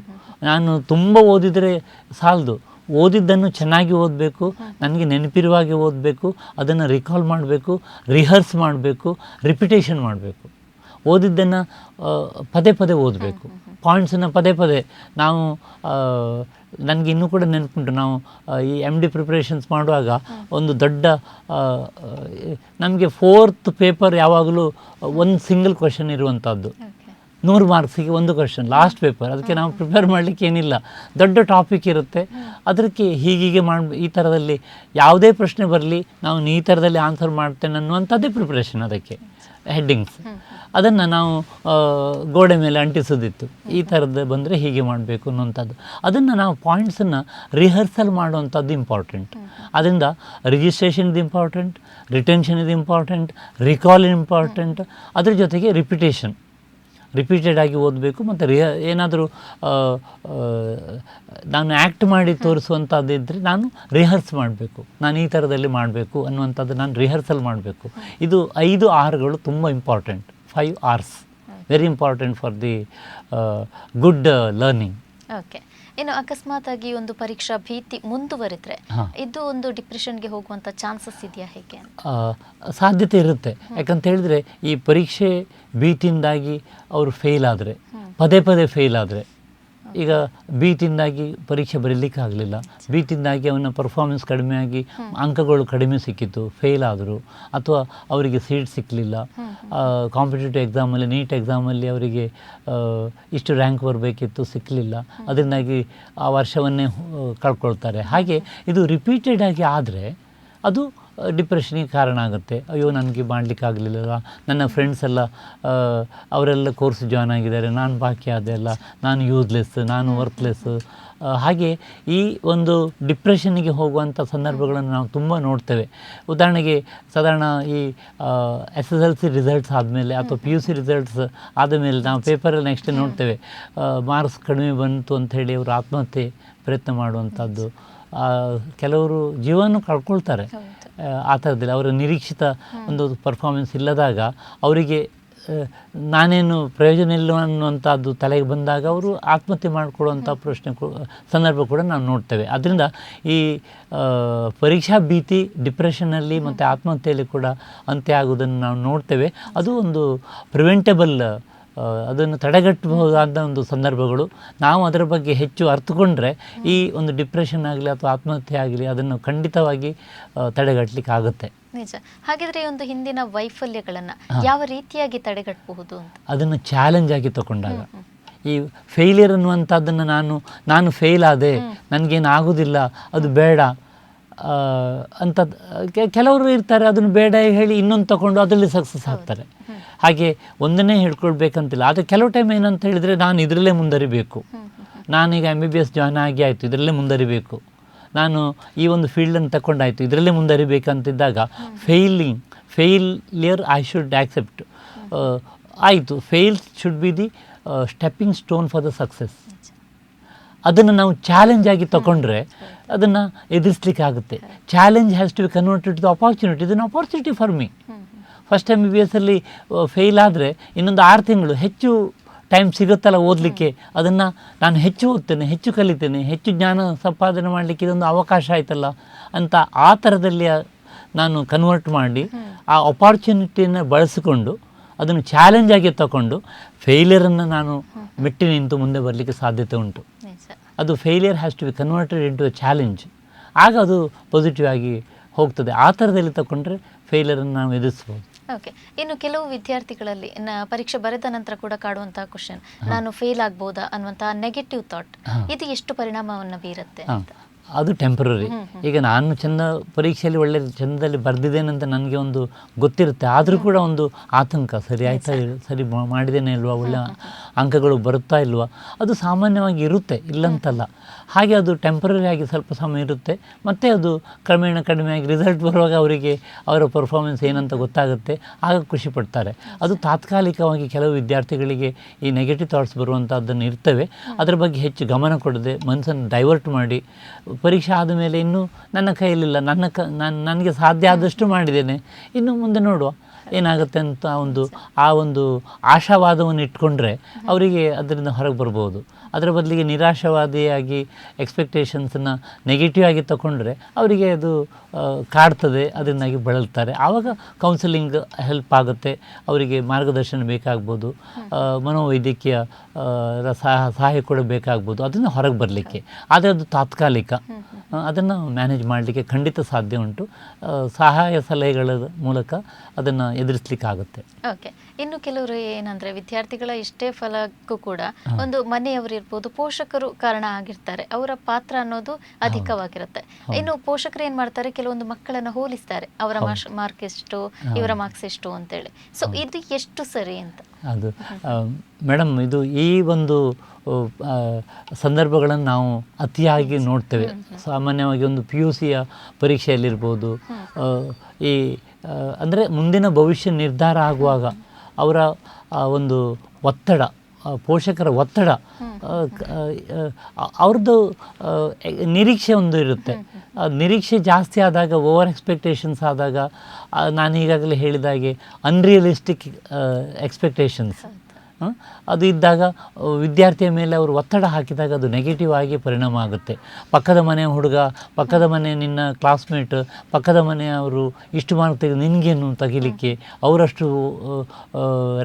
ನಾನು ತುಂಬ ಓದಿದರೆ ಸಾಲದು, ಓದಿದ್ದನ್ನು ಚೆನ್ನಾಗಿ ಓದಬೇಕು, ನನಗೆ ನೆನಪಿರುವಾಗೆ ಓದಬೇಕು, ಅದನ್ನು ರಿಕಾಲ್ ಮಾಡಬೇಕು, ರಿಹರ್ಸ್ ಮಾಡಬೇಕು, ರಿಪಿಟೇಷನ್ ಮಾಡಬೇಕು. ಓದಿದ್ದನ್ನು ಪದೇ ಪದೇ ಓದಬೇಕು, ಪಾಯಿಂಟ್ಸನ್ನು ಪದೇ ಪದೇ ನಾವು ನನಗೆ ಇನ್ನೂ ಕೂಡ ನೆನಪುಂಟು, ನಾವು ಈ MD ಪ್ರಿಪ್ರೇಷನ್ಸ್ ಮಾಡುವಾಗ ಒಂದು ದೊಡ್ಡ ನಮಗೆ 4th ಪೇಪರ್ ಯಾವಾಗಲೂ ಒಂದು ಸಿಂಗಲ್ ಕ್ವೆಶನ್ ಇರುವಂಥದ್ದು, 100 ಮಾರ್ಕ್ಸಿಗೆ ಒಂದು ಕ್ವೆಶನ್ ಲಾಸ್ಟ್ ಪೇಪರ್. ಅದಕ್ಕೆ ನಾವು ಪ್ರಿಪೇರ್ ಮಾಡಲಿಕ್ಕೆ ಏನಿಲ್ಲ, ದೊಡ್ಡ ಟಾಪಿಕ್ ಇರುತ್ತೆ, ಅದಕ್ಕೆ ಹೀಗೀಗೆ ಈ ಥರದಲ್ಲಿ ಯಾವುದೇ ಪ್ರಶ್ನೆ ಬರಲಿ ನಾವು ಈ ಥರದಲ್ಲಿ ಆನ್ಸರ್ ಮಾಡ್ತೇನೆ ಅನ್ನುವಂಥದ್ದೇ ಪ್ರಿಪ್ರೇಷನ್. ಅದಕ್ಕೆ ಹೆಡ್ಡಿಂಗ್ಸ್ ಅದನ್ನು ನಾವು ಗೋಡೆ ಮೇಲೆ ಅಂಟಿಸೋದಿತ್ತು, ಈ ಥರದ್ದು ಬಂದರೆ ಹೀಗೆ ಮಾಡಬೇಕು ಅನ್ನುವಂಥದ್ದು. ಅದನ್ನು ನಾವು ಪಾಯಿಂಟ್ಸನ್ನು ರಿಹರ್ಸಲ್ ಮಾಡುವಂಥದ್ದು ಇಂಪಾರ್ಟೆಂಟ್. ಅದರಿಂದ ರಿಜಿಸ್ಟ್ರೇಷನ್ ಇದು ಇಂಪಾರ್ಟೆಂಟ್, ರಿಟೆನ್ಷನ್ ಇದು ಇಂಪಾರ್ಟೆಂಟ್, ರಿಕಾಲ್ ಇಂಪಾರ್ಟೆಂಟ್, ಅದ್ರ ಜೊತೆಗೆ ರಿಪೀಟೆಡ್ ಆಗಿ ಓದಬೇಕು. ಮತ್ತು ಏನಾದರೂ ನಾನು ಆ್ಯಕ್ಟ್ ಮಾಡಿ ತೋರಿಸುವಂಥದ್ದಿದ್ದರೆ ನಾನು ರಿಹರ್ಸ್ ಮಾಡಬೇಕು, ನಾನು ಈ ಥರದಲ್ಲಿ ಮಾಡಬೇಕು ಅನ್ನುವಂಥದ್ದು ನಾನು ರಿಹರ್ಸಲ್ ಮಾಡಬೇಕು. ಇದು 5 Rಗಳು ತುಂಬ important. 5 Rs very important for the good learning. Okay. ಇನ್ನು ಅಕಸ್ಮಾತಾಗಿ ಒಂದು ಪರೀಕ್ಷಾ ಭೀತಿ ಮುಂದುವರಿದ್ರೆ ಇದು ಒಂದು ಡಿಪ್ರೆಷನ್ಗೆ ಹೋಗುವಂಥ ಚಾನ್ಸಸ್ ಇದೆಯಾ, ಹೇಗೆ? ಸಾಧ್ಯತೆ ಇರುತ್ತೆ. ಯಾಕಂತ ಹೇಳಿದ್ರೆ ಈ ಪರೀಕ್ಷೆ ಭೀತಿಯಿಂದಾಗಿ ಅವರು ಫೇಲ್ ಆದರೆ, ಪದೇ ಪದೇ ಫೇಲ್ ಆದರೆ, ಈಗ ಭೀತಿಯಿಂದಾಗಿ ಪರೀಕ್ಷೆ ಬರೀಲಿಕ್ಕೆ ಆಗಲಿಲ್ಲ, ಭೀತಿಯಿಂದಾಗಿ ಅವನ ಪರ್ಫಾರ್ಮೆನ್ಸ್ ಕಡಿಮೆಯಾಗಿ ಅಂಕಗಳು ಕಡಿಮೆ ಸಿಕ್ಕಿತ್ತು, ಫೇಲ್ ಆದರು, ಅಥವಾ ಅವರಿಗೆ ಸೀಟ್ ಸಿಕ್ಕಲಿಲ್ಲ, ಕಾಂಪಿಟೇಟಿವ್ ಎಕ್ಸಾಮಲ್ಲಿ ನೀಟ್ ಎಕ್ಸಾಮಲ್ಲಿ ಅವರಿಗೆ ಇಷ್ಟು ರ್ಯಾಂಕ್ ಬರಬೇಕಿತ್ತು, ಸಿಕ್ಕಲಿಲ್ಲ, ಅದರಿಂದಾಗಿ ಆ ವರ್ಷವನ್ನೇ ಕಳ್ಕೊಳ್ತಾರೆ. ಹಾಗೆ ಇದು ರಿಪೀಟೆಡ್ ಆಗಿ ಆದರೆ ಅದು ಡಿಪ್ರೆಷನಿಗೆ ಕಾರಣ ಆಗುತ್ತೆ. ಅಯ್ಯೋ ನನಗೆ ಮಾಡಲಿಕ್ಕಾಗಲಿಲ್ಲ, ನನ್ನ ಫ್ರೆಂಡ್ಸ್ ಎಲ್ಲ ಅವರೆಲ್ಲ ಕೋರ್ಸ್ ಜಾಯ್ನ್ ಆಗಿದ್ದಾರೆ, ನಾನು ಬಾಕಿ ಆದೆ ಅಲ್ಲ, ನಾನು ಯೂಸ್ಲೆಸ್, ನಾನು ವರ್ಕ್ಲೆಸ್. ಹಾಗೆ ಈ ಒಂದು ಡಿಪ್ರೆಷನ್ನಿಗೆ ಹೋಗುವಂಥ ಸಂದರ್ಭಗಳನ್ನು ನಾವು ತುಂಬ ನೋಡ್ತೇವೆ. ಉದಾಹರಣೆಗೆ ಸಾಧಾರಣ ಈ SSLC ರಿಸಲ್ಟ್ಸ್ ಆದಮೇಲೆ ಅಥವಾ PUC ರಿಸಲ್ಟ್ಸ್ ಆದಮೇಲೆ ನಾವು ಪೇಪರಲ್ಲಿ ನೆಕ್ಸ್ಟ್ ನೋಡ್ತೇವೆ, ಮಾರ್ಕ್ಸ್ ಕಡಿಮೆ ಬಂತು ಅಂಥೇಳಿ ಅವರು ಆತ್ಮಹತ್ಯೆ ಪ್ರಯತ್ನ ಮಾಡುವಂಥದ್ದು, ಕೆಲವರು ಜೀವನ ಕಳ್ಕೊಳ್ತಾರೆ. ಆ ಥರದಲ್ಲಿ ಅವರ ನಿರೀಕ್ಷಿತ ಒಂದು ಪರ್ಫಾರ್ಮೆನ್ಸ್ ಇಲ್ಲದಾಗ ಅವರಿಗೆ ನಾನೇನು ಪ್ರಯೋಜನ ಇಲ್ಲ ಅನ್ನುವಂಥದ್ದು ತಲೆಗೆ ಬಂದಾಗ ಅವರು ಆತ್ಮಹತ್ಯೆ ಮಾಡಿಕೊಳ್ಳುವಂಥ ಸಂದರ್ಭ ಕೂಡ ನಾವು ನೋಡ್ತೇವೆ. ಅದರಿಂದ ಈ ಪರೀಕ್ಷಾ ಭೀತಿ ಡಿಪ್ರೆಷನ್ನಲ್ಲಿ ಮತ್ತು ಆತ್ಮಹತ್ಯೆಯಲ್ಲಿ ಕೂಡ ಅಂತ್ಯ ಆಗುವುದನ್ನು ನಾವು ನೋಡ್ತೇವೆ. ಅದು ಒಂದು ಪ್ರಿವೆಂಟೇಬಲ್, ಅದನ್ನು ತಡೆಗಟ್ಟಬಹುದಾದ ಒಂದು ಸಂದರ್ಭಗಳು. ನಾವು ಅದರ ಬಗ್ಗೆ ಹೆಚ್ಚು ಅರ್ಥಕೊಂಡ್ರೆ ಈ ಒಂದು ಡಿಪ್ರೆಷನ್ ಆಗಲಿ ಅಥವಾ ಆತ್ಮಹತ್ಯೆ ಆಗಲಿ ಅದನ್ನು ಖಂಡಿತವಾಗಿ ತಡೆಗಟ್ಟಲಿಕ್ಕೆ ಆಗುತ್ತೆ. ನಿಜ. ಹಾಗಿದ್ರೆ ಈ ಒಂದು ಹಿಂದಿನ ವೈಫಲ್ಯಗಳನ್ನು ಯಾವ ರೀತಿಯಾಗಿ ತಡೆಗಟ್ಟಬಹುದು ಅಂತ? ಅದನ್ನು ಚಾಲೆಂಜ್ ಆಗಿ ತಗೊಂಡಾಗ, ಈ ಫೇಲಿಯರ್ ಅನ್ನುವಂಥದ್ದನ್ನು ನಾನು ಫೇಲ್ ಆದೆ, ನನಗೇನು ಆಗೋದಿಲ್ಲ, ಅದು ಬೇಡ ಅಂತ ಕೆಲವರು ಇರ್ತಾರೆ. ಅದನ್ನು ಬೇಡ ಹೇಳಿ ಇನ್ನೊಂದು ತಗೊಂಡು ಅದರಲ್ಲಿ ಸಕ್ಸಸ್ ಆಗ್ತಾರೆ. ಹಾಗೆ ಒಂದನ್ನೇ ಹಿಡ್ಕೊಳ್ಬೇಕಂತಿಲ್ಲ. ಆದರೆ ಕೆಲವು ಟೈಮ್ ಏನಂತ ಹೇಳಿದರೆ ನಾನು ಇದರಲ್ಲೇ ಮುಂದರಿಬೇಕು, ನಾನೀಗ MBBS ಜಾಯ್ನ್ ಆಗಿ ಆಯಿತು, ಇದರಲ್ಲೇ ಮುಂದರಿಬೇಕು, ನಾನು ಈ ಒಂದು ಫೀಲ್ಡನ್ನು ತಗೊಂಡಾಯಿತು, ಇದರಲ್ಲೇ ಮುಂದರಿಬೇಕಂತಿದ್ದಾಗ ಫೇಲಿಯರ್ ಐ ಶುಡ್ ಆಕ್ಸೆಪ್ಟ್. ಆಯಿತು, fail should be the stepping stone for the success. ಅದನ್ನು ನಾವು ಚಾಲೆಂಜ್ ಆಗಿ ತಗೊಂಡ್ರೆ ಅದನ್ನು ಎದುರಿಸಲಿಕ್ಕೆ ಆಗುತ್ತೆ. Challenge has to be converted to the opportunity. ಇದನ್ನು ಅಪಾರ್ಚುನಿಟಿ ಫಾರ್ ಮೀ. ಫಸ್ಟ್ MBBSಲ್ಲಿ ಫೇಲ್ ಆದರೆ ಇನ್ನೊಂದು 6 ತಿಂಗಳು ಹೆಚ್ಚು ಟೈಮ್ ಸಿಗುತ್ತಲ್ಲ ಓದಲಿಕ್ಕೆ, ಅದನ್ನು ನಾನು ಹೆಚ್ಚು ಓದ್ತೇನೆ, ಹೆಚ್ಚು ಕಲಿತೇನೆ, ಹೆಚ್ಚು ಜ್ಞಾನ ಸಂಪಾದನೆ ಮಾಡಲಿಕ್ಕೆ ಇದೊಂದು ಅವಕಾಶ ಆಯ್ತಲ್ಲ ಅಂತ ಆ ಥರದಲ್ಲಿ ನಾನು ಕನ್ವರ್ಟ್ ಮಾಡಿ ಆ ಅಪಾರ್ಚುನಿಟಿಯನ್ನು ಬಳಸಿಕೊಂಡು ಅದನ್ನು ಚಾಲೆಂಜ್ ಆಗಿ ತಗೊಂಡು ಫೇಲಿಯರನ್ನು ನಾನು ಮೆಟ್ಟಿ ನಿಂತು ಮುಂದೆ ಬರಲಿಕ್ಕೆ ಸಾಧ್ಯತೆ ಉಂಟು. ಅದು failure has to be converted into a challenge. ಆಗ ಅದು ಪಾಸಿಟಿವ್ ಆಗಿ ಹೋಗ್ತದೆ. ಆ ಥರದಲ್ಲಿ ತಗೊಂಡ್ರೆ ಫೇಲಿಯರನ್ನು ನಾವು ಎದುರಿಸ್ಬೋದು. ಓಕೆ. ಇನ್ನು ಕೆಲವು ವಿದ್ಯಾರ್ಥಿಗಳಲ್ಲಿ ಪರೀಕ್ಷೆ ಬರೆದ ನಂತರ ಕೂಡ ಕಾಡುವಂತಹ ಕ್ವಶನ್, ನಾನು ಫೇಲ್ ಆಗ್ಬೋದಾ ಅನ್ನುವಂತಹ ನೆಗೆಟಿವ್ ಥಾಟ್, ಇದು ಎಷ್ಟು ಪರಿಣಾಮವನ್ನು ಬೀರುತ್ತೆ ಅಂತ? ಅದು ಟೆಂಪ್ರರಿ. ಈಗ ನಾನು ಪರೀಕ್ಷೆಯಲ್ಲಿ ಒಳ್ಳೆ ಚೆಂದದಲ್ಲಿ ಬರೆದಿದ್ದೇನಂತ ನನಗೆ ಒಂದು ಗೊತ್ತಿರುತ್ತೆ, ಆದರೂ ಕೂಡ ಒಂದು ಆತಂಕ, ಸರಿ ಆಯ್ತಾ, ಸರಿ ಮಾಡಿದ್ದೇನೆ ಇಲ್ವಾ, ಒಳ್ಳೆ ಅಂಕಗಳು ಬರುತ್ತಾ ಇಲ್ವಾ, ಅದು ಸಾಮಾನ್ಯವಾಗಿ ಇರುತ್ತೆ, ಇಲ್ಲಂತಲ್ಲ. ಹಾಗೆ ಅದು ಟೆಂಪ್ರರಿ ಆಗಿ ಸ್ವಲ್ಪ ಸಮಯ ಇರುತ್ತೆ, ಮತ್ತು ಅದು ಕ್ರಮೇಣ ಕಡಿಮೆಯಾಗಿ ರಿಸಲ್ಟ್ ಬರುವಾಗ ಅವರಿಗೆ ಅವರ ಪರ್ಫಾರ್ಮೆನ್ಸ್ ಏನಂತ ಗೊತ್ತಾಗುತ್ತೆ, ಆಗ ಖುಷಿ ಪಡ್ತಾರೆ. ಅದು ತಾತ್ಕಾಲಿಕವಾಗಿ ಕೆಲವು ವಿದ್ಯಾರ್ಥಿಗಳಿಗೆ ಈ ನೆಗೆಟಿವ್ ಥಾಟ್ಸ್ ಬರುವಂಥದ್ದನ್ನು ಇರ್ತವೆ. ಅದರ ಬಗ್ಗೆ ಹೆಚ್ಚು ಗಮನ ಕೊಡದೆ ಮನಸ್ಸನ್ನು ಡೈವರ್ಟ್ ಮಾಡಿ ಪರೀಕ್ಷೆ ಆದಮೇಲೆ ಇನ್ನೂ ನನ್ನ ಕೈಯಲ್ಲಿಲ್ಲ, ನನಗೆ ಸಾಧ್ಯ ಆದಷ್ಟು ಮಾಡಿದ್ದೇನೆ, ಇನ್ನು ಮುಂದೆ ನೋಡುವ ಏನಾಗುತ್ತೆ ಅಂತ ಆ ಒಂದು ಆಶಾವಾದವನ್ನು ಇಟ್ಕೊಂಡ್ರೆ ಅವರಿಗೆ ಅದರಿಂದ ಹೊರಗೆ ಬರ್ಬೋದು. ಅದರ ಬದಲಿಗೆ ನಿರಾಶಾವಾದಿಯಾಗಿ ಎಕ್ಸ್ಪೆಕ್ಟೇಷನ್ಸನ್ನು ನೆಗೆಟಿವ್ ಆಗಿ ತಗೊಂಡ್ರೆ ಅವರಿಗೆ ಅದು ಕಾಡ್ತದೆ, ಅದರಿಂದಾಗಿ ಬಳಲ್ತಾರೆ. ಆವಾಗ ಕೌನ್ಸಿಲಿಂಗ್ ಹೆಲ್ಪ್ ಆಗುತ್ತೆ, ಅವರಿಗೆ ಮಾರ್ಗದರ್ಶನ ಬೇಕಾಗ್ಬೋದು, ಮನೋವೈದ್ಯಕೀಯ ಸಹಾಯ ಕೂಡ ಬೇಕಾಗ್ಬೋದು ಅದನ್ನು ಹೊರಗೆ ಬರಲಿಕ್ಕೆ. ಆದರೆ ಅದು ತಾತ್ಕಾಲಿಕ, ಅದನ್ನು ಮ್ಯಾನೇಜ್ ಮಾಡಲಿಕ್ಕೆ ಖಂಡಿತ ಸಾಧ್ಯ ಉಂಟು. ಸಹಾಯ ಸಲಹೆಗಳ ಮೂಲಕ ಅದನ್ನು ಎದುರಿಸಲಿಕ್ಕಾಗುತ್ತೆ. ಓಕೆ. ಇನ್ನು ಕೆಲವರು ಏನಂದರೆ, ವಿದ್ಯಾರ್ಥಿಗಳ ಇಷ್ಟೇ ಫಲಕ್ಕೂ ಕೂಡ ಒಂದು ಮನೆಯವರು ಇರ್ಬೋದು, ಪೋಷಕರು ಕಾರಣ ಆಗಿರ್ತಾರೆ, ಅವರ ಪಾತ್ರ ಅನ್ನೋದು ಅಧಿಕವಾಗಿರುತ್ತೆ. ಇನ್ನು ಪೋಷಕರು ಏನು ಮಾಡ್ತಾರೆ, ಕೆಲವೊಂದು ಮಕ್ಕಳನ್ನು ಹೋಲಿಸ್ತಾರೆ, ಅವರ ಮಾರ್ಕ್ ಎಷ್ಟು, ಇವರ ಮಾರ್ಕ್ಸ್ ಎಷ್ಟು ಅಂತೇಳಿ. ಸೊ ಇದು ಎಷ್ಟು ಸರಿ ಅಂತ? ಅದು ಮೇಡಮ್, ಇದು ಈ ಒಂದು ಸಂದರ್ಭಗಳನ್ನು ನಾವು ಅತಿಯಾಗಿ ನೋಡ್ತೇವೆ. ಸಾಮಾನ್ಯವಾಗಿ ಒಂದು PUCಯ ಪರೀಕ್ಷೆಯಲ್ಲಿರ್ಬೋದು, ಈ ಅಂದರೆ ಮುಂದಿನ ಭವಿಷ್ಯ ನಿರ್ಧಾರ ಆಗುವಾಗ ಅವರ ಒಂದು ಒತ್ತಡ, ಪೋಷಕರ ಒತ್ತಡ, ಅವ್ರದ್ದು ನಿರೀಕ್ಷೆ ಒಂದು ಇರುತ್ತೆ. ನಿರೀಕ್ಷೆ ಜಾಸ್ತಿ ಆದಾಗ, ಓವರ್ ಎಕ್ಸ್ಪೆಕ್ಟೇಷನ್ಸ್ ಆದಾಗ, ನಾನು ಈಗಾಗಲೇ ಹೇಳಿದಾಗೆ ಅನ್ರಿಯಲಿಸ್ಟಿಕ್ ಎಕ್ಸ್ಪೆಕ್ಟೇಷನ್ಸ್ ಅದು ಇದ್ದಾಗ ವಿದ್ಯಾರ್ಥಿಯ ಮೇಲೆ ಅವರು ಒತ್ತಡ ಹಾಕಿದಾಗ ಅದು ನೆಗೆಟಿವ್ ಆಗಿ ಪರಿಣಾಮ ಆಗುತ್ತೆ. ಪಕ್ಕದ ಮನೆ ಹುಡುಗ, ಪಕ್ಕದ ಮನೆ ನಿನ್ನ ಕ್ಲಾಸ್ಮೇಟ್, ಪಕ್ಕದ ಮನೆಯವರು ಇಷ್ಟು ಮಾರ್ಕ್ ತೆಗೆದು ನಿನಗೇನು ತೆಗಿಲಿಕ್ಕೆ, ಅವರಷ್ಟು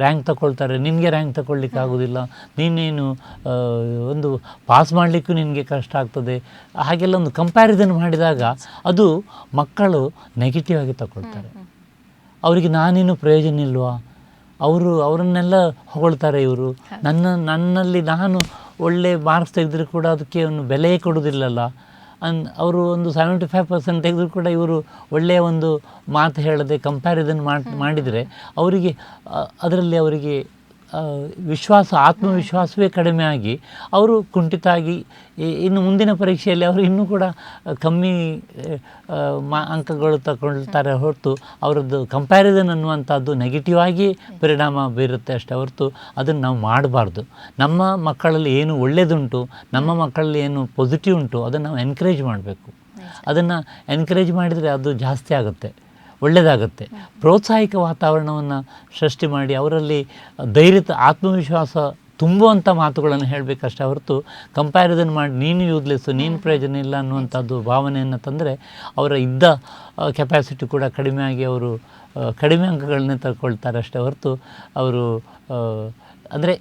ರ್ಯಾಂಕ್ ತಗೊಳ್ತಾರೆ, ನಿನಗೆ ರ್ಯಾಂಕ್ ತಗೊಳ್ಲಿಕ್ಕೆ ಆಗೋದಿಲ್ಲ, ನೀನೇನು ಒಂದು ಪಾಸ್ ಮಾಡಲಿಕ್ಕೂ ನಿನಗೆ ಕಷ್ಟ ಆಗ್ತದೆ, ಹಾಗೆಲ್ಲ ಒಂದು ಕಂಪ್ಯಾರಿಸನ್ ಮಾಡಿದಾಗ ಅದು ಮಕ್ಕಳು ನೆಗೆಟಿವ್ ಆಗಿ ತಗೊಳ್ತಾರೆ. ಅವರಿಗೆ ನಾನೇನು ಪ್ರಯೋಜನ ಇಲ್ವಾ, ಅವರನ್ನೆಲ್ಲ ಹೊಗಳ್ತಾರೆ ಇವರು, ನನ್ನಲ್ಲಿ ನಾನು ಒಳ್ಳೆ ಮಾರ್ಕ್ಸ್ ತೆಗೆದರೂ ಕೂಡ ಅದಕ್ಕೆ ಒಂದು ಬೆಲೆಯೇ ಕೊಡೋದಿಲ್ಲಲ್ಲ, ಅವರು ಒಂದು 75% ತೆಗೆದರೂ ಕೂಡ ಇವರು ಒಳ್ಳೆಯ ಒಂದು ಮಾತು ಹೇಳದೆ ಕಂಪ್ಯಾರಿಸನ್ ಮಾಡಿದರೆ ಅವರಿಗೆ ಅದರಲ್ಲಿ ಅವರಿಗೆ ಆತ್ಮವಿಶ್ವಾಸವೇ ಕಡಿಮೆ ಆಗಿ ಅವರು ಕುಂಠಿತ ಆಗಿ ಇನ್ನು ಮುಂದಿನ ಪರೀಕ್ಷೆಯಲ್ಲಿ ಅವರು ಇನ್ನೂ ಕೂಡ ಕಮ್ಮಿ ಅಂಕಗಳು ತಗೊಳ್ತಾರೆ ಹೊರತು ಅವರದ್ದು ಕಂಪ್ಯಾರಿಸನ್ ಅನ್ನುವಂಥದ್ದು ನೆಗೆಟಿವ್ ಆಗಿ ಪರಿಣಾಮ ಬೀರುತ್ತೆ ಅಷ್ಟೇ ಹೊರತು ಅದನ್ನು ನಾವು ಮಾಡಬಾರ್ದು. ನಮ್ಮ ಮಕ್ಕಳಲ್ಲಿ ಏನು ಒಳ್ಳೆಯದುಂಟು, ನಮ್ಮ ಮಕ್ಕಳಲ್ಲಿ ಏನು ಪಾಸಿಟಿವ್ ಉಂಟು ಅದನ್ನು ನಾವು ಎನ್ಕರೇಜ್ ಮಾಡಬೇಕು. ಅದನ್ನು ಎನ್ಕರೇಜ್ ಮಾಡಿದರೆ ಅದು ಜಾಸ್ತಿ ಆಗುತ್ತೆ, ಒಳ್ಳೆಯದಾಗುತ್ತೆ. ಪ್ರೋತ್ಸಾಹಿಕ ವಾತಾವರಣವನ್ನು ಸೃಷ್ಟಿ ಮಾಡಿ ಅವರಲ್ಲಿ ಧೈರ್ಯ, ಆತ್ಮವಿಶ್ವಾಸ ತುಂಬುವಂಥ ಮಾತುಗಳನ್ನು ಹೇಳಬೇಕಷ್ಟೇ ಹೊರತು ಕಂಪ್ಯಾರಿಸನ್ ಮಾಡಿ ನೀನು ಯೂಸ್ಲೆಸ್ಸು, ನೀನು ಪ್ರಯೋಜನ ಇಲ್ಲ ಅನ್ನುವಂಥದ್ದು ಭಾವನೆಯನ್ನು ತಂದರೆ ಅವರ ಇದ್ದ ಕೆಪಾಸಿಟಿ ಕೂಡ ಕಡಿಮೆ ಆಗಿ ಅವರು ಕಡಿಮೆ ಅಂಕಗಳನ್ನೇ ತಗೊಳ್ತಾರೆ ಅಷ್ಟೇ ಹೊರತು ಅವರು ಅಂದರೆ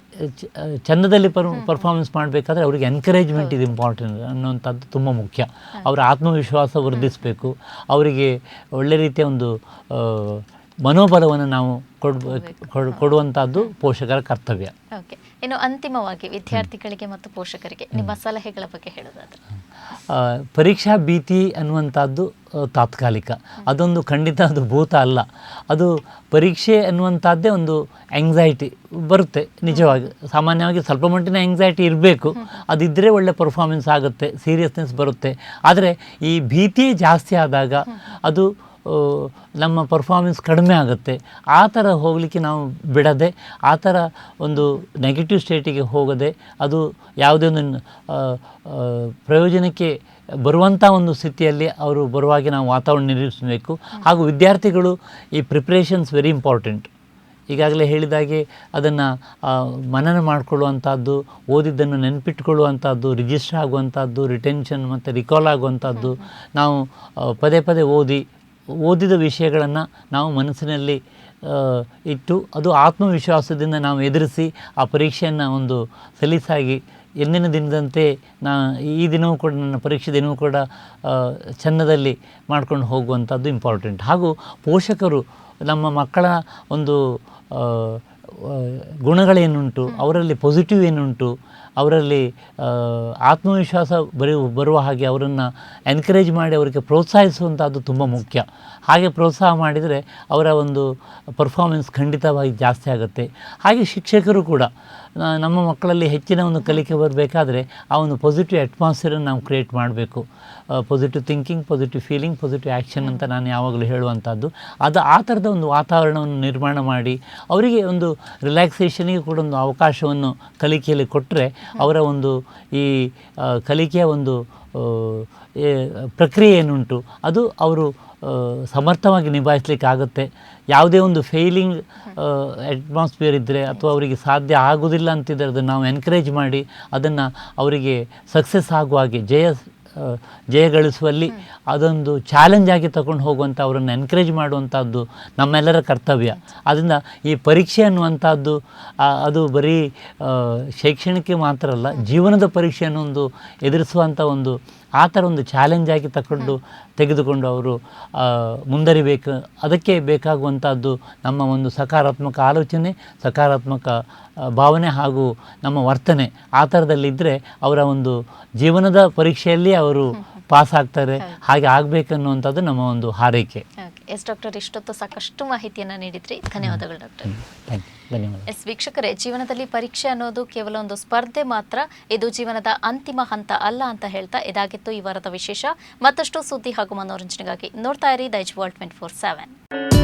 ಚಂದದಲ್ಲಿ ಪರ್ಫಾರ್ಮೆನ್ಸ್ ಮಾಡಬೇಕಾದ್ರೆ ಅವರಿಗೆ ಎನ್ಕರೇಜ್ಮೆಂಟ್ ಇದು ಇಂಪಾರ್ಟೆಂಟ್ ಅನ್ನುವಂಥದ್ದು ತುಂಬ ಮುಖ್ಯ. ಅವರ ಆತ್ಮವಿಶ್ವಾಸ ವೃದ್ಧಿಸಬೇಕು, ಅವರಿಗೆ ಒಳ್ಳೆ ರೀತಿಯ ಒಂದು ಮನೋಬಲವನ್ನು ನಾವು ಕೊಡುವಂಥದ್ದು ಪೋಷಕರ ಕರ್ತವ್ಯ. ಓಕೆ. ಇನ್ನು ಅಂತಿಮವಾಗಿ ವಿದ್ಯಾರ್ಥಿಗಳಿಗೆ ಮತ್ತು ಪೋಷಕರಿಗೆ ನಿಮ್ಮ ಸಲಹೆಗಳ ಬಗ್ಗೆ ಹೇಳೋದಾದ್ರೆ? ಪರೀಕ್ಷಾ ಭೀತಿ ಅನ್ನುವಂಥದ್ದು ತಾತ್ಕಾಲಿಕ, ಅದೊಂದು ಖಂಡಿತ ಅದು ಭೂತ ಅಲ್ಲ. ಅದು ಪರೀಕ್ಷೆ ಅನ್ನುವಂಥದ್ದೇ ಒಂದು ಆಂಗ್ಸೈಟಿ ಬರುತ್ತೆ. ನಿಜವಾಗಿ ಸಾಮಾನ್ಯವಾಗಿ ಸ್ವಲ್ಪ ಮಟ್ಟಿನ ಆಂಗ್ಸೈಟಿ ಇರಬೇಕು, ಅದಿದ್ದರೆ ಒಳ್ಳೆ ಪರ್ಫಾರ್ಮೆನ್ಸ್ ಆಗುತ್ತೆ, ಸೀರಿಯಸ್ನೆಸ್ ಬರುತ್ತೆ. ಆದರೆ ಈ ಭೀತಿ ಜಾಸ್ತಿ ಆದಾಗ ಅದು ನಮ್ಮ ಪರ್ಫಾರ್ಮೆನ್ಸ್ ಕಡಿಮೆ ಆಗುತ್ತೆ. ಆ ಥರ ಹೋಗಲಿಕ್ಕೆ ನಾವು ಬಿಡದೆ, ಆ ಥರ ಒಂದು ನೆಗೆಟಿವ್ ಸ್ಟೇಟಿಗೆ ಹೋಗದೆ, ಅದು ಯಾವುದೇ ಒಂದು ಪ್ರಯೋಜನಕ್ಕೆ ಬರುವಂಥ ಒಂದು ಸ್ಥಿತಿಯಲ್ಲಿ ಅವರು ಬರುವಾಗೆ ನಾವು ವಾತಾವರಣ ನಿರ್ಮಿಸಬೇಕು. ಹಾಗೂ ವಿದ್ಯಾರ್ಥಿಗಳು ಈ ಪ್ರಿಪ್ರೇಷನ್ಸ್ ವೆರಿ ಇಂಪಾರ್ಟೆಂಟ್. ಈಗಾಗಲೇ ಹೇಳಿದಾಗೆ ಅದನ್ನು ಮನನ ಮಾಡಿಕೊಳ್ಳುವಂಥದ್ದು, ಓದಿದ್ದನ್ನು ನೆನಪಿಟ್ಕೊಳ್ಳುವಂಥದ್ದು, ರಿಜಿಸ್ಟರ್ ಆಗುವಂಥದ್ದು, ರಿಟೆನ್ಷನ್ ಮತ್ತು ರಿಕಾಲ್ ಆಗುವಂಥದ್ದು, ನಾವು ಪದೇ ಪದೇ ಓದಿದ ವಿಷಯಗಳನ್ನು ನಾವು ಮನಸ್ಸಿನಲ್ಲಿ ಇಟ್ಟು ಅದು ಆತ್ಮವಿಶ್ವಾಸದಿಂದ ನಾವು ಎದುರಿಸಿ ಆ ಪರೀಕ್ಷೆಯನ್ನು ಒಂದು ಸಲೀಸಾಗಿ ಎಂದಿನ ದಿನದಂತೆ ಈ ದಿನವೂ ಕೂಡ ನನ್ನ ಪರೀಕ್ಷೆ ದಿನವೂ ಕೂಡ ಚೆನ್ನದಲ್ಲಿ ಮಾಡ್ಕೊಂಡು ಹೋಗುವಂಥದ್ದು ಇಂಪಾರ್ಟೆಂಟ್. ಹಾಗೂ ಪೋಷಕರು ನಮ್ಮ ಮಕ್ಕಳ ಒಂದು ಗುಣಗಳೇನುಂಟು, ಅವರಲ್ಲಿ ಪಾಸಿಟಿವ್ ಏನುಂಟು, ಅವರಲ್ಲಿ ಆತ್ಮವಿಶ್ವಾಸ ಬರುವ ಹಾಗೆ ಅವರನ್ನು ಎನ್ಕರೇಜ್ ಮಾಡಿ ಅವರಿಗೆ ಪ್ರೋತ್ಸಾಹಿಸುವಂಥದ್ದು ತುಂಬ ಮುಖ್ಯ. ಹಾಗೆ ಪ್ರೋತ್ಸಾಹ ಮಾಡಿದರೆ ಅವರ ಒಂದು ಪರ್ಫಾರ್ಮೆನ್ಸ್ ಖಂಡಿತವಾಗಿ ಜಾಸ್ತಿ ಆಗುತ್ತೆ. ಹಾಗೆ ಶಿಕ್ಷಕರು ಕೂಡ ನಮ್ಮ ಮಕ್ಕಳಲ್ಲಿ ಹೆಚ್ಚಿನ ಒಂದು ಕಲಿಕೆ ಬರಬೇಕಾದ್ರೆ ಆ ಒಂದು ಪಾಸಿಟಿವ್ ಅಟ್ಮಾಸ್ಫಿಯರನ್ನು ನಾವು ಕ್ರಿಯೇಟ್ ಮಾಡಬೇಕು. Positive thinking, positive feeling, positive action ಅಂತ ನಾನು ಯಾವಾಗಲೂ ಹೇಳುವಂಥದ್ದು. ಆ ಥರದ ಒಂದು ವಾತಾವರಣವನ್ನು ನಿರ್ಮಾಣ ಮಾಡಿ ಅವರಿಗೆ ಒಂದು ರಿಲ್ಯಾಕ್ಸೇಷನಿಗೆ ಕೂಡ ಒಂದು ಅವಕಾಶವನ್ನು ಕಲಿಕೆಯಲ್ಲಿ ಕೊಟ್ಟರೆ ಅವರ ಒಂದು ಈ ಕಲಿಕೆಯ ಒಂದು ಪ್ರಕ್ರಿಯೆ ಏನುಂಟು ಅದು ಅವರು ಸಮರ್ಥವಾಗಿ ನಿಭಾಯಿಸಲಿಕ್ಕೆ ಆಗುತ್ತೆ. ಯಾವುದೇ ಒಂದು ಫೇಲಿಂಗ್ ಅಟ್ಮಾಸ್ಫಿಯರ್ ಇದ್ದರೆ ಅಥವಾ ಅವರಿಗೆ ಸಾಧ್ಯ ಆಗೋದಿಲ್ಲ ಅಂತಿದ್ದರೆ ಅದನ್ನು ನಾವು ಎನ್ಕರೇಜ್ ಮಾಡಿ ಅದನ್ನು ಅವರಿಗೆ ಸಕ್ಸಸ್ ಆಗುವ ಹಾಗೆ ಜಯ ಗಳಿಸುವಲ್ಲಿ ಅದೊಂದು ಚಾಲೆಂಜ್ ಆಗಿ ತಗೊಂಡು ಹೋಗುವಂಥ ಅವರನ್ನು ಎನ್ಕರೇಜ್ ಮಾಡುವಂಥದ್ದು ನಮ್ಮೆಲ್ಲರ ಕರ್ತವ್ಯ. ಆದ್ದರಿಂದ ಈ ಪರೀಕ್ಷೆ ಅನ್ನುವಂಥದ್ದು ಅದು ಬರೀ ಶೈಕ್ಷಣಿಕ ಮಾತ್ರ ಅಲ್ಲ, ಜೀವನದ ಪರೀಕ್ಷೆಯನ್ನು ಒಂದು ಎದುರಿಸುವಂಥ ಒಂದು ಆ ಥರ ಒಂದು ಚಾಲೆಂಜ್ ಆಗಿ ತೆಗೆದುಕೊಂಡು ಅವರು ಮುಂದರಿಬೇಕು. ಅದಕ್ಕೆ ಬೇಕಾಗುವಂಥದ್ದು ನಮ್ಮ ಒಂದು ಸಕಾರಾತ್ಮಕ ಆಲೋಚನೆ, ಸಕಾರಾತ್ಮಕ ಭಾವನೆ ಹಾಗೂ ನಮ್ಮ ವರ್ತನೆ. ಆ ಥರದಲ್ಲಿದ್ದರೆ ಅವರ ಒಂದು ಜೀವನದ ಪರೀಕ್ಷೆಯಲ್ಲಿ ಅವರು ಪಾಸ್ ಆಗ್ತಾರೆ. ಹಾಗೆ ಆಗಬೇಕನ್ನುವಂಥದ್ದು ನಮ್ಮ ಒಂದು ಹಾರೈಕೆ. ಎಸ್ ಡಾಕ್ಟರ್, ಇಷ್ಟೊತ್ತು ಸಾಕಷ್ಟು ಮಾಹಿತಿಯನ್ನು ನೀಡಿದ್ರಿ. ಧನ್ಯವಾದಗಳು ಡಾಕ್ಟರ್. ಧನ್ಯವಾದ. ಎಸ್ ವೀಕ್ಷಕರೇ, ಜೀವನದಲ್ಲಿ ಪರೀಕ್ಷೆ ಅನ್ನೋದು ಕೇವಲ ಒಂದು ಸ್ಪರ್ಧೆ ಮಾತ್ರ, ಇದು ಜೀವನದ ಅಂತಿಮ ಹಂತ ಅಲ್ಲ ಅಂತ ಹೇಳ್ತಾ ಇದಾಗಿತ್ತು ಈ ವಾರದ ವಿಶೇಷ. ಮತ್ತಷ್ಟು ಸುದ್ದಿ ಹಾಗೂ ಮನೋರಂಜನೆಗಾಗಿ ನೋಡ್ತಾ ಇರಿ ದೈಜ್ ವರ್ಲ್ಡ್ 24/7.